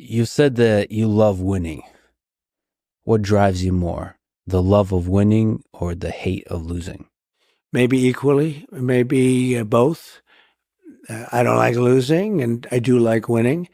You said that you love winning. What drives you more, the love of winning or the hate of losing? Maybe equally, maybe both. I don't like losing, and I do like winning.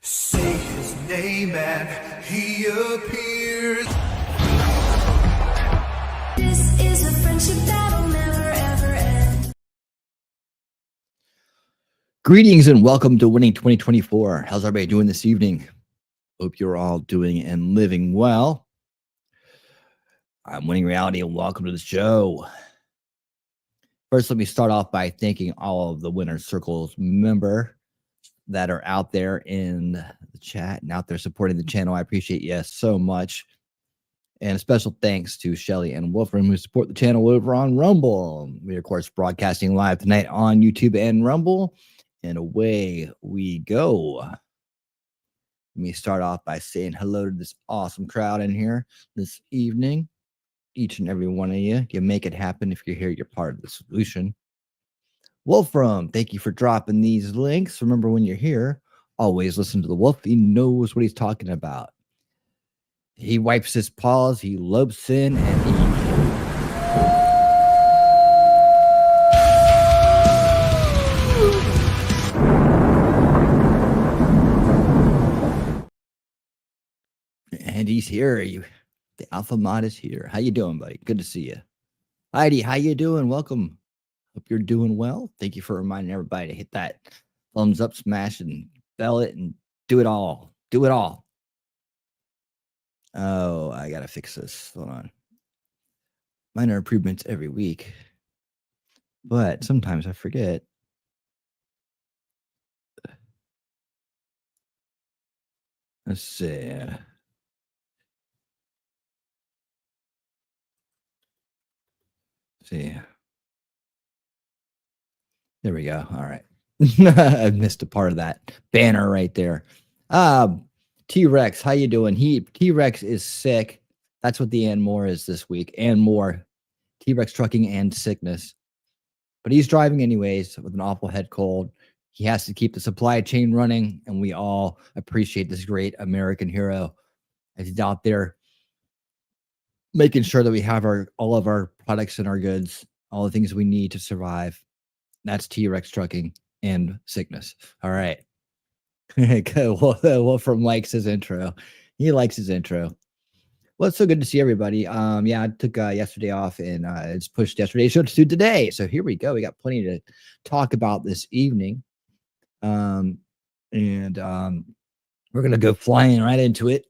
Say his name and he appears. This is a friendship that'll never ever end. Greetings and welcome to Winning 2024. How's everybody doing this evening? Hope you're all doing and living well. I'm Winning Reality and welcome to the show. First, let me start off by thanking all of the Winner's Circles members that are out there in the chat and out there supporting the channel. I appreciate you so much. And a special thanks to Shelly and Wolfram who support the channel over on Rumble. We are, of course, broadcasting live tonight on YouTube and Rumble. And away we go. Let me start off by saying hello to this awesome crowd in here this evening. Each and every one of you. You make it happen. If you're here, you're part of the solution. Wolfram, thank you for dropping these links. Remember, when you're here, always listen to the wolf. He knows what he's talking about. He wipes his paws, he lopes in, and he's here. The Alpha Mod is here. How you doing, buddy? Good to see you. Heidi, how you doing? Welcome. Hope you're doing well. Thank you for reminding everybody to hit that thumbs up, smash, and bell it, and do it all. Do it all. Oh, I gotta fix this. Hold on. Minor improvements every week, but sometimes I forget. Let's see. See. There we go. All right. I missed a part of that banner right there. T-Rex, how you doing? T-Rex is sick. That's what the and more is this week. And more. T-Rex trucking and sickness. But he's driving anyways with an awful head cold. He has to keep the supply chain running, and we all appreciate this great American hero as he's out there making sure that we have all of our products and our goods, all the things we need to survive. That's T-Rex trucking and sickness. All right. Wolfram likes his intro. He likes his intro. Well, it's so good to see everybody. Yeah, I took yesterday off, and it's pushed yesterday's show to today. So here we go. We got plenty to talk about this evening. We're going to go flying right into it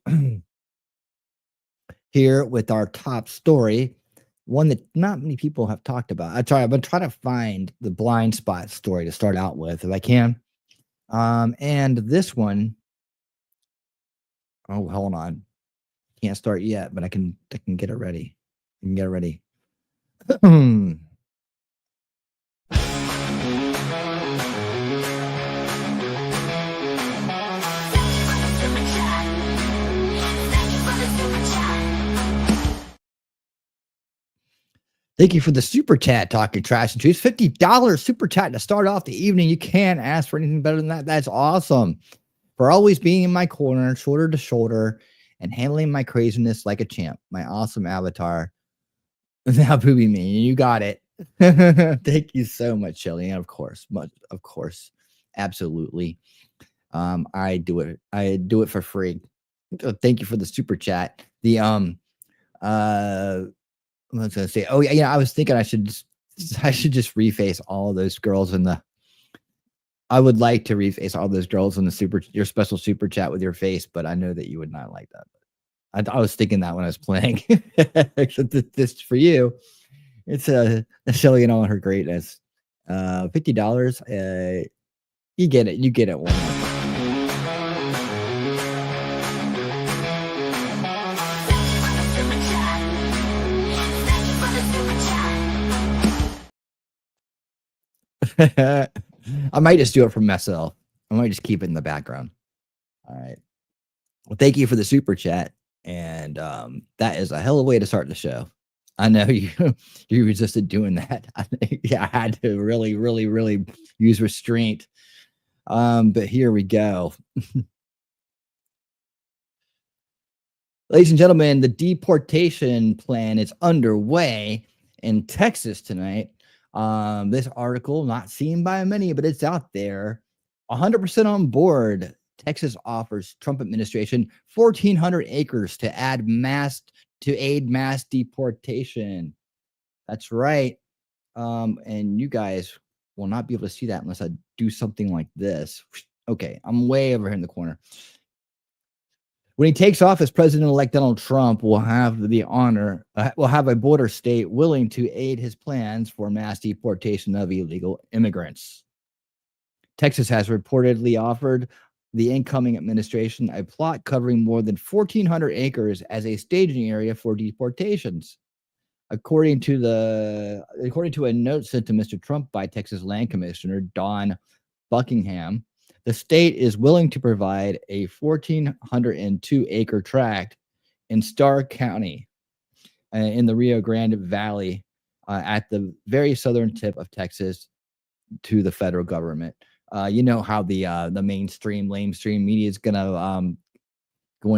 here with our top story. One that not many people have talked about. I've been trying to find the blind spot story to start out with if I can. And this one, oh, hold on. Can't start yet, but I can get it ready. I can get it ready. Thank you for the super chat, Talking Trash and Trees. $50 super chat to start off the evening. You can't ask for anything better than that. That's awesome. For always being in my corner, shoulder to shoulder, and handling my craziness like a champ. My awesome avatar. Now, Booby Me, you got it. Thank you so much, Shelly. And of course, absolutely. I do it for free. Thank you for the super chat. I was gonna say, oh yeah, I was thinking I should just reface all those girls in the. I would like to reface all those girls in your special super chat with your face, but I know that you would not like that. I was thinking that when I was playing. This for you, it's Shelly and all her greatness. $50. You get it. You get it one more. I might just do it for myself. I might just keep it in the background. All right. Well, thank you for the super chat. And that is a hell of a way to start the show. I know you you resisted doing that. I had to really use restraint. But here we go. Ladies and gentlemen, the deportation plan is underway in Texas tonight. This article, not seen by many, but it's out there. 100% on board. Texas offers Trump administration 1,400 acres to aid mass deportation. That's right. And you guys will not be able to see that unless I do something like this. Okay, I'm way over here in the corner. When he takes office, President-elect Donald Trump will have the honor, will have a border state willing to aid his plans for mass deportation of illegal immigrants. Texas has reportedly offered the incoming administration a plot covering more than 1,400 acres as a staging area for deportations. According to a note sent to Mr. Trump by Texas Land Commissioner Don Buckingham, the state is willing to provide a 1,402-acre tract in Starr County in the Rio Grande Valley at the very southern tip of Texas to the federal government. You know how the mainstream, lamestream media is going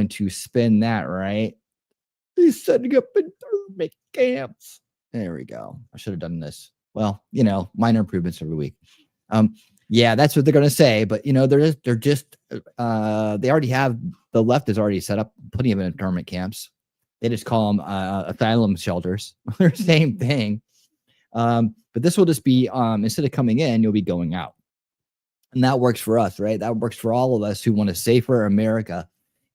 to spin that, right? He's setting up internment camps. There we go. I should have done this. Well, you know, minor improvements every week. Yeah, that's what they're going to say. But you know, they already have, the left has already set up plenty of internment camps. They just call them asylum shelters. They're the same thing. But this will just be instead of coming in, you'll be going out. And that works for us, right? That works for all of us who want a safer America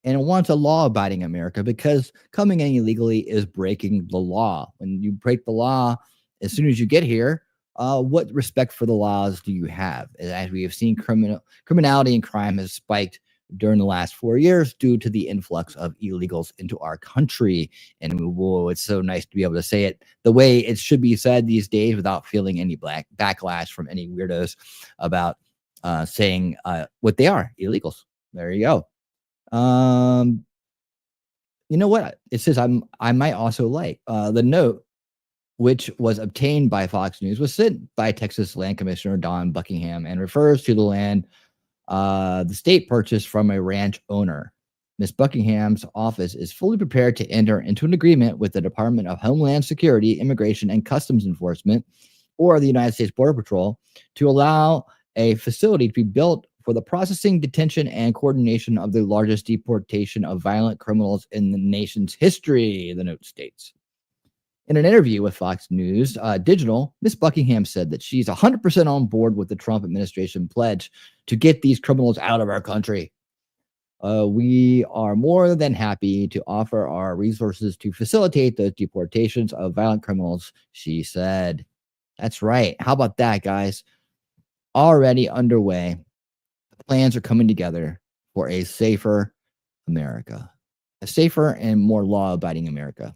and want a law-abiding America, because coming in illegally is breaking the law. When you break the law, as soon as you get here, what respect for the laws do you have? As we have seen, criminality and crime has spiked during the last 4 years due to the influx of illegals into our country. And it's so nice to be able to say it the way it should be said these days without feeling any backlash from any weirdos about saying what they are, illegals. There you go. You know what? It says I might also like the note, which was obtained by Fox News, was sent by Texas Land Commissioner Don Buckingham and refers to the land the state purchased from a ranch owner. Ms. Buckingham's office is fully prepared to enter into an agreement with the Department of Homeland Security, Immigration, and Customs Enforcement, or the United States Border Patrol, to allow a facility to be built for the processing, detention, and coordination of the largest deportation of violent criminals in the nation's history, the note states. In an interview with Fox News Digital, Ms. Buckingham said that she's 100% on board with the Trump administration pledge to get these criminals out of our country. We are more than happy to offer our resources to facilitate the deportations of violent criminals, she said. That's right. How about that, guys? Already underway. The plans are coming together for a safer America, a safer and more law-abiding America.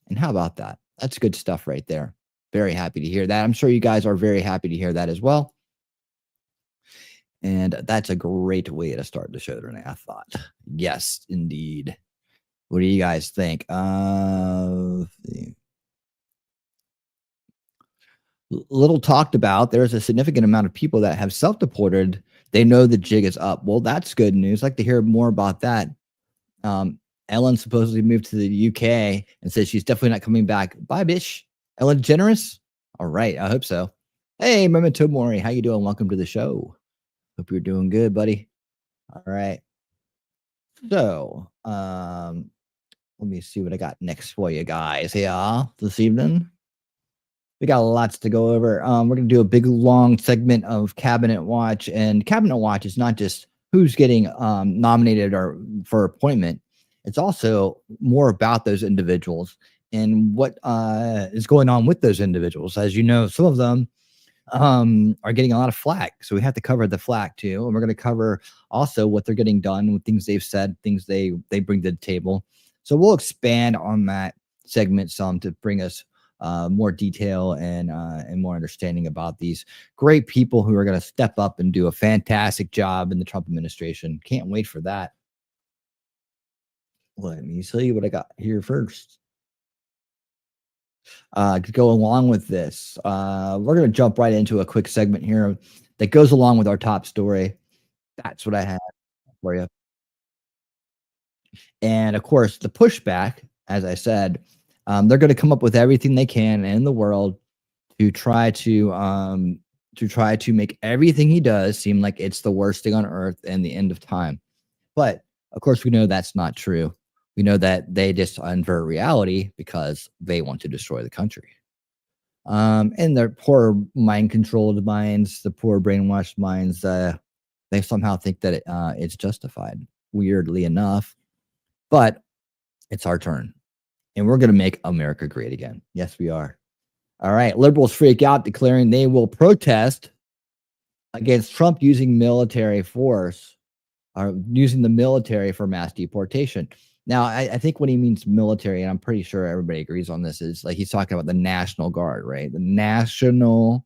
And how about that? That's good stuff right there. Very happy to hear that. I'm sure you guys are very happy to hear that as well. And that's a great way to start the show tonight, I thought. Yes, indeed. What do you guys think? Little talked about, there's a significant amount of people that have self-deported. They know the jig is up. Well, that's good news. I'd like to hear more about that. Ellen supposedly moved to the UK and says she's definitely not coming back. Bye, bitch. Ellen DeGeneres? All right, I hope so. Hey, Memento Mori, how you doing? Welcome to the show. Hope you're doing good, buddy. All right. So, let me see what I got next for you guys here this evening. We got lots to go over. We're going to do a big, long segment of Cabinet Watch. And Cabinet Watch is not just who's getting nominated or for appointment. It's also more about those individuals and what is going on with those individuals. As you know, some of them are getting a lot of flack. So we have to cover the flack too. And we're going to cover also what they're getting done with things they've said, things they bring to the table. So we'll expand on that segment some to bring us more detail and more understanding about these great people who are going to step up and do a fantastic job in the Trump administration. Can't wait for that. Let me see what I got here first. To go along with this, we're going to jump right into a quick segment here that goes along with our top story. That's what I have for you. And of course, the pushback, as I said, they're going to come up with everything they can in the world to try to make everything he does seem like it's the worst thing on earth and the end of time. But of course, we know that's not true. We know that they just invert reality because they want to destroy the country. And their poor mind-controlled minds, the poor brainwashed minds, they somehow think that it's justified, weirdly enough. But it's our turn. And we're going to make America great again. Yes, we are. All right. Liberals freak out, declaring they will protest against Trump using military force, or using the military for mass deportation. Now, I think when he means military, and I'm pretty sure everybody agrees on this, is like he's talking about the National Guard, right? The National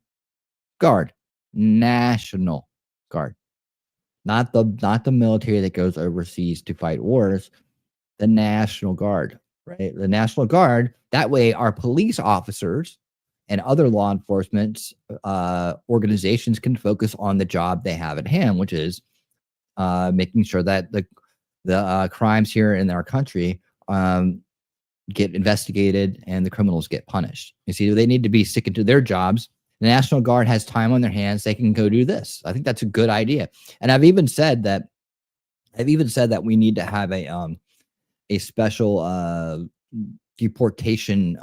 Guard. National Guard. Not the military that goes overseas to fight wars. The National Guard, right? The National Guard. That way, our police officers and other law enforcement organizations can focus on the job they have at hand, which is making sure that the crimes here in our country get investigated and the criminals get punished. You see, they need to be sticking to their jobs. The National Guard has time on their hands; they can go do this. I think that's a good idea. And I've even said that we need to have a special deportation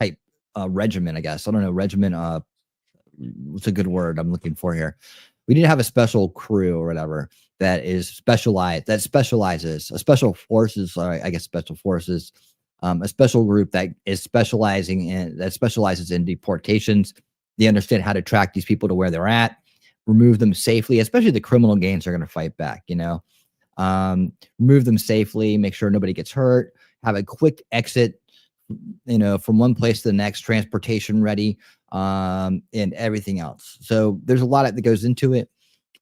type regimen. I guess I don't know regimen. What's a good word I'm looking for here? We need to have a special crew or whatever that is specialized, that specializes, a special forces, special forces, a special group that is specializes in deportations. They understand how to track these people to where they're at, remove them safely, especially the criminal gangs are going to fight back, remove them safely, make sure nobody gets hurt, have a quick exit, from one place to the next, transportation ready, and everything else. So there's a lot that goes into it.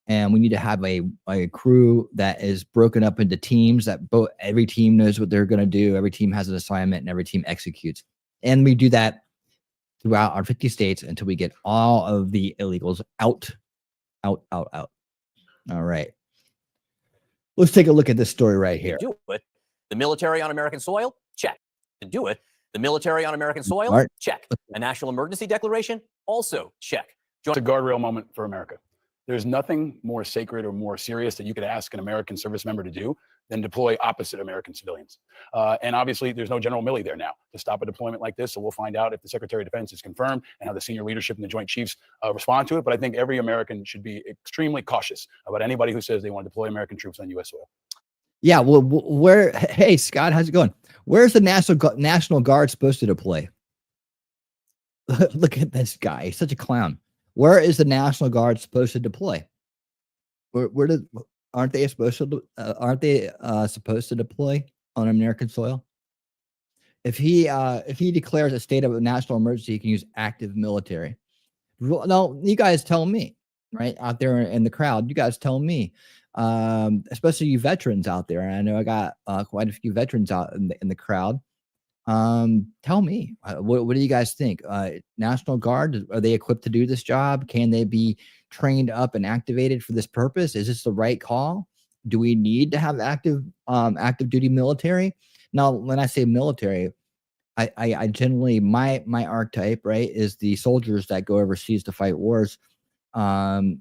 And we need to have a crew that is broken up into teams that every team knows what they're going to do. Every team has an assignment and every team executes. And we do that throughout our 50 states until we get all of the illegals out. All right. Let's take a look at this story right here. Do it. The military on American soil? Check. To do it. The military on American soil? Check. A national emergency declaration? Also check. It's a guardrail moment for America. There's nothing more sacred or more serious that you could ask an American service member to do than deploy opposite American civilians. And obviously, there's no General Milley there now to stop a deployment like this. So we'll find out if the Secretary of Defense is confirmed and how the senior leadership and the Joint Chiefs respond to it. But I think every American should be extremely cautious about anybody who says they want to deploy American troops on U.S. soil. Yeah, well, hey, Scott, how's it going? Where's the National Guard supposed to deploy? Look at this guy. He's such a clown. Where is the National Guard supposed to deploy? Aren't they supposed to deploy on American soil? If he declares a state of a national emergency, he can use active military. No, you guys tell me, right out there in the crowd. You guys tell me, especially you veterans out there. And I know I got quite a few veterans out in the crowd. Tell me, what do you guys think? National Guard, are they equipped to do this job? Can they be trained up and activated for this purpose? Is this the right call? Do we need to have active duty military? Now, when I say military, I generally, my archetype, right, is the soldiers that go overseas to fight wars. That's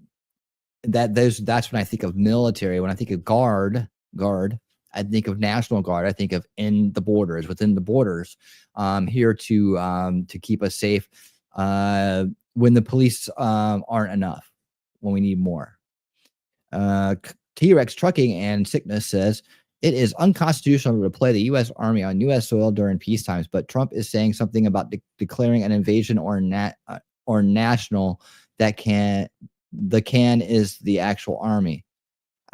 when I think of military. When I think of guard, I think of National Guard. I think of within the borders, here to keep us safe when the police aren't enough, when we need more. T-Rex Trucking and Sickness says, it is unconstitutional to deploy the U.S. Army on U.S. soil during peace times, but Trump is saying something about declaring an invasion or national that the can is the actual army.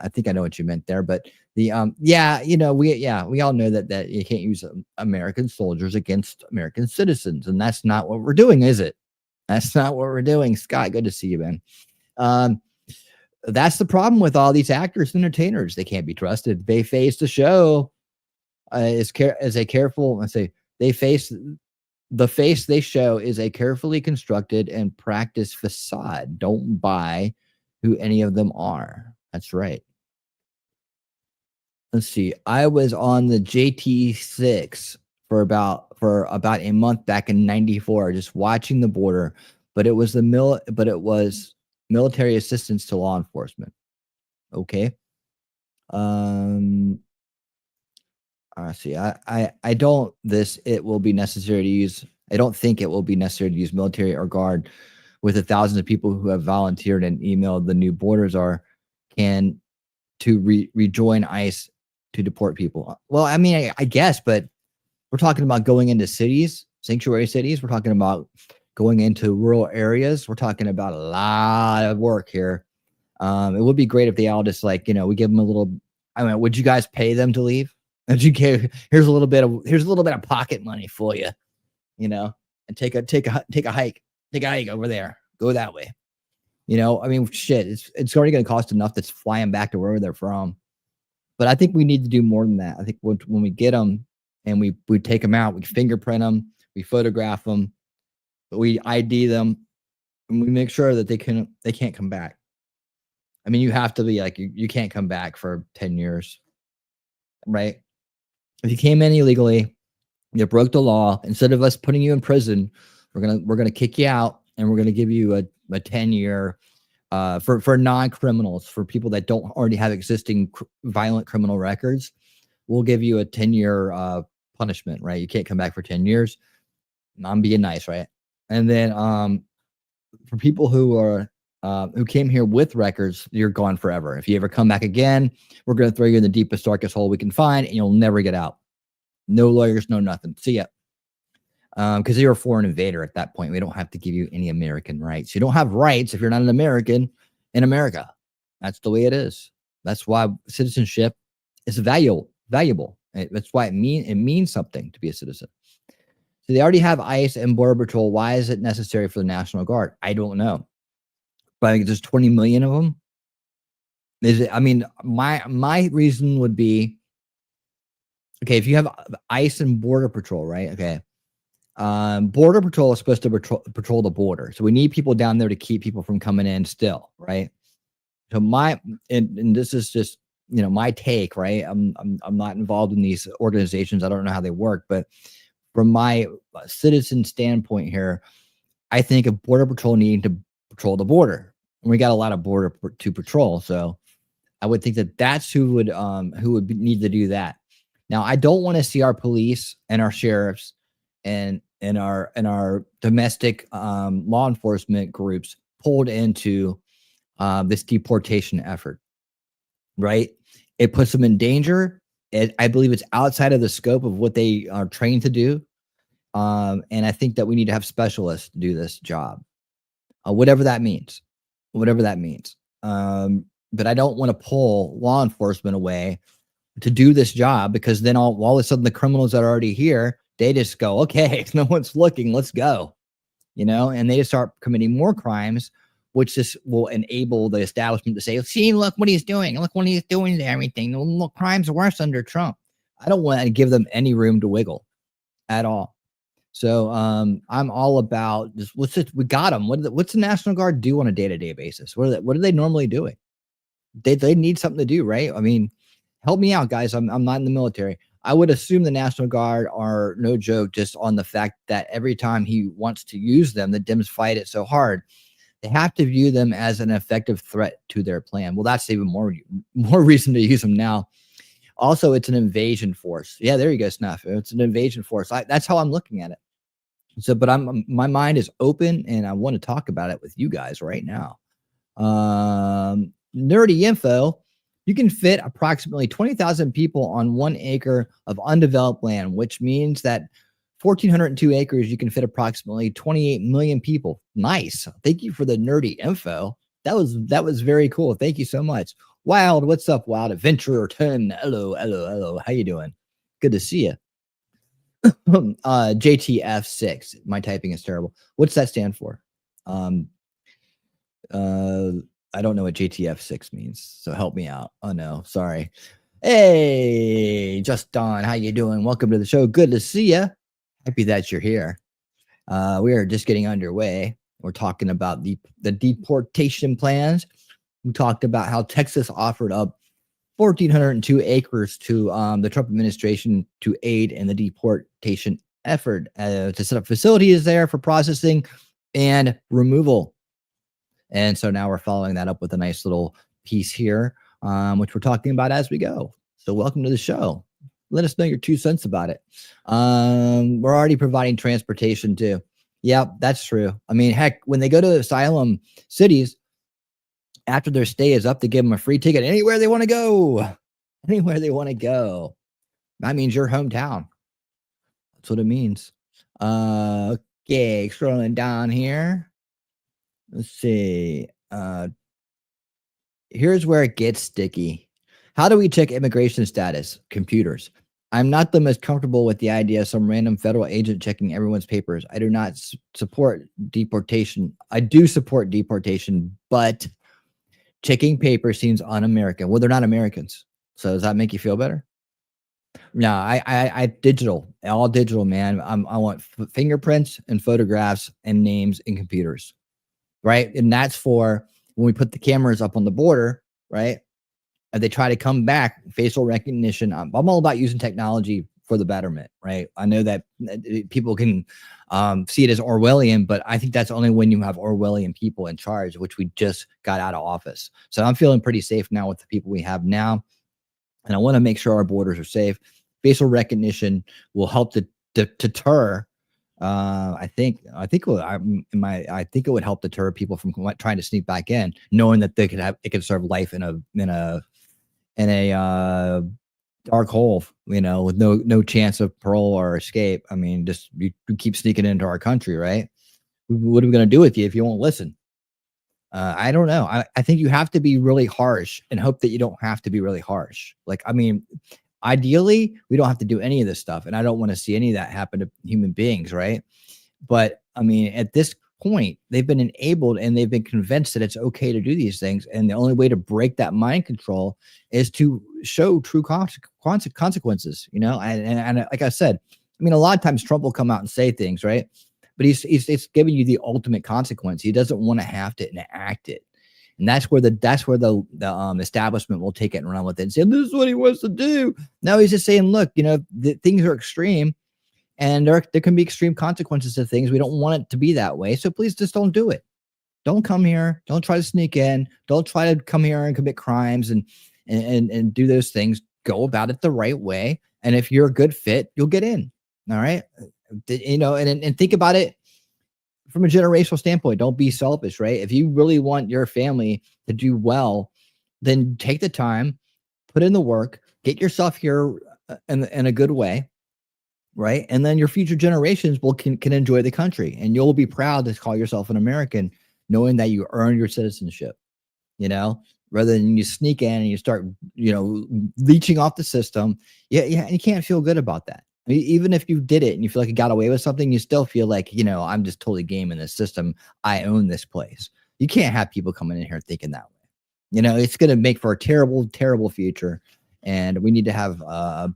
I think I know what you meant there, but the yeah, you know, we all know that you can't use American soldiers against American citizens, and that's not what we're doing, is it? That's not what we're doing. Scott, good to see you, man. That's the problem with all these actors and entertainers. They can't be trusted. They face the show as a careful, let's say, they face the face they show is a carefully constructed and practiced facade. Don't buy who any of them are. That's right. Let's see. I was on the JT6 for about a month back in '94, just watching the border, but it was military assistance to law enforcement. Okay. See, I don't it will be necessary to use. I don't think it will be necessary to use military or guard with the thousands of people who have volunteered and emailed the new borders to rejoin ICE to deport people. Well, I mean, I guess, but we're talking about going into cities, sanctuary cities. We're talking about going into rural areas. We're talking about a lot of work here. It would be great if they all just we give them a little. I mean, would you guys pay them to leave? Would you care? Here's a little bit of pocket money for you, and take a hike over there. Go that way. I mean, shit. It's already going to cost enough that's flying back to wherever they're from. But I think we need to do more than that. I think when we get them and we take them out, we fingerprint them, we photograph them, we ID them, and we make sure that they can't come back. I mean, you have to be you can't come back for 10 years, right? If you came in illegally, you broke the law. Instead of us putting you in prison, we're gonna kick you out, and we're gonna give you a 10-year for non-criminals, for people that don't already have existing violent criminal records. We'll give you a 10-year punishment, right? You can't come back for 10 years. I'm being nice, right? And then for people who came here with records, you're gone forever. If you ever come back again, we're going to throw you in the deepest, darkest hole we can find, and you'll never get out. No lawyers, no nothing. See ya. Because you're a foreign invader at that point. We don't have to give you any American rights. You don't have rights if you're not an American in America. That's the way it is. That's why citizenship is valuable. That's why it means something to be a citizen. So they already have ICE and Border Patrol. Why is it necessary for the National Guard? I don't know. But I think there's 20 million of them. I mean, my reason would be, okay, if you have ICE and Border Patrol, right? Okay. Border Patrol is supposed to patrol the border. So we need people down there to keep people from coming in still, right? So and this is just, my take, right? I'm not involved in these organizations. I don't know how they work, but from my citizen standpoint here, I think of Border Patrol needing to patrol the border. And we got a lot of border to patrol. So I would think that that's who would need to do that. Now, I don't want to see our police and our sheriffs and our domestic law enforcement groups pulled into this deportation effort, right? It puts them in danger. I believe it's outside of the scope of what they are trained to do. And I think that we need to have specialists do this job, whatever that means. But I don't want to pull law enforcement away to do this job, because then all of a sudden the criminals that are already here, they just go, okay, if no one's looking, let's go, and they just start committing more crimes, which just will enable the establishment to say, see, look what he's doing. Look what he's doing to everything. Look, crimes are worse under Trump. I don't want to give them any room to wiggle at all. So I'm all about just we got them. What's the National Guard do on a day-to-day basis? What are they normally doing? They need something to do, right? I mean, help me out, guys. I'm not in the military. I would assume the National Guard are no joke, just on the fact that every time he wants to use them, the Dems fight it so hard. They have to view them as an effective threat to their plan. Well, that's even more reason to use them now. Also, it's an invasion force. Yeah, there you go, Snuff. It's an invasion force. That's how I'm looking at it. So, but my mind is open, and I want to talk about it with you guys right now. Nerdy info. You can fit approximately 20,000 people on 1 acre of undeveloped land, which means that 1,402 acres, you can fit approximately 28 million people. Nice. Thank you for the nerdy info. That was very cool. Thank you so much. Wild, what's up, Wild Adventurer 10? Hello. How you doing? Good to see you. JTF6. My typing is terrible. What's that stand for? I don't know what JTF6 means, so help me out. Oh no, sorry. Hey, Just Don, how you doing? Welcome to the show. Good to see you. Happy that you're here. We are just getting underway. We're talking about the deportation plans. We talked about how Texas offered up 1,402 acres to the Trump administration to aid in the deportation effort to set up facilities there for processing and removal. And so now we're following that up with a nice little piece here, which we're talking about as we go. So welcome to the show. Let us know your 2 cents about it. We're already providing transportation too. Yeah, that's true. I mean, heck, when they go to asylum cities, after their stay is up, to give them a free ticket anywhere they want to go. Anywhere they want to go. That means your hometown. That's what it means. Okay, scrolling down here. Let's see. Here's where it gets sticky. How do we check immigration status? Computers. I'm not the most comfortable with the idea of some random federal agent checking everyone's papers. I do not support deportation. I do support deportation, but checking papers seems un-American. Well, they're not Americans. So does that make you feel better? No, I digital, all digital, man. I want fingerprints and photographs and names in computers, right? And that's for when we put the cameras up on the border, right? And they try to come back, facial recognition. I'm all about using technology for the betterment, right? I know that people can see it as Orwellian, but I think that's only when you have Orwellian people in charge, which we just got out of office. So I'm feeling pretty safe now with the people we have now. And I want to make sure our borders are safe. Facial recognition will help to deter. I think it would help deter people from trying to sneak back in, knowing that it could serve life in a dark hole, with no chance of parole or escape. I mean, just you keep sneaking into our country, right? What are we going to do with you if you won't listen? I don't know. I think you have to be really harsh and hope that you don't have to be really harsh. Like, I mean, ideally, we don't have to do any of this stuff. And I don't want to see any of that happen to human beings, right? But I mean, at this point, they've been enabled and they've been convinced that it's okay to do these things. And the only way to break that mind control is to show true consequences, and like I said, I mean, a lot of times Trump will come out and say things, right? But he's giving you the ultimate consequence. He doesn't want to have to enact it. And that's where the establishment will take it and run with it and say, this is what he wants to do. No, he's just saying, look, things are extreme and there can be extreme consequences to things. We don't want it to be that way. So please just don't do it. Don't come here. Don't try to sneak in. Don't try to come here and commit crimes and do those things. Go about it the right way. And if you're a good fit, you'll get in. All right. And think about it from a generational standpoint. Don't be selfish, right? If you really want your family to do well, then take the time, put in the work, get yourself here in a good way, right? And then your future generations can enjoy the country, and you'll be proud to call yourself an American, knowing that you earned your citizenship, rather than you sneak in and you start, leeching off the system. Yeah, and you can't feel good about that. Even if you did it and you feel like you got away with something, you still feel like, I'm just totally game in this system. I own this place. You can't have people coming in here thinking that way. It's going to make for a terrible, terrible future. And we need to have a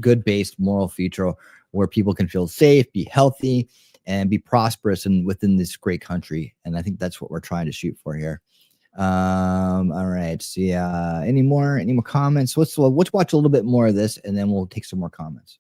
good based moral future where people can feel safe, be healthy, and be prosperous within this great country. And I think that's what we're trying to shoot for here. All right. See, any more comments? Let's watch a little bit more of this, and then we'll take some more comments.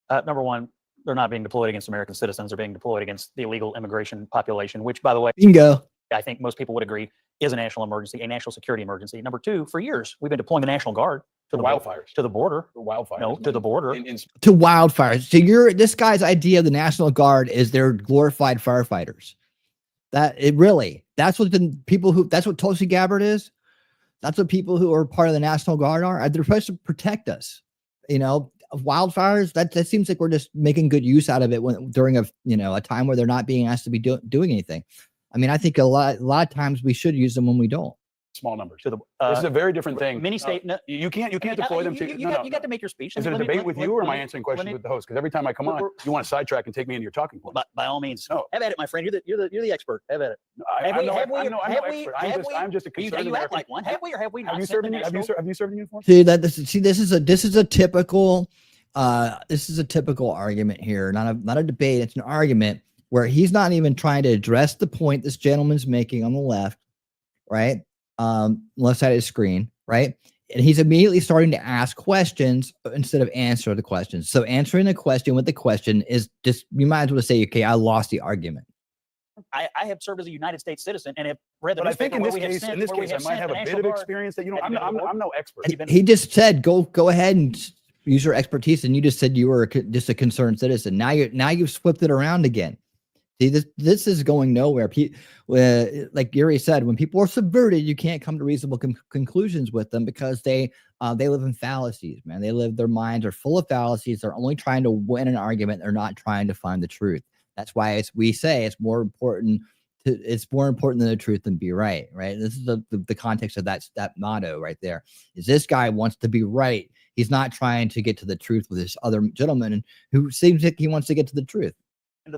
Number one, they're not being deployed against American citizens. They're being deployed against the illegal immigration population, which, by the way, bingo, I think most people would agree is a national emergency, a national security emergency. Number two, for years, we've been deploying the National Guard to the wildfires, to the border. The wildfires. No, to the border. To wildfires. So this guy's idea of the National Guard is they're glorified firefighters. That's what Tulsi Gabbard is. That's what people who are part of the National Guard are. They're supposed to protect us, of wildfires. That seems like we're just making good use out of it during a time where they're not being asked to be doing anything. I mean, I think a lot of times we should use them when we don't. small numbers. To the This is a very different thing. mini state. No, You can't deploy them to. You got to make your speech. Is it a debate with you, or am I answering questions with the host? Because every time I come on, you want to sidetrack and take me into your talking points. By all means, No. have at it, my friend. You're the expert. Have at it. I'm no expert. I'm just a concerned You act American. like one. Have we or have we not? Have you served in uniform? See that this is a typical argument here, not a debate. It's an argument where he's not even trying to address the point this gentleman's making on the left, right? Left side of the screen, right? And he's immediately starting to ask questions instead of answer the questions. So answering the question with the question is just, you might as well say, okay, I lost the argument. I have served as a United States citizen and have read the But I think newspaper in this case, I might have a bit of experience that you don't. I'm no expert. He just said, go ahead and use your expertise, and you just said you were just a concerned citizen. Now you've flipped it around again. See, this is going nowhere. Like Gary said, when people are subverted, you can't come to reasonable conclusions with them because they live in fallacies, man. Their minds are full of fallacies. They're only trying to win an argument. They're not trying to find the truth. That's why we say it's more important than the truth than be right, right? This is the context of that motto right there. Is this guy wants to be right. He's not trying to get to the truth with this other gentleman who seems like he wants to get to the truth.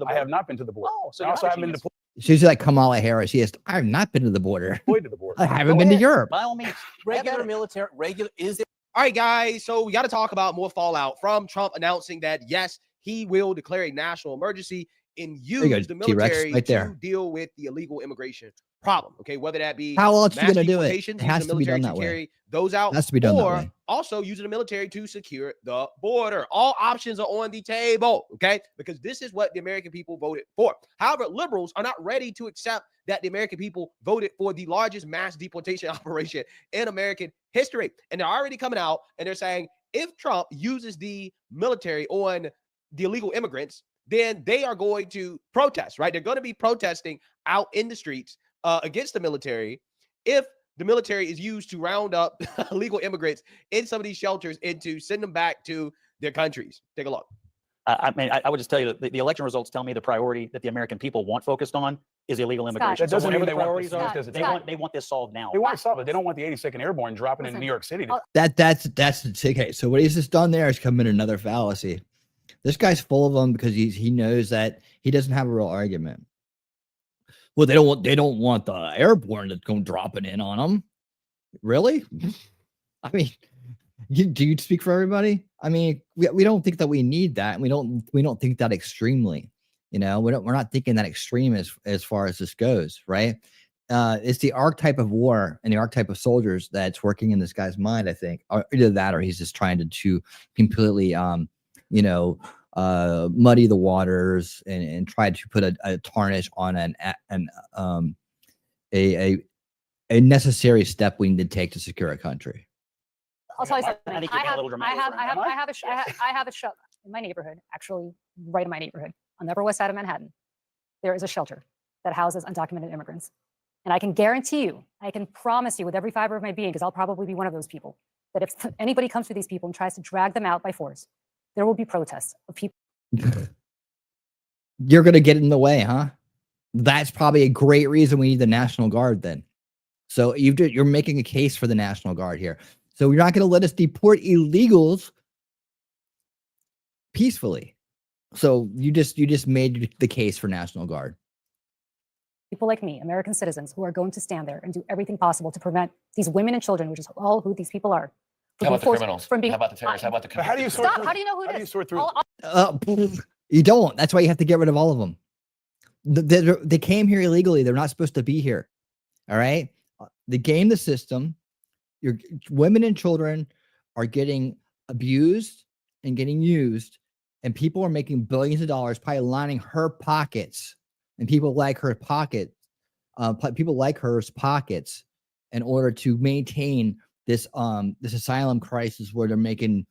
I have not been to the border. Oh, so I also haven't been deployed She's like Kamala Harris. Yes, I have not been to the border. to the border. I haven't been to Europe. By all means, Regular military, is it? All right, guys. So we got to talk about more fallout from Trump announcing that, yes, he will declare a national emergency and use the military right there to deal with the illegal immigration problem. Okay, whether that be how else are you going to do it? It has to be done that way. Those out, it has to be done that or way. Also using the military to secure the border. All options are on the table. Okay, because this is what the American people voted for. However, liberals are not ready to accept that the American people voted for the largest mass deportation operation in American history, and they're already coming out and they're saying if Trump uses the military on the illegal immigrants, then they are going to protest, right? They're going to be protesting out in the streets against the military if the military is used to round up illegal immigrants in some of these shelters and to send them back to their countries. Take a look. I mean, I would just tell you that the election results tell me the priority that the American people want focused on is illegal immigration. That doesn't mean the they want priorities this are. solved. They want this solved now. They want to solve it. They don't want the 82nd Airborne dropping in New York City. That's okay. So what he's just done there is come in another fallacy. This guy's full of them because he knows that he doesn't have a real argument. Well, they don't want the airborne that's going dropping in on them. Really? I mean, do you speak for everybody? I mean, we don't think that we need that. We don't think that extremely. You know, we're not thinking that extreme as far as this goes, right? It's the archetype of war and the archetype of soldiers that's working in this guy's mind, I think. Or either that or he's just trying to completely muddy the waters and try to put a tarnish on a necessary step we need to take to secure a country. I'll tell you something. I think you're being a little dramatic. I have a shelter in my neighborhood, actually right in my neighborhood on the Upper West Side of Manhattan. There is a shelter that houses undocumented immigrants. And I can guarantee you, I can promise you with every fiber of my being, because I'll probably be one of those people, that if anybody comes to these people and tries to drag them out by force, there will be protests of people. You're going to get in the way, huh? That's probably a great reason we need the National Guard then. So you're making a case for the National Guard here. So you're not going to let us deport illegals peacefully. So you just made the case for National Guard. People like me, American citizens, who are going to stand there and do everything possible to prevent these women and children, which is all who these people are. How about the criminals? How about the terrorists? How about the How do you sort Stop. How do you know who it is? How do you sort through? You don't. That's why you have to get rid of all of them. They came here illegally. They're not supposed to be here. All right. They game the system. Your women and children are getting abused and getting used, and people are making billions of dollars, probably lining her pockets, and people like her pockets, in order to maintain this asylum crisis where they're making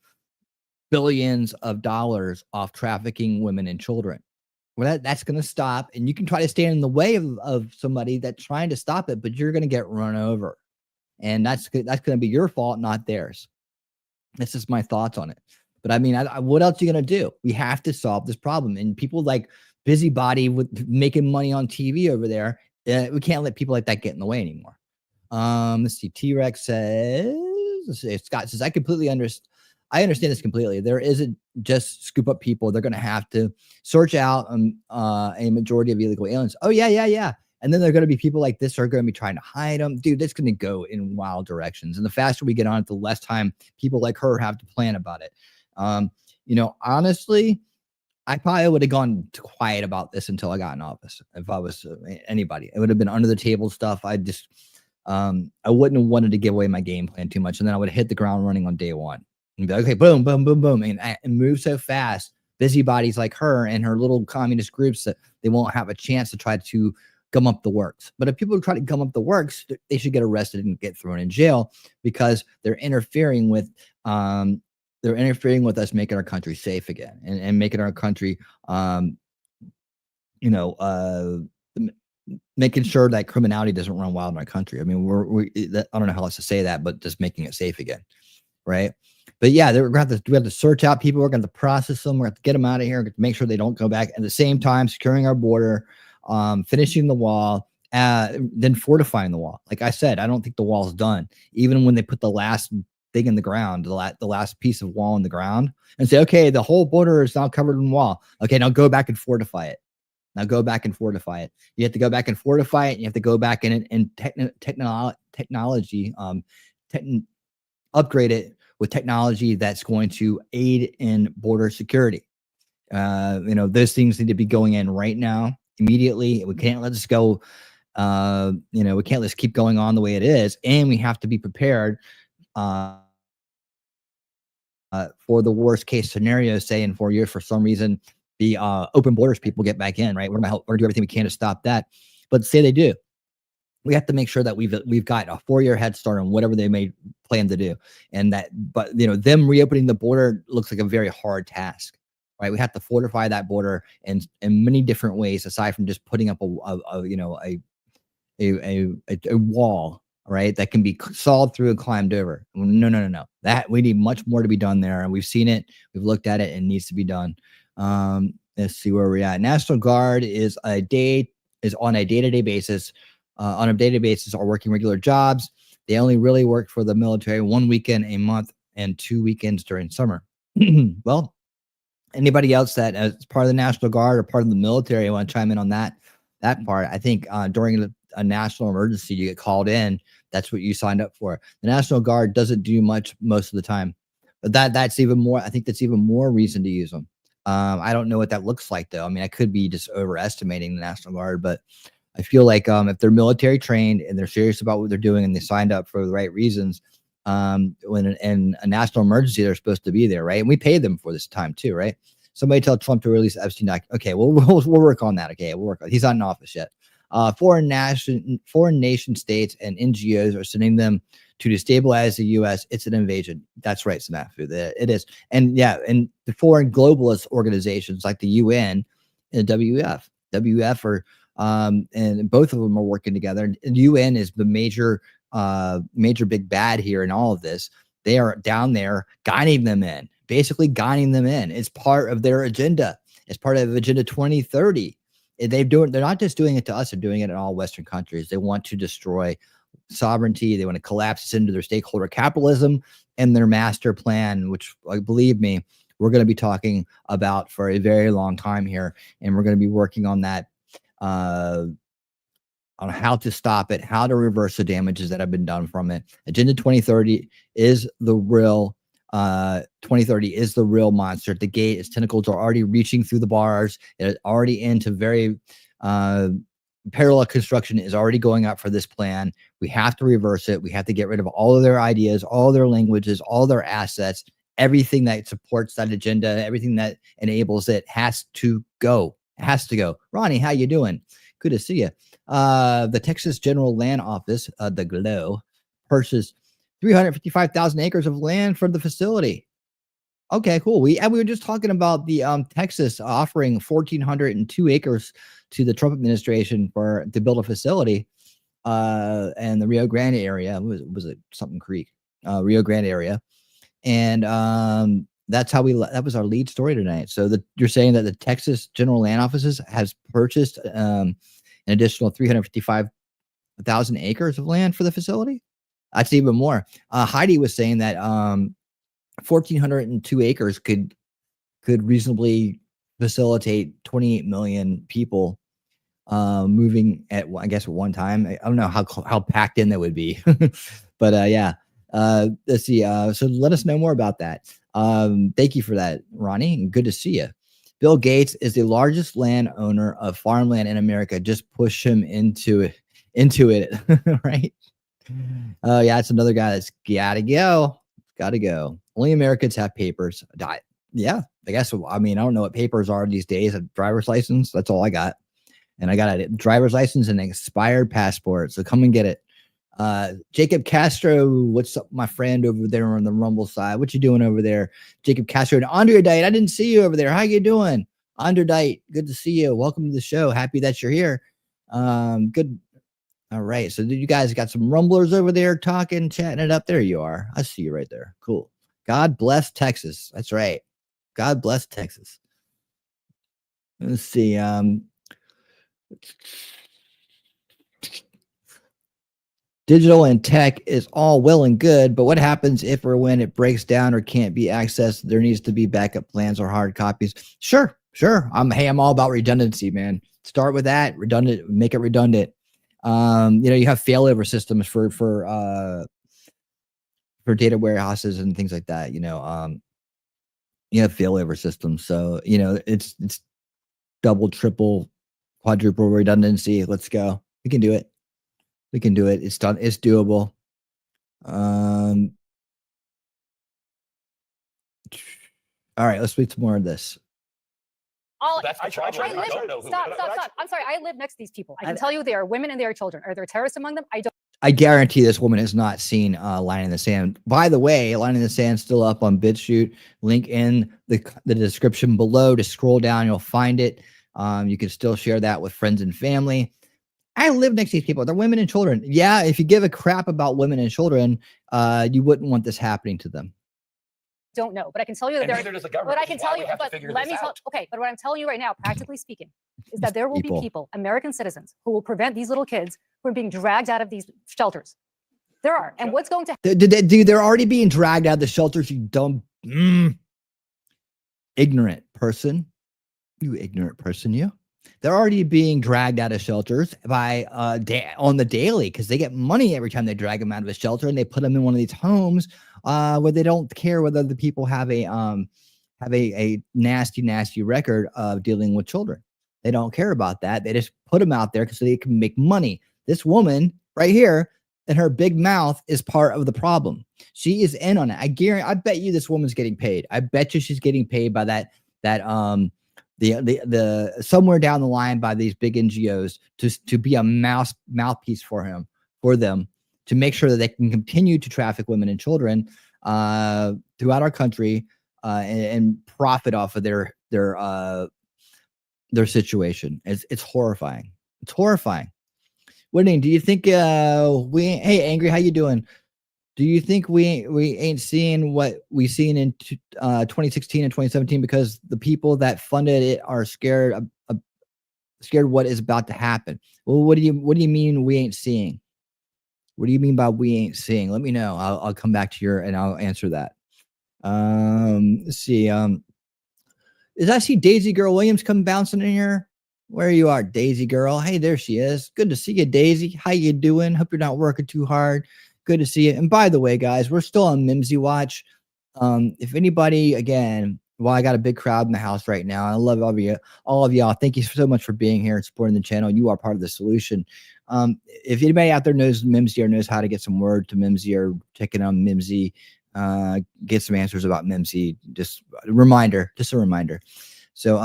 billions of dollars off trafficking women and children. Well, that's going to stop, and you can try to stand in the way of somebody that's trying to stop it, but you're going to get run over, and that's going to be your fault, not theirs. This is my thoughts on it. But I mean, what else are you going to do? We have to solve this problem, and people like busybody with making money on TV over there. We can't let people like that get in the way anymore. Let's see. T-Rex says, Scott says, I understand this completely. There isn't just scoop up people. They're going to have to search out a majority of illegal aliens. Oh, yeah. And then there are going to be people like this who are going to be trying to hide them. Dude, that's going to go in wild directions. And the faster we get on it, the less time people like her have to plan about it. Honestly, I probably would have gone quiet about this until I got in office. If I was anybody, it would have been under the table stuff. I wouldn't have wanted to give away my game plan too much. And then I would have hit the ground running on day one. And be like, okay, boom, boom, boom, boom, and move so fast. Busybodies like her and her little communist groups that they won't have a chance to try to gum up the works. But if people try to gum up the works, they should get arrested and get thrown in jail because they're interfering with us making our country safe again and making our country, making sure that criminality doesn't run wild in our country. I mean, I don't know how else to say that, but just making it safe again, right? But yeah, we have to search out people. We're going to process them. We're going to get them out of here. To make sure they don't go back. At the same time, securing our border, finishing the wall, then fortifying the wall. Like I said, I don't think the wall's done. Even when they put the last thing in the ground, the last piece of wall in the ground, and say, okay, the whole border is now covered in wall. Okay, now go back and fortify it. You have to go back and fortify it. You have to go back and technology, upgrade it with technology that's going to aid in border security. Those things need to be going in right now, immediately. We can't let this go. We can't just keep going on the way it is. And we have to be prepared for the worst case scenario, say in 4 years, for some reason, the open borders people get back in, right? We're going to do everything we can to stop that. But say they do, we have to make sure that we've got a 4-year head start on whatever they may plan to do. And them reopening the border looks like a very hard task, right? We have to fortify that border in many different ways, aside from just putting up a wall, right? That can be sawed through and climbed over. No. That we need much more to be done there. And we've seen it. We've looked at it and it needs to be done. Let's see where we're at. National Guard is on a day-to-day basis. On a daily basis, are working regular jobs. They only really work for the military 1 weekend a month and 2 weekends during summer. Well, anybody else that is part of the National Guard or part of the military, I want to chime in on that part. I think during a national emergency, you get called in. That's what you signed up for. The National Guard doesn't do much most of the time, but that's even more. I think that's even more reason to use them. I don't know what that looks like, though. I mean, I could be just overestimating the National Guard, but I feel like if they're military trained and they're serious about what they're doing and they signed up for the right reasons, when in a national emergency, they're supposed to be there, right? And we paid them for this time too, right? Somebody tell Trump to release Epstein document. Okay, we'll work on that. Okay, we'll work on. He's not in office yet. Foreign nation states and NGOs are sending them to destabilize the U.S. It's an invasion. That's right, Snafu. It is. And yeah, and the foreign globalist organizations like the UN and the WF are. And both of them are working together. And UN is the major big bad here in all of this. They are down there guiding them in, basically guiding them in. It's part of their agenda. It's part of Agenda 2030. They're not just doing it to us, they're doing it in all Western countries. They want to destroy sovereignty. They want to collapse us into their stakeholder capitalism and their master plan, which, believe me, we're going to be talking about for a very long time here. And we're going to be working on that, on how to stop it, how to reverse the damages that have been done from it. Agenda 2030 is the real 2030 is the real monster at the gate. Its tentacles are already reaching through the bars. It is already into very parallel construction is already going up for this plan. We have to reverse it. We have to get rid of all of their ideas, all their languages, all their assets, everything that supports that agenda, everything that enables it has to go. It has to go. Ronnie, how you doing? Good to see you. The Texas General Land Office, the GLOW, purchased 355,000 acres of land for the facility. Okay, cool. We were just talking about the Texas offering 1,402 acres to the Trump administration to build a facility, and the Rio Grande area. Was it something Creek? Rio Grande area, and that's how that was our lead story tonight. So you're saying that the Texas General Land Offices has purchased an additional 355 1,000 acres of land for the facility. That's even more. Heidi was saying that 1,402 acres could reasonably facilitate 28 million people moving at, I guess, at one time. I don't know how packed in that would be, but yeah. Let's see. So let us know more about that. Thank you for that, Ronnie, and good to see you. Bill Gates is the largest landowner of farmland in America. Just push him into it, right? Oh yeah, it's another guy that's gotta go. Only Americans have papers. Yeah, I guess. I mean, I don't know what papers are these days. A driver's license. That's all I got, and I got a driver's license and an expired passport. So come and get it. Jacob Castro, what's up, my friend over there on the Rumble side? What you doing over there? Jacob Castro and Andre Diet. I didn't see you over there. How you doing? Andre Diet, good to see you. Welcome to the show. Happy that you're here. Good. All right. So you guys got some rumblers over there talking, chatting it up. There you are. I see you right there. Cool. God bless Texas. That's right. God bless Texas. Let's see. Digital and tech is all well and good, but what happens if or when it breaks down or can't be accessed? There needs to be backup plans or hard copies. Sure. I'm all about redundancy, man. Start with that. Redundant, make it redundant. You have failover systems for data warehouses and things like that. You have failover systems. So, it's double, triple, quadruple redundancy. Let's go. We can do it. It's done. It's doable. All right, let's read some more of this. Stop. I'm sorry. I live next to these people. I can tell you they are women and they are children. Are there terrorists among them? I don't. I guarantee this woman has not seen Line in the Sand. By the way, Line in the Sand still up on BitChute. Link in the description below. To scroll down, you'll find it. You can still share that with friends and family. I live next to these people. They're women and children. Yeah, if you give a crap about women and children, you wouldn't want this happening to them. Don't know, but I can tell you that what I can tell you, but let me tell. Okay, but what I'm telling you right now, practically speaking, is that there will be people, American citizens, who will prevent these little kids from being dragged out of these shelters. There are, and what's going to dude? They're already being dragged out of the shelters. You dumb, ignorant person. You ignorant person. You. They're already being dragged out of shelters by on the daily because they get money every time they drag them out of a shelter, and they put them in one of these homes where they don't care whether the people have a nasty record of dealing with children. They don't care about that. They just put them out there because they can make money. This woman right here and her big mouth is part of the problem. She is in on it. I bet you this woman's getting paid. I bet you she's getting paid by that the somewhere down the line by these big NGOs to be a mouthpiece for them to make sure that they can continue to traffic women and children throughout our country and profit off of their situation. It's horrifying. It's horrifying. Whitney, do you think hey Angry, how you doing? Do you think we ain't seeing what we seen in 2016 and 2017 because the people that funded it are scared what is about to happen? Well, what do you mean we ain't seeing? What do you mean by we ain't seeing? Let me know. I'll come back to and I'll answer that. Let's see. Is I see Daisy Girl Williams come bouncing in here? Where you are, Daisy Girl? Hey, there she is. Good to see you, Daisy. How you doing? Hope you're not working too hard. Good to see you. And by the way, guys, we're still on Mimsy Watch. If anybody, again, well, I got a big crowd in the house right now. I love all of y'all. Thank you so much for being here and supporting the channel. You are part of the solution. If anybody out there knows Mimsy or knows how to get some word to Mimsy or checking on Mimsy, get some answers about Mimsy, just a reminder. So,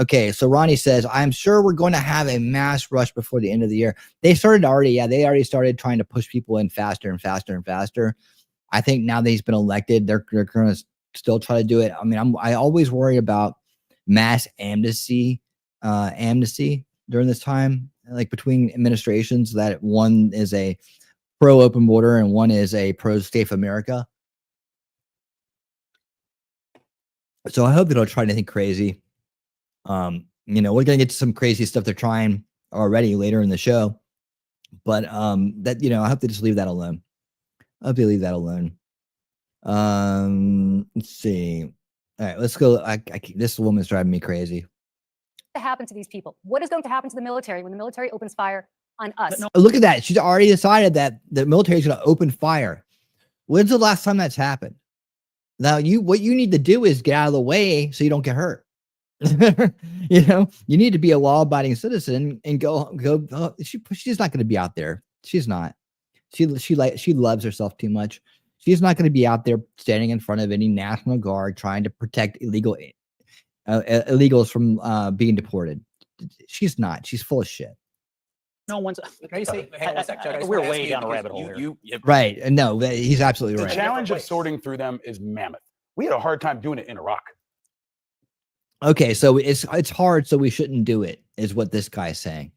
okay. So Ronnie says, I'm sure we're going to have a mass rush before the end of the year. They already started trying to push people in faster and faster and faster. I think now that he's been elected, they're going to still try to do it. I mean, I always worry about mass amnesty during this time, like between administrations, that one is a pro open border and one is a pro safe America. So I hope they don't try anything crazy. We're going to get to some crazy stuff they're trying already later in the show. But that, you know, I hope they just leave that alone. I hope they leave that alone. Let's see. All right, let's go. This woman's driving me crazy. To happen to these people? What is going to happen to the military when the military opens fire on us? Look at that. She's already decided that the military is going to open fire. When's the last time that's happened? Now, what you need to do is get out of the way so you don't get hurt. You know, you need to be a law-abiding citizen and go. She's not going to be out there. She's not. She loves herself too much. She's not going to be out there standing in front of any National Guard trying to protect illegals from being deported. She's not. She's full of shit. No one's. We're way down a rabbit hole here. Right. No, he's absolutely The right. challenge of sorting through them is mammoth. We had a hard time doing it in Iraq. Okay, so it's hard, so we shouldn't do it, is what this guy's saying.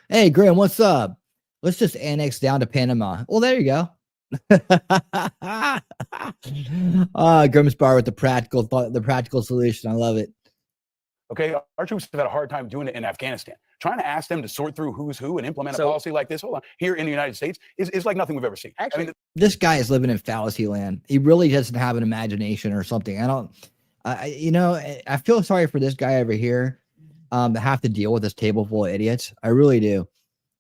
Hey, Graham, what's up? Let's just annex down to Panama. Well, there you go. Grimm's bar with the practical solution. I love it. Okay, our troops have had a hard time doing it in Afghanistan. Trying to ask them to sort through who's who and implement a policy like this, here in the United States is like nothing we've ever seen. Actually, I mean, this guy is living in fallacy land. He really doesn't have an imagination or something. You know, I feel sorry for this guy over here to have to deal with this table full of idiots. I really do.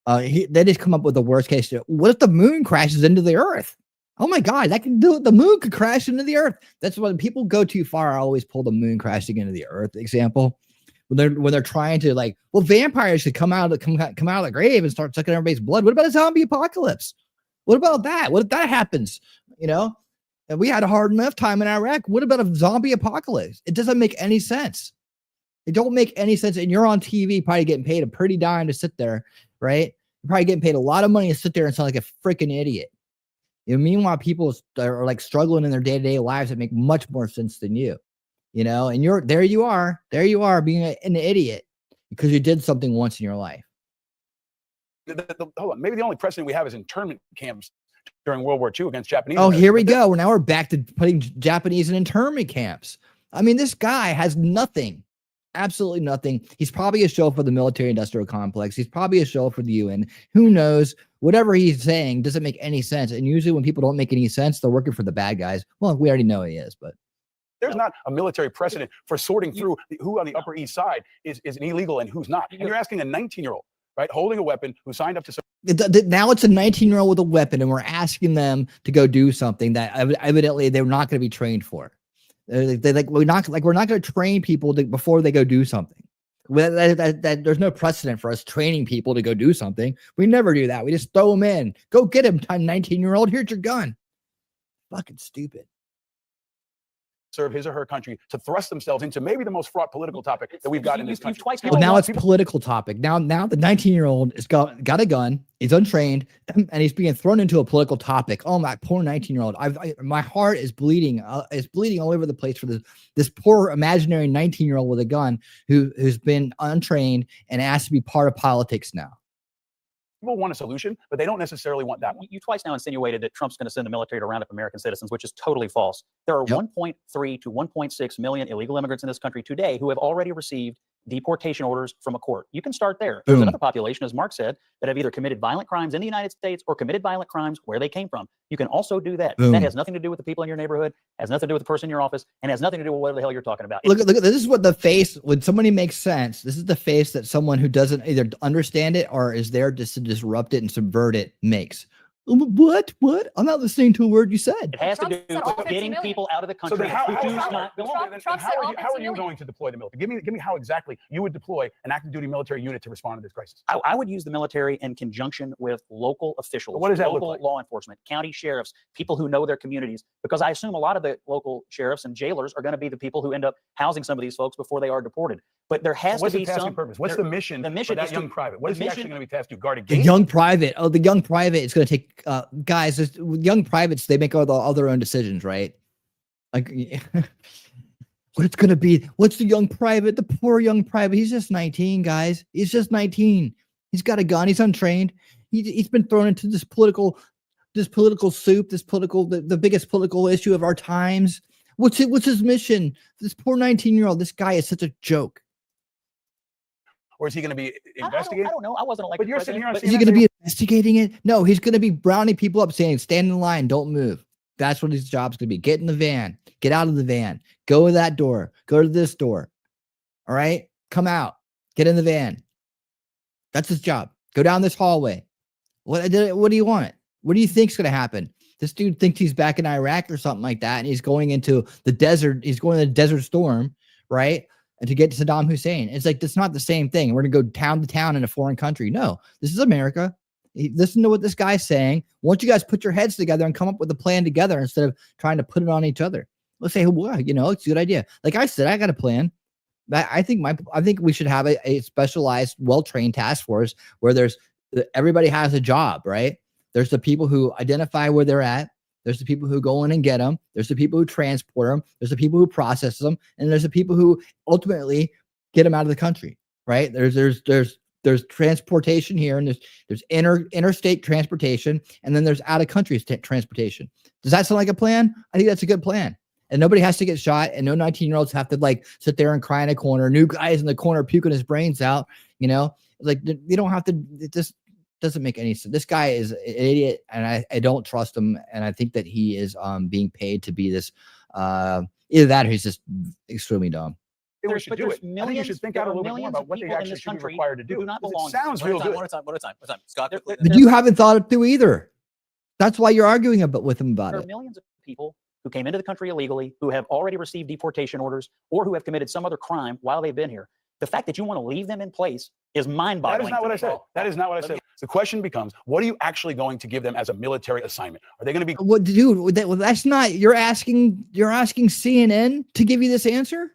They just come up with the worst case. What if the moon crashes into the earth? Oh my God, that can do it. The moon could crash into the earth. That's when people go too far. I always pull the moon crashing into the earth example. When they're trying to vampires should come out of the grave and start sucking everybody's blood. What about a zombie apocalypse? What about that? What if that happens? You know, and we had a hard enough time in Iraq. What about a zombie apocalypse? It doesn't make any sense. It don't make any sense. And you're on TV, probably getting paid a pretty dime to sit there, right? You're probably getting paid a lot of money to sit there and sound like a freaking idiot. You know, meanwhile, people are like struggling in their day-to-day lives that make much more sense than you. You know, and there you are being an idiot because you did something once in your life. Hold on. Maybe the only precedent we have is internment camps during World War II against Japanese. Oh, here we go. Now we're back to putting Japanese in internment camps. I mean, this guy has nothing, absolutely nothing. He's probably a show for the military-industrial complex. He's probably a show for the UN. Who knows? Whatever he's saying doesn't make any sense. And usually when people don't make any sense, they're working for the bad guys. Well, we already know he is, but. There's not a military precedent for sorting through who on the Upper East Side is an illegal and who's not. And you're asking a 19-year-old, right, holding a weapon who signed up to. Now it's a 19-year-old with a weapon, and we're asking them to go do something that evidently they're not going to be trained for. We're not going to train people before they go do something. There's no precedent for us training people to go do something. We never do that. We just throw them in. Go get him, 19-year-old. Here's your gun. Fucking stupid. Serve his or her country to thrust themselves into maybe the most fraught political topic that we've got in this country. Well, now it's a political topic. Now the 19-year-old has got a gun. He's untrained, and he's being thrown into a political topic. Oh, my poor 19-year-old! My heart is bleeding. It's bleeding all over the place for this poor imaginary 19-year-old with a gun who's been untrained and asked to be part of politics now. People want a solution, but they don't necessarily want that one. You twice now insinuated that Trump's going to send the military to round up American citizens, which is totally false. There are 1.3 to 1.6 million illegal immigrants in this country today who have already received deportation orders from a court. You can start there. There's another population, as Mark said, that have either committed violent crimes in the United States or committed violent crimes where they came from. You can also do that. That has nothing to do with the people in your neighborhood, has nothing to do with the person in your office, and has nothing to do with whatever the hell you're talking about. Look, this is what the face, when somebody makes sense, this is the face that someone who doesn't either understand it or is there just to disrupt it and subvert it makes. What? I'm not listening to a word you said. It has to do with getting people out of the country who do not belong. How are you going to deploy the military? Give me how exactly you would deploy an active duty military unit to respond to this crisis. I would use the military in conjunction with local officials, what does that look local like? Law enforcement, county sheriffs, people who know their communities, because I assume a lot of the local sheriffs and jailers are going to be the people who end up housing some of these folks before they are deported. But there has to be some purpose. What's the mission for that young private? What is he actually going to be tasked to guard a The gate? young private. Oh, the young private is going to take guys. Young privates, they make all their own decisions, right? Like what it's going to be. What's the young private? The poor young private. He's just 19, guys. He's just 19. He's got a gun. He's untrained. He's been thrown into this political soup. The biggest political issue of our times. What's his mission? This poor 19-year-old. This guy is such a joke. or is he going to be I investigating? don't know. I wasn't elected But you're sitting president, here on but- Is he going to be investigating it? No, he's going to be rounding people up saying, stand in line, don't move. That's what his job's going to be. Get in the van, get out of the van, go to that door, go to this door. All right, come out, get in the van. That's his job. Go down this hallway. What do you want? What do you think's going to happen? This dude thinks he's back in Iraq or something like that, and he's going into the desert. He's going to the Desert Storm, right? And to get to Saddam Hussein. It's like, that's not the same thing. We're going to go town to town in a foreign country. No, this is America. Listen to what this guy's saying. Once you guys put your heads together and come up with a plan together instead of trying to put it on each other. Let's say, well, it's a good idea. Like I said, I got a plan. I think we should have a specialized, well-trained task force where everybody has a job, right? There's the people who identify where they're at. There's the people who go in and get them. There's the people who transport them. There's the people who process them, and there's the people who ultimately get them out of the country, right? There's transportation here, and there's interstate transportation, and then there's out of country transportation. Does that sound like a plan? I think that's a good plan. And nobody has to get shot, and no 19-year-olds have to like sit there and cry in a corner. New guys in the corner puking his brains out. Like you don't have to. It just doesn't make any sense. This guy is an idiot, and I don't trust him. And I think that he is being paid to be this. Either that, or he's just extremely dumb. We should do it. I think you should think out a little bit more about what they actually should be required to do. It sounds real good. One at a time. Scott, But you haven't thought it through either. That's why you're arguing with him about there it. are millions of people who came into the country illegally, who have already received deportation orders, or who have committed some other crime while they've been here. The fact that you want to leave them in place is mind-boggling. That is not what I said. That is not what I said. The question becomes, what are you actually going to give them as a military assignment? Are they going to be? What, dude? That's not. You're asking CNN to give you this answer.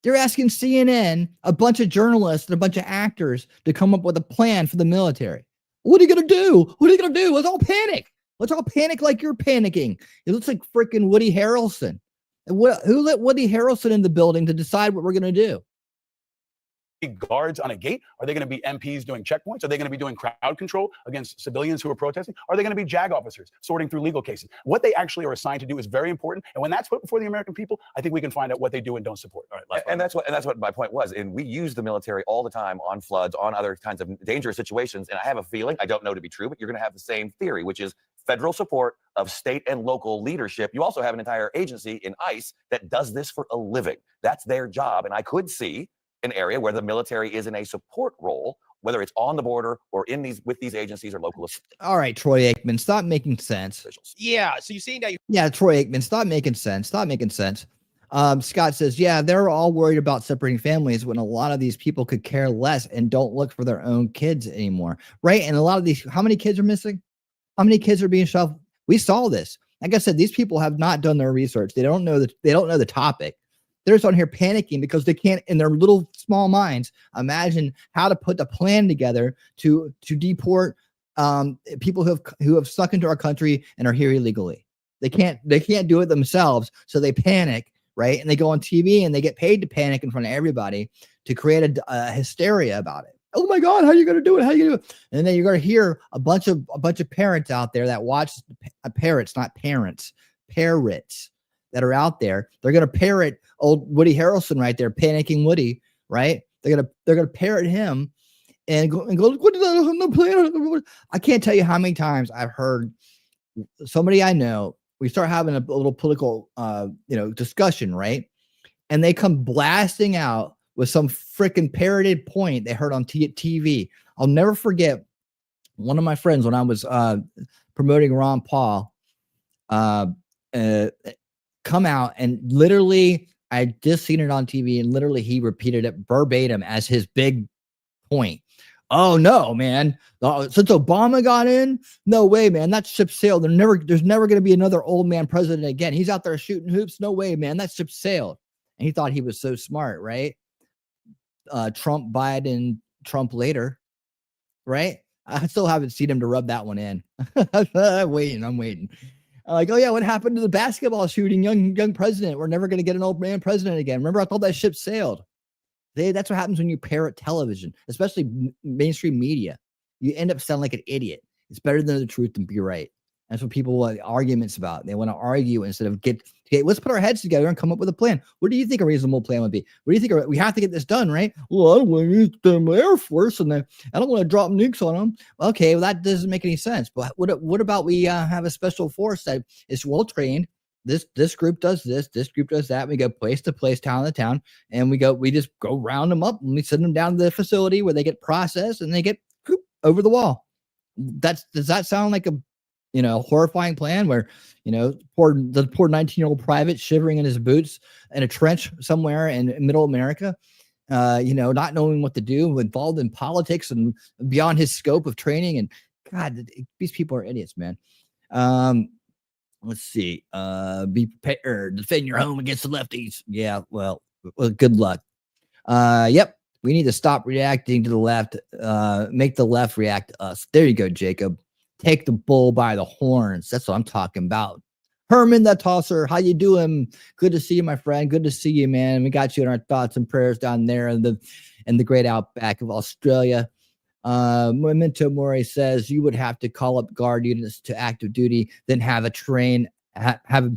They're asking CNN, a bunch of journalists and a bunch of actors, to come up with a plan for the military. What are you going to do? What are you going to do? Let's all panic. Let's all panic like you're panicking. It looks like freaking Woody Harrelson. Who let Woody Harrelson in the building to decide what we're going to do? Guards on a gate? Are they going to be MPs doing checkpoints? Are they going to be doing crowd control against civilians who are protesting? Are they going to be JAG officers sorting through legal cases? What they actually are assigned to do is very important. And when that's put before the American people, I think we can find out what they do and don't support. All right, and that's what my point was. And we use the military all the time on floods, on other kinds of dangerous situations. And I have a feeling, I don't know to be true, but you're going to have the same theory, which is federal support of state and local leadership. You also have an entire agency in ICE that does this for a living. That's their job. And I could see an area where the military is in a support role, whether it's on the border or with these agencies or local. All right, Troy Aikman, stop making sense. Officials. Yeah. So you see that? Yeah, Troy Aikman, stop making sense. Scott says, yeah, they're all worried about separating families when a lot of these people could care less and don't look for their own kids anymore, right? And a lot of these, how many kids are missing? How many kids are being shoved? We saw this. Like I said, these people have not done their research. They don't know the topic. They're just on here panicking because they can't, in their little small minds, imagine how to put the plan together to deport people who have stuck into our country and are here illegally. They can't do it themselves, so they panic, right? And they go on TV and they get paid to panic in front of everybody to create a hysteria about it. Oh my God, how are you going to do it? How are you going to do it? And then you're going to hear a bunch of parents out there that watch parrots, not parents, parrots that are out there. They're going to parrot old Woody Harrelson right there, panicking Woody, right? They're going to parrot him and go, what is that on the plan? I can't tell you how many times I've heard somebody I know, we start having a little political, discussion, right? And they come blasting out with some freaking parroted point they heard on TV. I'll never forget one of my friends when I was promoting Ron Paul come out and literally, I just seen it on TV and literally he repeated it verbatim as his big point. Oh no, man. Since Obama got in, no way, man. That ship sailed. There's never going to be another old man president again. He's out there shooting hoops. No way, man. That ship sailed. And he thought he was so smart, right? Trump, Biden, Trump later, right? I still haven't seen him to rub that one in. I'm waiting. Like, oh yeah, what happened to the basketball shooting young president? We're never going to get an old man president again. Remember, I thought that ship sailed. That's what happens when you parrot television, especially mainstream media. You end up sounding like an idiot. It's better than the truth than be right. That's what people want arguments about. They want to argue instead of let's put our heads together and come up with a plan. What do you think a reasonable plan would be? What do you think? We have to get this done, right? Well, I don't want to use the Air Force and I don't want to drop nukes on them. Okay, well, that doesn't make any sense. But what about we have a special force that is well trained? This group does this group does that. We go place to place, town to town, and we just go round them up and we send them down to the facility where they get processed and they get over the wall. Does that sound like a horrifying plan where, the poor 19-year-old private shivering in his boots in a trench somewhere in middle America, not knowing what to do, involved in politics and beyond his scope of training. And God, these people are idiots, man. Let's see. Be prepared. Defend your home against the lefties. Yeah, well, good luck. Yep. We need to stop reacting to the left. Make the left react to us. There you go, Jacob. Take the bull by the horns. That's what I'm talking about. Herman the Tosser, how you doing? Good to see you, my friend. Good to see you, man. We got you in our thoughts and prayers down there in the great outback of Australia. Memento Mori says you would have to call up guard units to active duty, then have them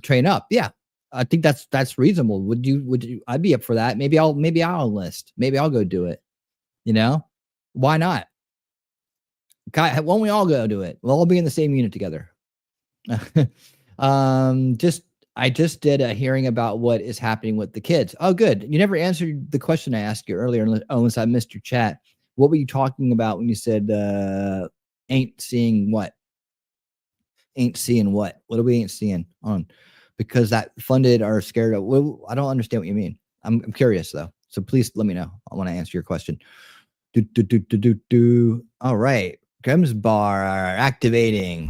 train up. Yeah, I think that's reasonable. Would you? I'd be up for that. Maybe I'll enlist. Maybe I'll go do it. Why not? God, why don't we all go do it? We'll all be in the same unit together. I just did a hearing about what is happening with the kids. Oh, good. You never answered the question I asked you earlier, unless I missed your chat. What were you talking about when you said ain't seeing what? Ain't seeing what? What are we ain't seeing on? Because that funded or scared of. Well, I don't understand what you mean. I'm curious though. So please let me know. I want to answer your question. All right. Grimm's bar activating.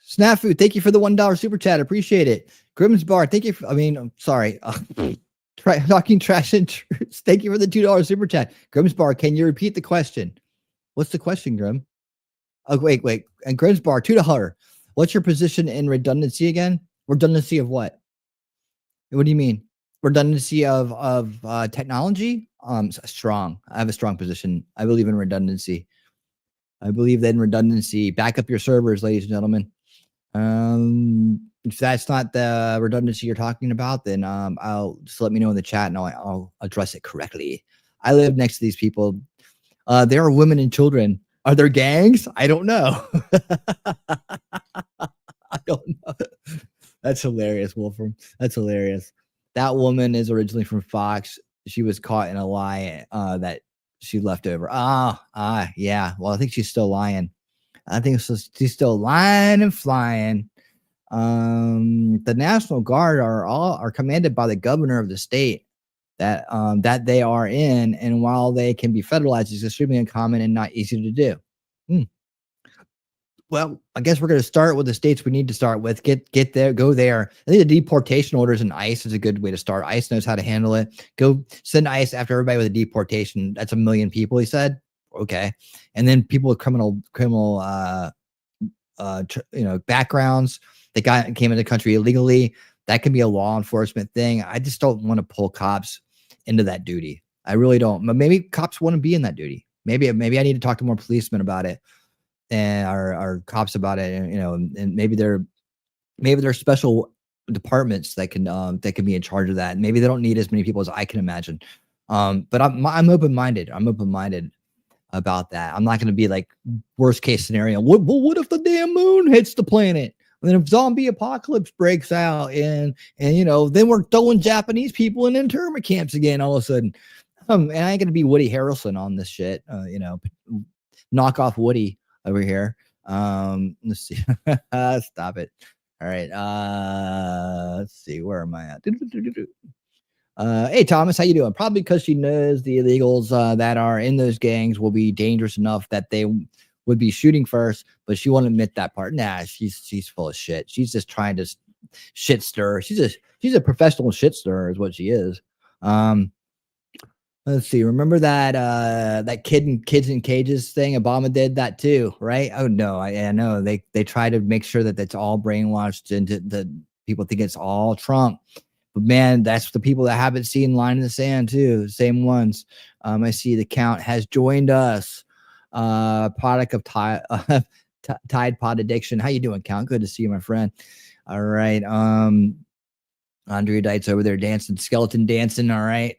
Snafu, thank you for the $1 super chat. Appreciate it. Grimm's bar, thank you. I'm sorry. Talking trash and truths. Thank you for the $2 super chat. Grimm's bar, can you repeat the question? What's the question, Grim? Oh, wait. And Grimm's bar, $2. What's your position in redundancy again? Redundancy of what? What do you mean? Redundancy of technology? Strong. I have a strong position. I believe in redundancy. I believe that in redundancy. Back up your servers, ladies and gentlemen. If that's not the redundancy you're talking about, then I'll just let me know in the chat and I'll address it correctly. I live next to these people. There are women and children. Are there gangs? I don't know. I don't know. That's hilarious, Wolfram. That's hilarious. That woman is originally from Fox. She was caught in a lie that she left over. Yeah. Well, I think she's still lying. I think she's still lying and flying. The National Guard are commanded by the governor of the state that they are in, and while they can be federalized, it's extremely uncommon and not easy to do. Well, I guess we're going to start with the states we need to start with. Get there, go there. I think the deportation orders in ICE is a good way to start. ICE knows how to handle it. Go send ICE after everybody with a deportation. That's 1 million people, he said. Okay, and then people with criminal backgrounds that came into the country illegally. That can be a law enforcement thing. I just don't want to pull cops into that duty. I really don't. But maybe cops want to be in that duty. Maybe I need to talk to more policemen about it and our cops about it. And maybe they're special departments that can be in charge of that. And maybe they don't need as many people as I can imagine. But I'm open-minded. I'm open-minded about that. I'm not going to be like worst case scenario. What if the damn moon hits the planet? And then if zombie apocalypse breaks out and then we're throwing Japanese people in internment camps again all of a sudden. And I ain't going to be Woody Harrelson on this shit. Knock off Woody over here. Let's see. Stop it. All right. Let's see. Where am I at? Hey, Thomas, how you doing? Probably because she knows the illegals that are in those gangs will be dangerous enough that they would be shooting first, but she won't admit that part. Nah, she's full of shit. She's just trying to shit stir. She's a professional shit stirrer is what she is. Let's see. Remember that kids in cages thing? Obama did that too, right? Oh no, I know they try to make sure that it's all brainwashed into the people think it's all Trump. But man, that's the people that haven't seen line in the sand too. The same ones. I see the count has joined us. Product of Tide Pod Addiction. How you doing, Count? Good to see you, my friend. All right. Andrea Deitz over there dancing, skeleton dancing. All right.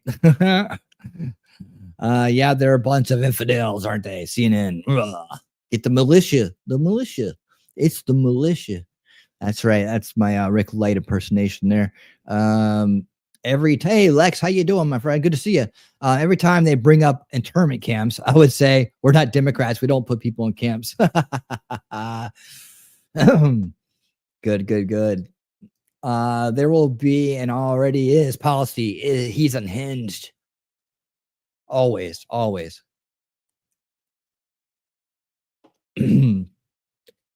Yeah, they're a bunch of infidels, aren't they? CNN. Ugh. Get the militia. The militia. It's the militia. That's right. That's my Rick Light impersonation there. Hey, Lex, how you doing, my friend? Good to see you. Every time they bring up internment camps, I would say, we're not Democrats. We don't put people in camps. Good. There will be and already is policy. He's unhinged. Always. All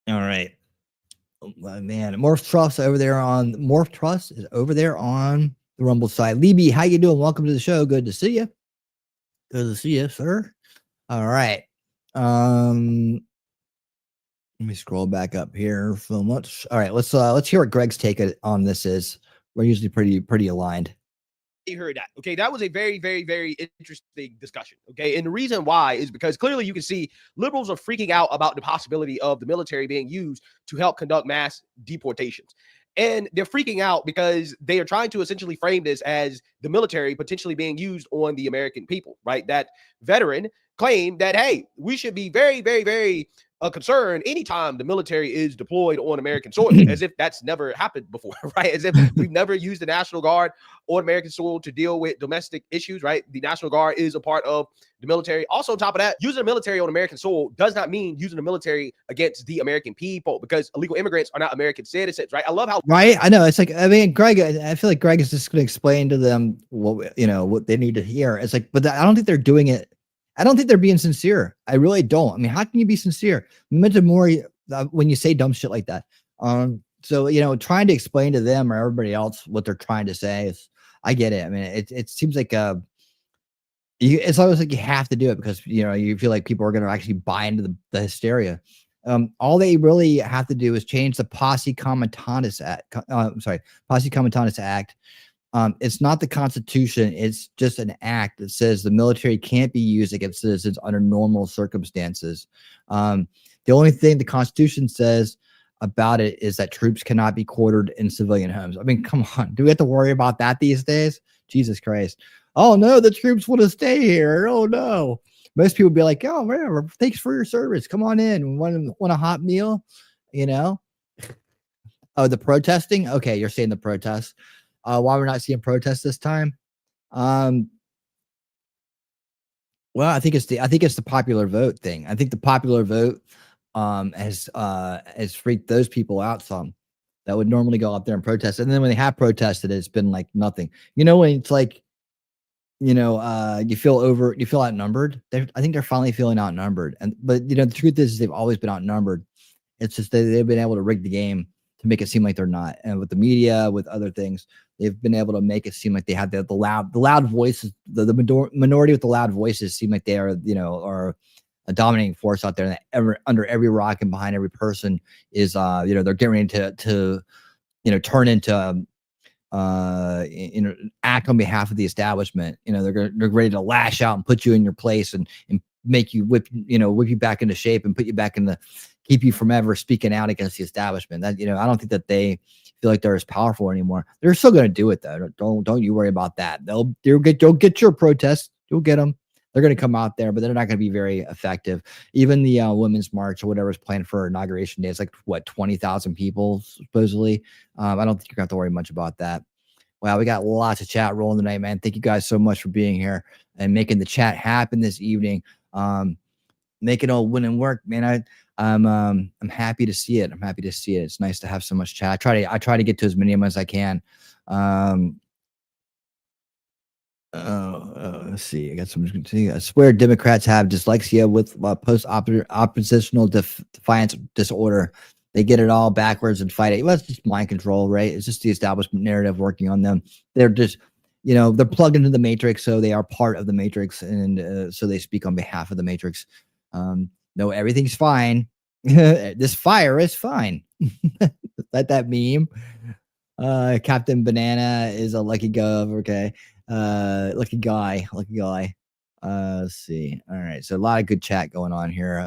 right. Man, Morph Trust is over there on the Rumble side. Leavitt, how you doing? Welcome to the show. Good to see you. Good to see you, sir. All right. Let me scroll back up here so much. All right, let's hear what Greg's take on this is. We're usually pretty aligned. You heard that. Okay, that was a very, very, very interesting discussion. Okay, and the reason why is because clearly you can see liberals are freaking out about the possibility of the military being used to help conduct mass deportations. And they're freaking out because they are trying to essentially frame this as the military potentially being used on the American people, right? That veteran claimed that, hey, we should be very, very, very concerned anytime the military is deployed on American soil, as if that's never happened before, right? As if we've never used the National Guard on American soil to deal with domestic issues, right? The National Guard is a part of the military. Also, on top of that, using the military on American soil does not mean using the military against the American people, because illegal immigrants are not American citizens, right? I love how right. I know it's like, I mean, Greg, I feel like Greg is just going to explain to them what they need to hear. It's like, but I don't think they're doing it. I don't think they're being sincere. I really don't. I mean, how can you be sincere? Mention more when you say dumb shit like that. So trying to explain to them or everybody else what they're trying to say is, I get it. I mean, it seems like it's always like you have to do it because you feel like people are going to actually buy into the hysteria. All they really have to do is change the Posse Comitatus Act. Posse Comitatus Act. It's not the Constitution. It's just an act that says the military can't be used against citizens under normal circumstances. The only thing the Constitution says about it is that troops cannot be quartered in civilian homes. I mean, come on. Do we have to worry about that these days? Jesus Christ. Oh, no, the troops want to stay here. Oh, no. Most people be like, oh, whatever. Thanks for your service. Come on in. Want a hot meal? Oh, the protesting? Okay, you're saying the protests. Why we're not seeing protests this time? Well, I think it's the popular vote thing. I think the popular vote has freaked those people out some that would normally go out there and protest. And then when they have protested, it's been like nothing. When it's like, you feel outnumbered. I think they're finally feeling outnumbered. But the truth is they've always been outnumbered. It's just that they've been able to rig the game to make it seem like they're not. And with the media, with other things, they've been able to make it seem like they have the loud voices, the minority with the loud voices seem like they are, are a dominating force out there. And under every rock and behind every person is, they're getting ready to turn into, act on behalf of the establishment. They're ready to lash out and put you in your place and make you whip you back into shape and put you back in keep you from ever speaking out against the establishment. That I don't think that they feel like they're as powerful anymore. They're still going to do it though. Don't you worry about that. They'll get your protests. You'll get them. They're going to come out there, but they're not going to be very effective. Even the Women's March or whatever is planned for Inauguration Day, it's like 20,000 people supposedly. I don't think you're going to have to worry much about that. Wow, we got lots of chat rolling tonight, man. Thank you guys so much for being here and making the chat happen this evening. Making all win and work, man. I'm happy to see it. I'm happy to see it. It's nice to have so much chat. I try to get to as many of them as I can. Let's see. I got some. I swear Democrats have dyslexia with post-oppositional defiance disorder. They get it all backwards and fight it. Well, it's just mind control, right? It's just the establishment narrative working on them. They're just, they're plugged into the matrix, so they are part of the matrix, and so they speak on behalf of the matrix. No, everything's fine. This fire is fine. That meme. Captain Banana is a lucky gov. Okay. Lucky guy. Let's see. All right. So a lot of good chat going on here.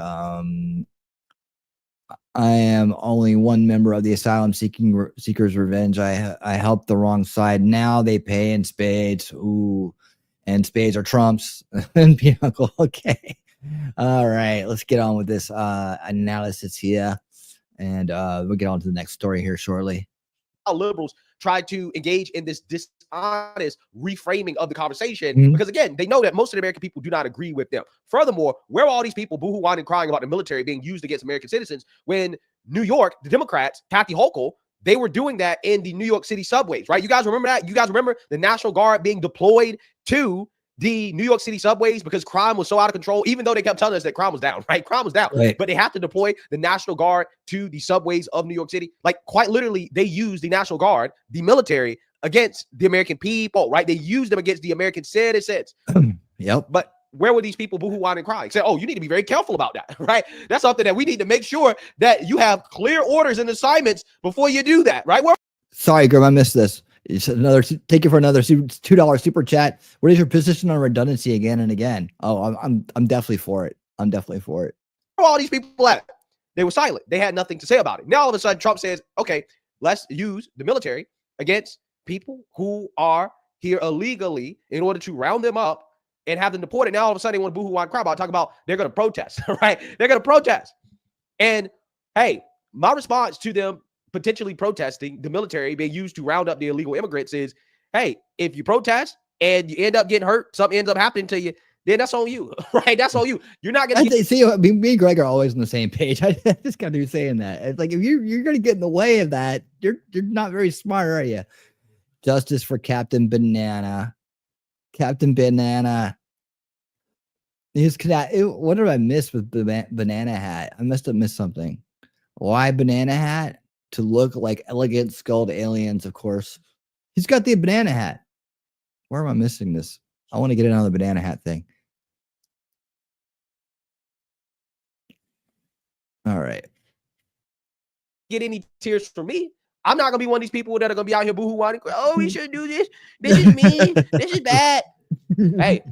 I am only one member of the Asylum Seekers Revenge. I helped the wrong side. Now they pay in spades. Ooh, and spades are trumps. And pinochle. Okay. All right. Let's get on with this analysis here, and we'll get on to the next story here shortly. Liberals try to engage in this dishonest reframing of the conversation because, again, they know that most of the American people do not agree with them. Furthermore, where are all these people boo-hooing and crying about the military being used against American citizens when New York, the Democrats, Kathy Hochul, they were doing that in the New York City subways, right? You guys remember that? You guys remember the National Guard being deployed to the New York City subways because crime was so out of control, even though they kept telling us that crime was down, right? Crime was down, right. But they have to deploy the National Guard to the subways of New York City. Like, quite literally, they use the National Guard, the military, against the American people, right? They use them against the American citizens. Yep. But where were these people boo-hooing and crying? Say, oh, you need to be very careful about that, right? That's something that we need to make sure that you have clear orders and assignments before you do that, right? Sorry, Grim, I missed this. It's another. Thank you for another $2 super chat. What is your position on redundancy again and again? Oh, I'm definitely for it. I'm definitely for it. Where were all these people at? They were silent. They had nothing to say about it. Now all of a sudden, Trump says, "Okay, let's use the military against people who are here illegally in order to round them up and have them deported." Now all of a sudden, they want to boo-hoo and cry about, talk about they're going to protest, right? They're going to protest. And hey, my response to them potentially protesting the military being used to round up the illegal immigrants is, hey, if you protest and you end up getting hurt, something ends up happening to you, then that's on you, right? That's on you. You're not going to see. Me and Greg are always on the same page. I just got to be saying that. It's like, if you're going to get in the way of that, you're not very smart, are you? Justice for Captain Banana. Captain Banana. What did I miss with the banana hat? I must have missed something. Why banana hat? To look like elegant skulled aliens, of course. He's got the banana hat. Where am I missing this? I want to get in on the banana hat thing. All right. Get any tears from me. I'm not gonna be one of these people that are gonna be out here boo-hooing. Oh, we shouldn't do this. This is mean. This is bad. Hey,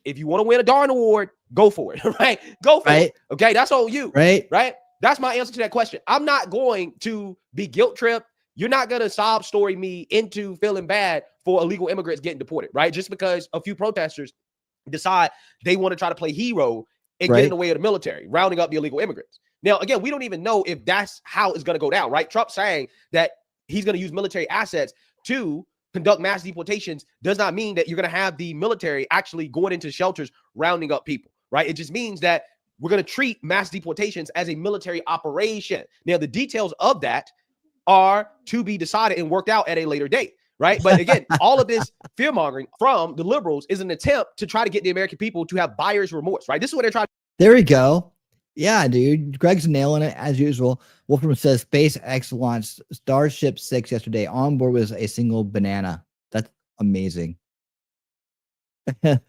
if you want to win a darn award, go for it. Right? Go for it. Okay, that's on you. Right. Right. That's my answer to that question. I'm not going to be guilt tripped. You're not going to sob story me into feeling bad for illegal immigrants getting deported, right? Just because a few protesters decide they want to try to play hero and get in the way of the military, rounding up the illegal immigrants. Now, again, we don't even know if that's how it's going to go down, right? Trump saying that he's going to use military assets to conduct mass deportations does not mean that you're going to have the military actually going into shelters, rounding up people, right? It just means that we're going to treat mass deportations as a military operation. Now, the details of that are to be decided and worked out at a later date, right? But again, all of this fear-mongering from the liberals is an attempt to try to get the American people to have buyer's remorse, right? This is what they're trying to do. There we go. Yeah, dude. Greg's nailing it as usual. Wolfram says SpaceX launched Starship 6 yesterday. On board was a single banana. That's amazing. That's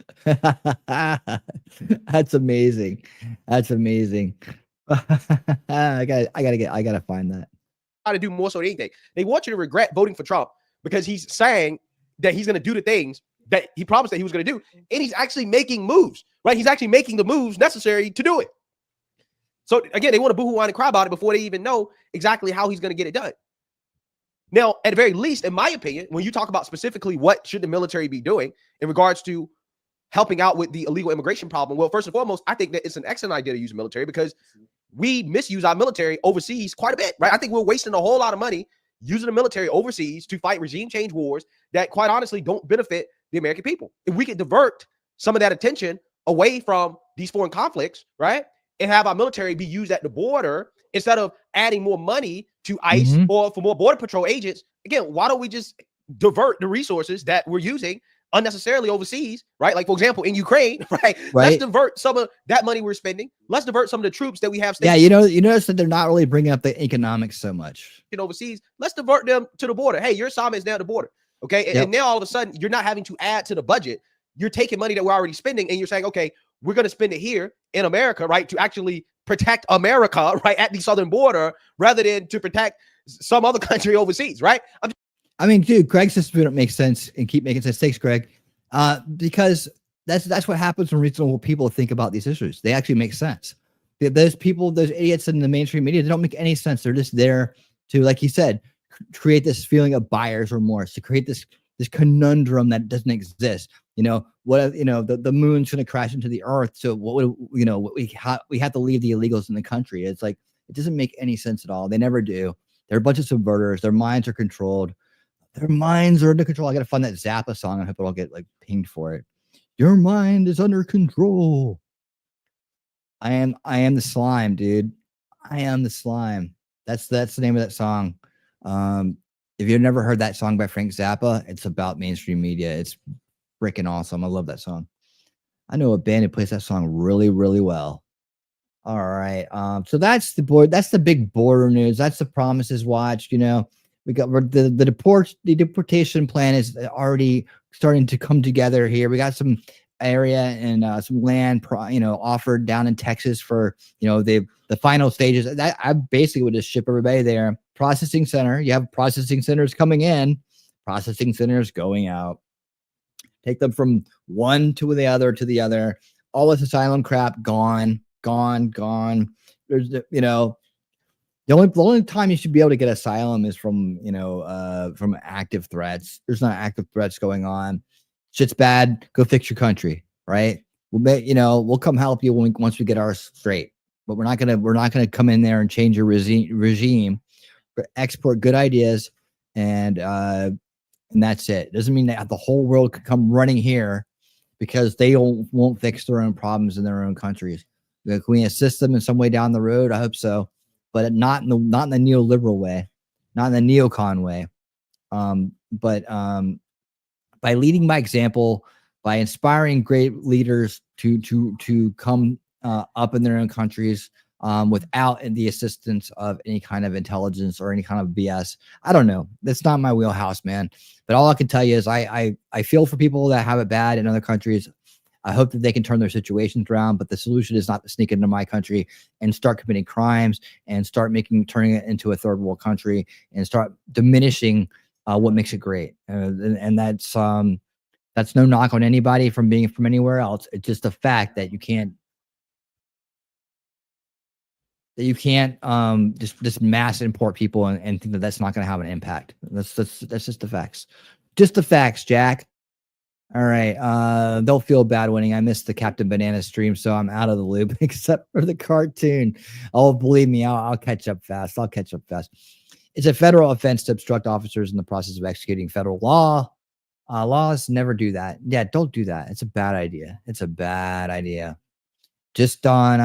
amazing. That's amazing. I gotta find that. Try to do more so than anything. They want you to regret voting for Trump because he's saying that he's going to do the things that he promised that he was going to do, and he's actually making moves, right? He's actually making the moves necessary to do it. So again, they want to boo-hoo and cry about it before they even know exactly how he's going to get it done. Now, at the very least, in my opinion, when you talk about specifically what should the military be doing in regards to helping out with the illegal immigration problem, well, first and foremost, I think that it's an excellent idea to use the military because we misuse our military overseas quite a bit, right? I think we're wasting a whole lot of money using the military overseas to fight regime change wars that quite honestly don't benefit the American people. If we could divert some of that attention away from these foreign conflicts, right, and have our military be used at the border instead of adding more money to ICE or for more border patrol agents, again, why don't we just divert the resources that we're using unnecessarily overseas, right? Like, for example, in Ukraine, right? Let's divert some of that money we're spending. Let's divert some of the troops that we have. Yeah, you notice that they're not really bringing up the economics so much. Overseas, let's divert them to the border. Hey, your assignment is down at the border, okay? And now all of a sudden, you're not having to add to the budget. You're taking money that we're already spending, and you're saying, okay, we're going to spend it here in America, right, to actually protect America, right, at the southern border, rather than to protect some other country overseas, right? I mean, dude, Greg's system don't make sense and keep making sense. Thanks, Greg. Because that's what happens when reasonable people think about these issues. They actually make sense. Those people, those idiots in the mainstream media, they don't make any sense. They're just there to, like you said, create this feeling of buyer's remorse, to create this conundrum that doesn't exist. You know, the moon's going to crash into the earth. So we have to leave the illegals in the country. It's like, it doesn't make any sense at all. They never do. They're a bunch of subverters. Their minds are controlled. Their minds are under control. I got to find that Zappa song. I hope I'll get like pinged for it. Your mind is under control. I am the slime, dude. I am the slime. That's the name of that song. If you've never heard that song by Frank Zappa, it's about mainstream media. It's freaking awesome. I love that song. I know a band who plays that song really, really well. All right. So that's the board. That's the big border news. That's the promises watch. You know, we got the deportation plan is already starting to come together here. We got some area and some land, offered down in Texas for, the final stages. That I basically would just ship everybody there. Processing center. You have processing centers coming in, processing centers going out. Take them from one to the other. All this asylum crap gone. There's the only time you should be able to get asylum is from active threats. There's not active threats going on. Shit's bad. Go fix your country, right? We'll come help you once we get ours straight. But we're not gonna come in there and change your regime. But export good ideas, and that's it. Doesn't mean that the whole world could come running here because they won't fix their own problems in their own countries. Can we assist them in some way down the road? I hope so, but not in the neoliberal way, not in the neocon way. But by leading by example, by inspiring great leaders to come up in their own countries without the assistance of any kind of intelligence or any kind of BS. I don't know. That's not my wheelhouse, man. But all I can tell you is I feel for people that have it bad in other countries. I hope that they can turn their situations around, but the solution is not to sneak into my country and start committing crimes and start turning it into a third world country and start diminishing what makes it great. And that's no knock on anybody from being from anywhere else. It's just the fact that you can't just mass import people and think that that's not going to have an impact. That's just the facts. Just the facts, Jack. All right. They'll feel bad winning. I missed the Captain Banana stream, so I'm out of the loop, except for the cartoon. Oh, believe me, I'll catch up fast. It's a federal offense to obstruct officers in the process of executing federal law. Laws never do that. Yeah, don't do that. It's a bad idea. Just on,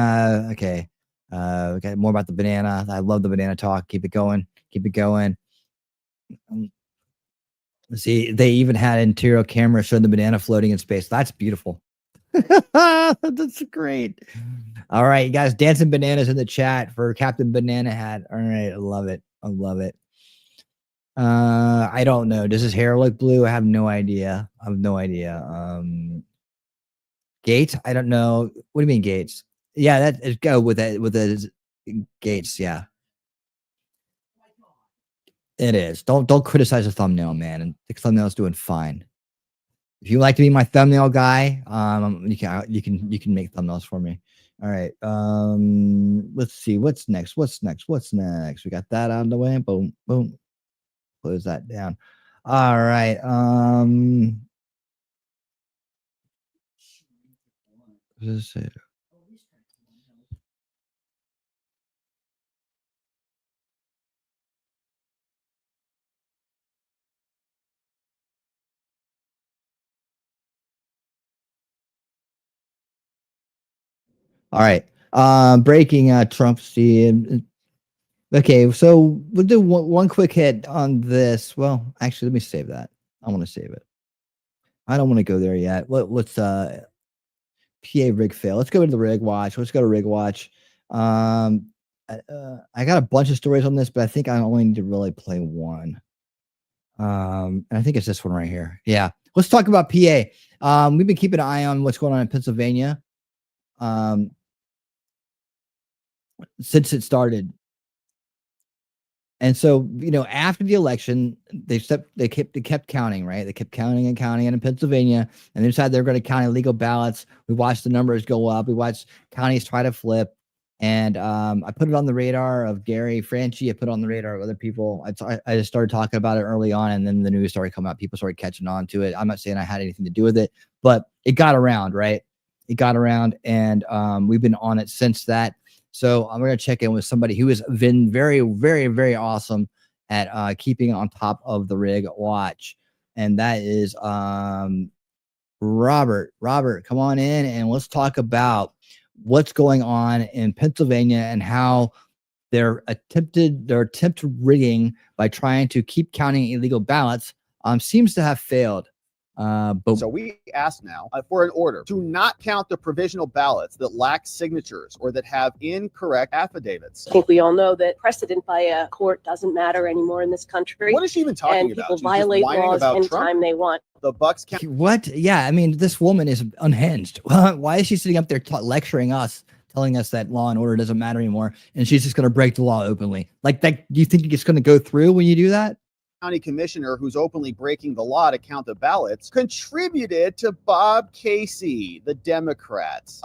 okay. Okay, more about the banana. I love the banana talk. Keep it going. See, they even had an interior camera showing the banana floating in space. That's beautiful. That's great. All right, you guys, dancing bananas in the chat for Captain Banana Hat. All right, I love it. I don't know. Does his hair look blue? I have no idea. Gaetz? I don't know. What do you mean, Gaetz? Yeah, go with that with the Gaetz. Yeah, it is. Don't criticize the thumbnail, man. And the thumbnail's doing fine. If you like to be my thumbnail guy, you can make thumbnails for me. All right. Let's see what's next. We got that out of the way. Boom. Close that down. All right. What does it say? All right. Breaking Trump. Okay, so we'll do one quick hit on this. Well, actually, let me save that. I want to save it. I don't want to go there yet. Let's PA rig fail. Let's go to the rig watch. I got a bunch of stories on this, but I think I only need to really play one. And I think it's this one right here. Yeah. Let's talk about PA. We've been keeping an eye on what's going on in Pennsylvania. Since it started. And so, after the election, they kept counting, right? They kept counting and counting. And in Pennsylvania, and they decided they're going to count illegal ballots. We watched the numbers go up. We watched counties try to flip. And I put it on the radar of Gary Franchi. I put it on the radar of other people. I just started talking about it early on, and then the news started coming out. People started catching on to it. I'm not saying I had anything to do with it, but it got around, right? It got around, and we've been on it since that. So I'm going to check in with somebody who has been very, very, very awesome at keeping on top of the rig watch. And that is Robert. Robert, come on in and let's talk about what's going on in Pennsylvania and how their attempt rigging by trying to keep counting illegal ballots seems to have failed. So we ask now for an order to not count the provisional ballots that lack signatures or that have incorrect affidavits. I think we all know that precedent by a court doesn't matter anymore in this country. What is she even talking and about? People She's violate just whining laws about anytime Trump? they want. The Bucks count. What? Yeah, I mean, this woman is unhinged. Why is she sitting up there lecturing us, telling us that law and order doesn't matter anymore, and she's just going to break the law openly? Like, do you think it's going to go through when you do that? County commissioner who's openly breaking the law to count the ballots contributed to Bob Casey, the Democrats.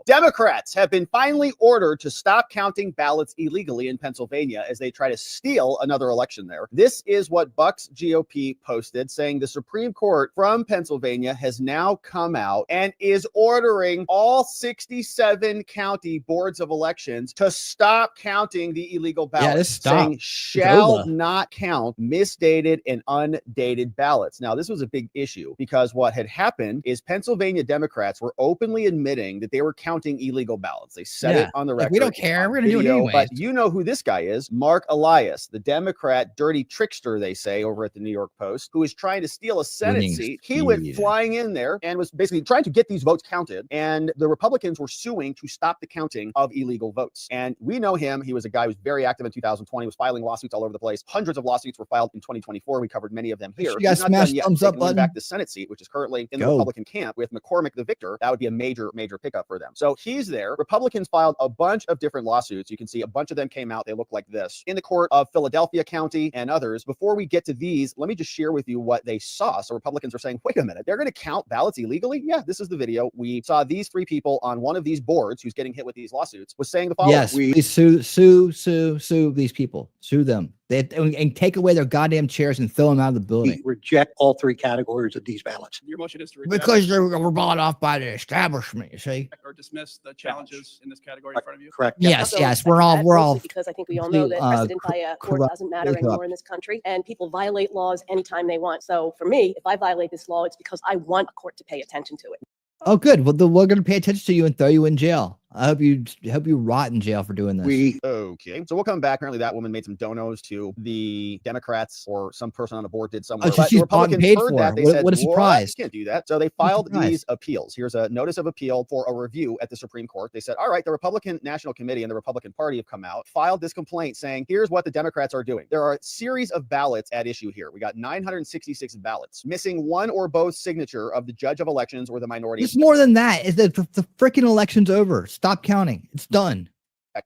Democrats have been finally ordered to stop counting ballots illegally in Pennsylvania as they try to steal another election there. This is what Buck's GOP posted, saying the Supreme Court from Pennsylvania has now come out and is ordering all 67 county boards of elections to stop counting the illegal ballots, saying shall not count misdated and undated ballots. Now, this was a big issue because what had happened is Pennsylvania Democrats were openly admitting that they were counting illegal ballots. They said it on the record. We don't care. We're going to do it anyway. But you know who this guy is? Mark Elias, the Democrat dirty trickster, they say, over at the New York Post, who is trying to steal a Senate seat. He went flying in there and was basically trying to get these votes counted. And the Republicans were suing to stop the counting of illegal votes. And we know him. He was a guy who was very active in 2020, was filing lawsuits all over the place. Hundreds of lawsuits were filed in 2024. We covered many of them here. You guys smash thumbs up button. Back the Senate seat, which is currently in the Republican camp with McCormick the victor. That would be a major pickup for them. So he's there. Republicans filed a bunch of different lawsuits. You can see a bunch of them came out. They look like this in the court of Philadelphia County and others. Before we get to these, let me just share with you what they saw. So Republicans are saying, wait a minute, they're going to count ballots illegally? Yeah, this is the video. We saw these three people on one of these boards who's getting hit with these lawsuits was saying the following. Yes, please sue these people. Sue them. And take away their goddamn chairs and throw them out of the building. We reject all three categories of these ballots. Your motion is to reject because we're bought off by the establishment, you see. or dismiss the challenges in this category in front of you. Correct. Yes. We're all because I think we all know that precedent by a court doesn't matter anymore in this country, and people violate laws anytime they want. So for me, if I violate this law, it's because I want a court to pay attention to it. Oh, good. Well, then we're going to pay attention to you and throw you in jail. I hope you rot in jail for doing this. Okay. So we'll come back. Apparently that woman made some donos to the Democrats, or some person on the board did somewhere. Oh, so she's bought and paid for it. What a surprise. You can't do that. So they filed these appeals. Here's a notice of appeal for a review at the Supreme Court. They said, all right, the Republican National Committee and the Republican Party have come out, filed this complaint saying, here's what the Democrats are doing. There are a series of ballots at issue here. We got 966 ballots, missing one or both signature of the judge of elections or the minority. It's more than that. Is that the freaking election's over. Stop counting. It's done.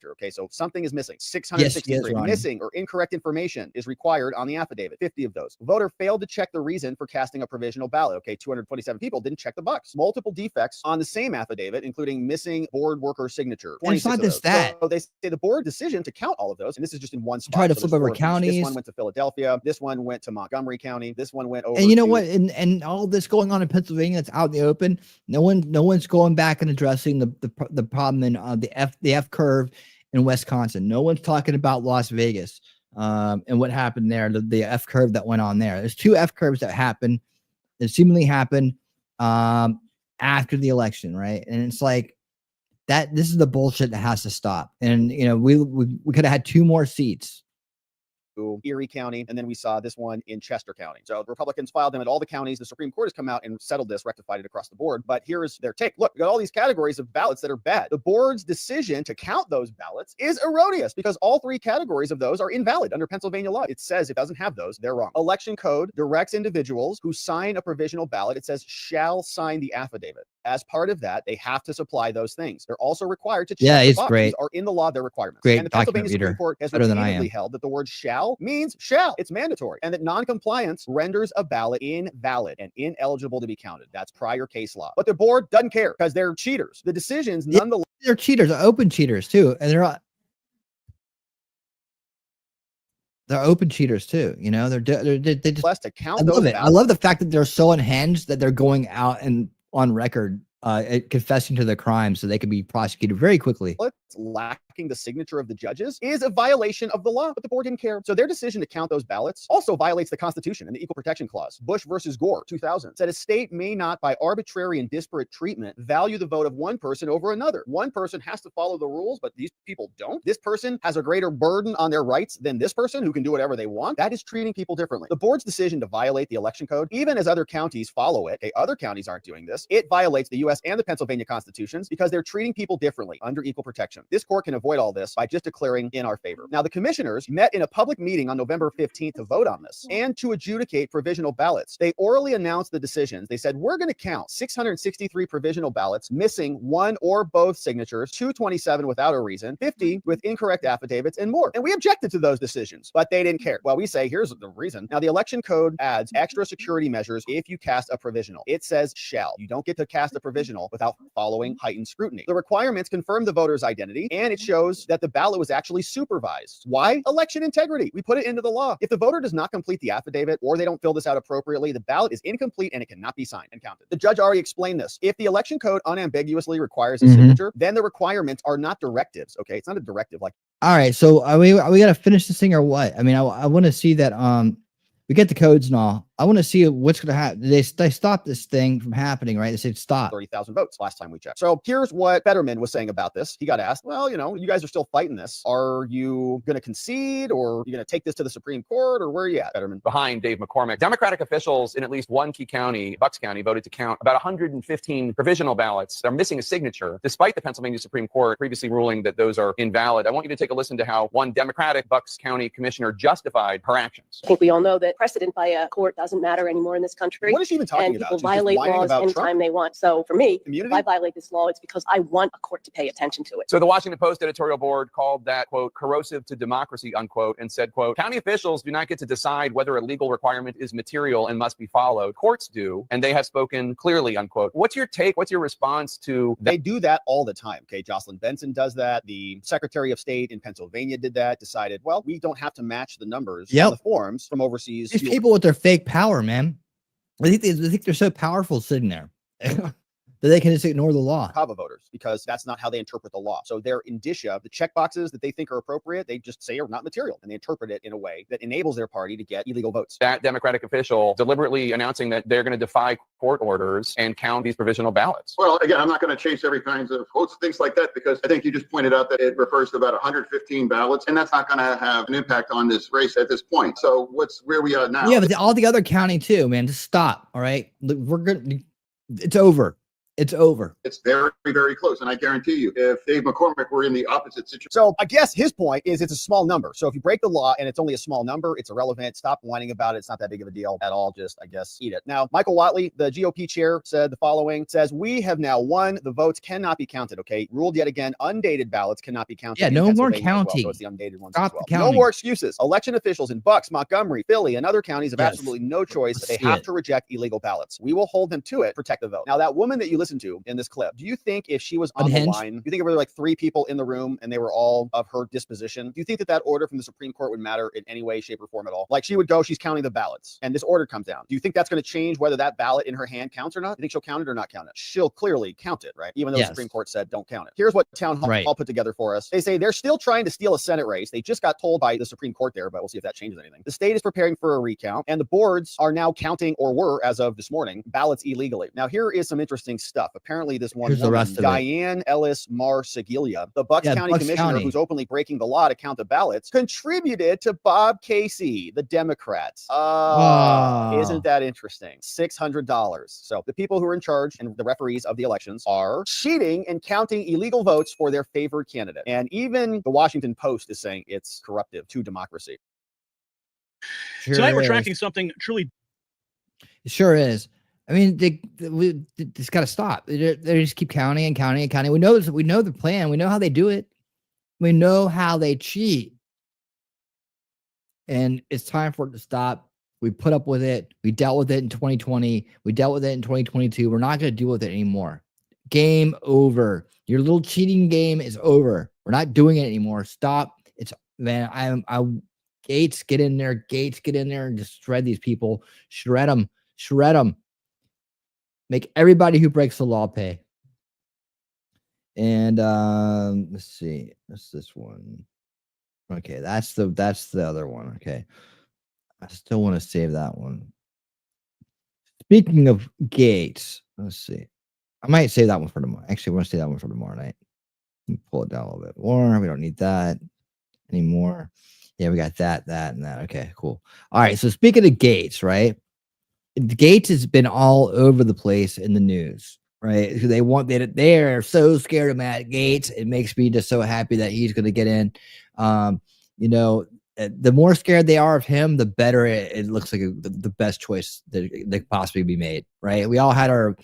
Okay, so something is missing. 663 missing or incorrect information is required on the affidavit. 50 of those. Voter failed to check the reason for casting a provisional ballot. Okay, 227 people didn't check the box. Multiple defects on the same affidavit, including missing board worker signature. And it's not just that. So they say the board decision to count all of those, and this is just in one spot. Try to so flip over counties. This one went to Philadelphia. This one went to Montgomery County. This one went over. And you know what? And all this going on in Pennsylvania, it's out in the open. No one's going back and addressing the problem in the F curve in Wisconsin. No one's talking about Las Vegas and what happened there, the F curve that went on there. There's two F curves that seemingly happened after the election, right? And it's like that. This is the bullshit that has to stop. And we could have had two more seats. Erie County, and then we saw this one in Chester County. So the Republicans filed them at all the counties. The Supreme Court has come out and settled this, rectified it across the board. But here's their take. Look, we got all these categories of ballots that are bad. The board's decision to count those ballots is erroneous because all three categories of those are invalid under Pennsylvania law. It says it doesn't have those. They're wrong. Election code directs individuals who sign a provisional ballot. It says shall sign the affidavit. As part of that, they have to supply those things. They're also required to check Yeah, the he's boxes great. are in the law, their requirements. Great And the Pennsylvania document Supreme reader. Court has Better than I repeatedly am. held that the word shall means shall. It's mandatory. And that non-compliance renders a ballot invalid and ineligible to be counted. That's prior case law. But the board doesn't care because they're cheaters. The decisions, Yeah, nonetheless, they're cheaters, open cheaters too, and they're open cheaters too. You know, they just to count I those love it. I ballots. love the fact that they're so unhinged that they're going out and on record confessing to their crimes so they can be prosecuted very quickly. Lacking the signature of the judges is a violation of the law, but the board didn't care. So their decision to count those ballots also violates the Constitution and the Equal Protection Clause. Bush versus Gore, 2000, said a state may not, by arbitrary and disparate treatment, value the vote of one person over another. One person has to follow the rules, but these people don't. This person has a greater burden on their rights than this person who can do whatever they want. That is treating people differently. The board's decision to violate the election code, even as other counties follow it, okay, other counties aren't doing this, it violates the U.S. and the Pennsylvania constitutions because they're treating people differently under equal protection. This court can avoid all this by just declaring in our favor. Now, the commissioners met in a public meeting on November 15th to vote on this and to adjudicate provisional ballots. They orally announced the decisions. They said, we're going to count 663 provisional ballots, missing one or both signatures, 227 without a reason, 50 with incorrect affidavits, and more. And we objected to those decisions, but they didn't care. Well, we say, here's the reason. Now, the election code adds extra security measures if you cast a provisional. It says shall. You don't get to cast a provisional without following heightened scrutiny. The requirements confirm the voter's identity, and it shows that the ballot was actually supervised. Why? Election integrity. We put it into the law. If the voter does not complete the affidavit or they don't fill this out appropriately, the ballot is incomplete and it cannot be signed and counted. The judge already explained this. If the election code unambiguously requires a signature, then the requirements are not directives. Okay, it's not a directive like. All right, so are we got to finish this thing or what? I mean, I want to see that we get the codes and all. I want to see what's going to happen. They stopped this thing from happening, right? They said stop. 30,000 votes last time we checked. So here's what Fetterman was saying about this. He got asked, well, you guys are still fighting this. Are you going to concede, or are you going to take this to the Supreme Court, or where are you at, Fetterman? Behind Dave McCormick, Democratic officials in at least one key county, Bucks County, voted to count about 115 provisional ballots. They're missing a signature, despite the Pennsylvania Supreme Court previously ruling that those are invalid. I want you to take a listen to how one Democratic Bucks County commissioner justified her actions. I think we all know that precedent by a court doesn't matter anymore in this country. What is she even talking about? People She's just violate whining laws about anytime Trump? they want. So for me, Immunity? if I violate this law, it's because I want a court to pay attention to it. So the Washington Post editorial board called that, quote, corrosive to democracy, unquote, and said, quote, county officials do not get to decide whether a legal requirement is material and must be followed. Courts do, and they have spoken clearly, unquote. What's your take? What's your response to that? They do that all the time. Okay, Jocelyn Benson does that. The Secretary of State in Pennsylvania did that, decided, well, we don't have to match the numbers on the forms from overseas. These people with their fake power, man. I think they're so powerful sitting there that they can just ignore the law. MAHA voters, because that's not how they interpret the law. So their indicia, the check boxes that they think are appropriate, they just say are not material, and they interpret it in a way that enables their party to get illegal votes. That Democratic official deliberately announcing that they're going to defy court orders and count these provisional ballots. Well, again, I'm not going to chase every kinds of votes, things like that, because I think you just pointed out that it refers to about 115 ballots, and that's not going to have an impact on this race at this point. So where we are now? Yeah, but all the other county too, man. Just stop. All right, we're good. It's over. It's over. It's very, very close. And I guarantee you, if Dave McCormick were in the opposite situation. So I guess his point is it's a small number. So if you break the law and it's only a small number, it's irrelevant. Stop whining about it. It's not that big of a deal at all. Just, I guess, eat it. Now, Michael Whatley, the GOP chair, said the following, says, we have now won. The votes cannot be counted. Okay. Ruled yet again, undated ballots cannot be counted. Yeah, in no more Pennsylvania as well. counting. So it's the undated ones Stop as well. the counting. No more excuses. Election officials in Bucks, Montgomery, Philly, and other counties have absolutely no choice. They have to reject illegal ballots. We will hold them to it, protect the vote. Now, that woman that you listened to in this clip, do you think if she was on Unhinged? the line, do you think if there were like 3 people in the room and they were all of her disposition, do you think that order from the Supreme Court would matter in any way, shape, or form at all? Like she would go, she's counting the ballots, and this order comes down. Do you think that's going to change whether that ballot in her hand counts or not? Do you think she'll count it or not count it? She'll clearly count it, right? Even though the Supreme Court said don't count it. Here's what Town Hall put together for us. They say they're still trying to steal a Senate race. They just got told by the Supreme Court there, but we'll see if that changes anything. The state is preparing for a recount, and the boards are now counting, or were as of this morning, ballots illegally. Now, here is some interesting stuff. Apparently, this one Here's the woman, rest of it. Diane Ellis Marsiglia, the Bucks County Bucks commissioner County. who's openly breaking the law to count the ballots, contributed to Bob Casey, the Democrats. Isn't that interesting? $600. So the people who are in charge and the referees of the elections are cheating and counting illegal votes for their favored candidate. And even the Washington Post is saying it's corruptive to democracy. Tonight we're tracking something truly. It sure is. I mean, they just got to stop. They just keep counting and counting and counting. We know the plan. We know how they do it. We know how they cheat. And it's time for it to stop. We put up with it. We dealt with it in 2020. We dealt with it in 2022. We're not going to deal with it anymore. Game over. Your little cheating game is over. We're not doing it anymore. Stop. It's, man, Gaetz, get in there. Gaetz, get in there and just shred these people. Shred them. Shred them. Make everybody who breaks the law pay. And let's see. That's this one. Okay, that's the other one. Okay. I still want to save that one. Speaking of Gaetz, let's see. I might save that one for tomorrow. Actually, I want to save that one for tomorrow night. Let me pull it down a little bit more. We don't need that anymore. Yeah, we got that, and that. Okay, cool. All right. So speaking of Gaetz, right? Gaetz has been all over the place in the news, right? They are so scared of Matt Gaetz. It makes me just so happy that he's going to get in. The more scared they are of him, the better it looks like the best choice that could possibly be made, right? We all had our,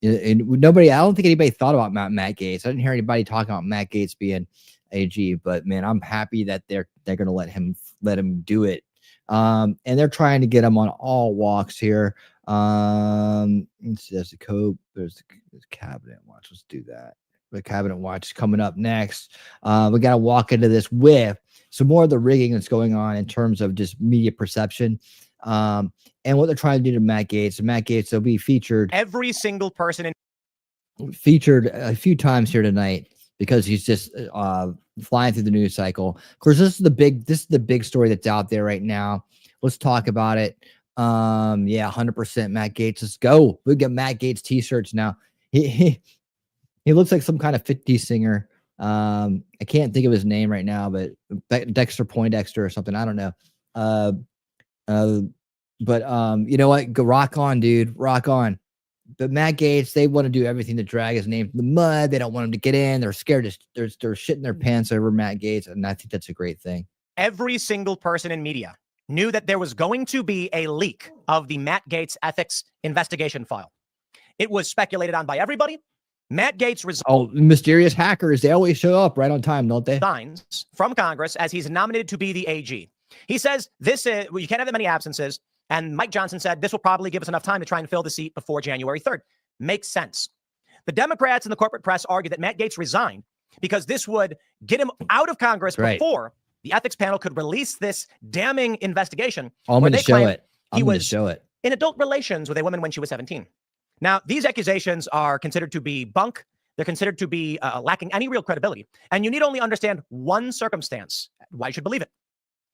and nobody, I don't think anybody thought about Matt Gaetz. I didn't hear anybody talking about Matt Gaetz being AG, but man, I'm happy that they're going to let him do it. And they're trying to get him on all walks here. Let's see, there's the cabinet watch. Let's do that. The cabinet watch is coming up next. We got to walk into this with some more of the rigging that's going on in terms of just media perception. And what they're trying to do to Matt Gaetz. And Matt Gaetz will be featured. Every single person featured a few times here tonight because he's just flying through the news cycle. Of course, this is the big story that's out there right now. Let's talk about it. Yeah, 100% Matt Gaetz. Let's go. We get Matt Gaetz t-shirts now. He looks like some kind of 50s singer. I can't think of his name right now, but Dexter Poindexter or something. I don't know. But you know what? Go rock on, dude. Rock on. But Matt Gaetz, they want to do everything to drag his name from the mud. They don't want him to get in. They're scared. They're shitting their pants over Matt Gaetz, and I think that's a great thing. Every single person in media knew that there was going to be a leak of the Matt Gaetz ethics investigation file. It was speculated on by everybody. Matt Gaetz mysterious hackers. They always show up right on time, don't they? Resigns from Congress as he's nominated to be the AG. He says this is, you can't have that many absences. And Mike Johnson said this will probably give us enough time to try and fill the seat before January 3rd. Makes sense. The Democrats and the corporate press argued that Matt Gaetz resigned because this would get him out of Congress before the ethics panel could release this damning investigation. I'm going to show it. He was in adult relations with a woman when she was 17. Now, these accusations are considered to be bunk. They're considered to be lacking any real credibility. And you need only understand one circumstance why you should believe it.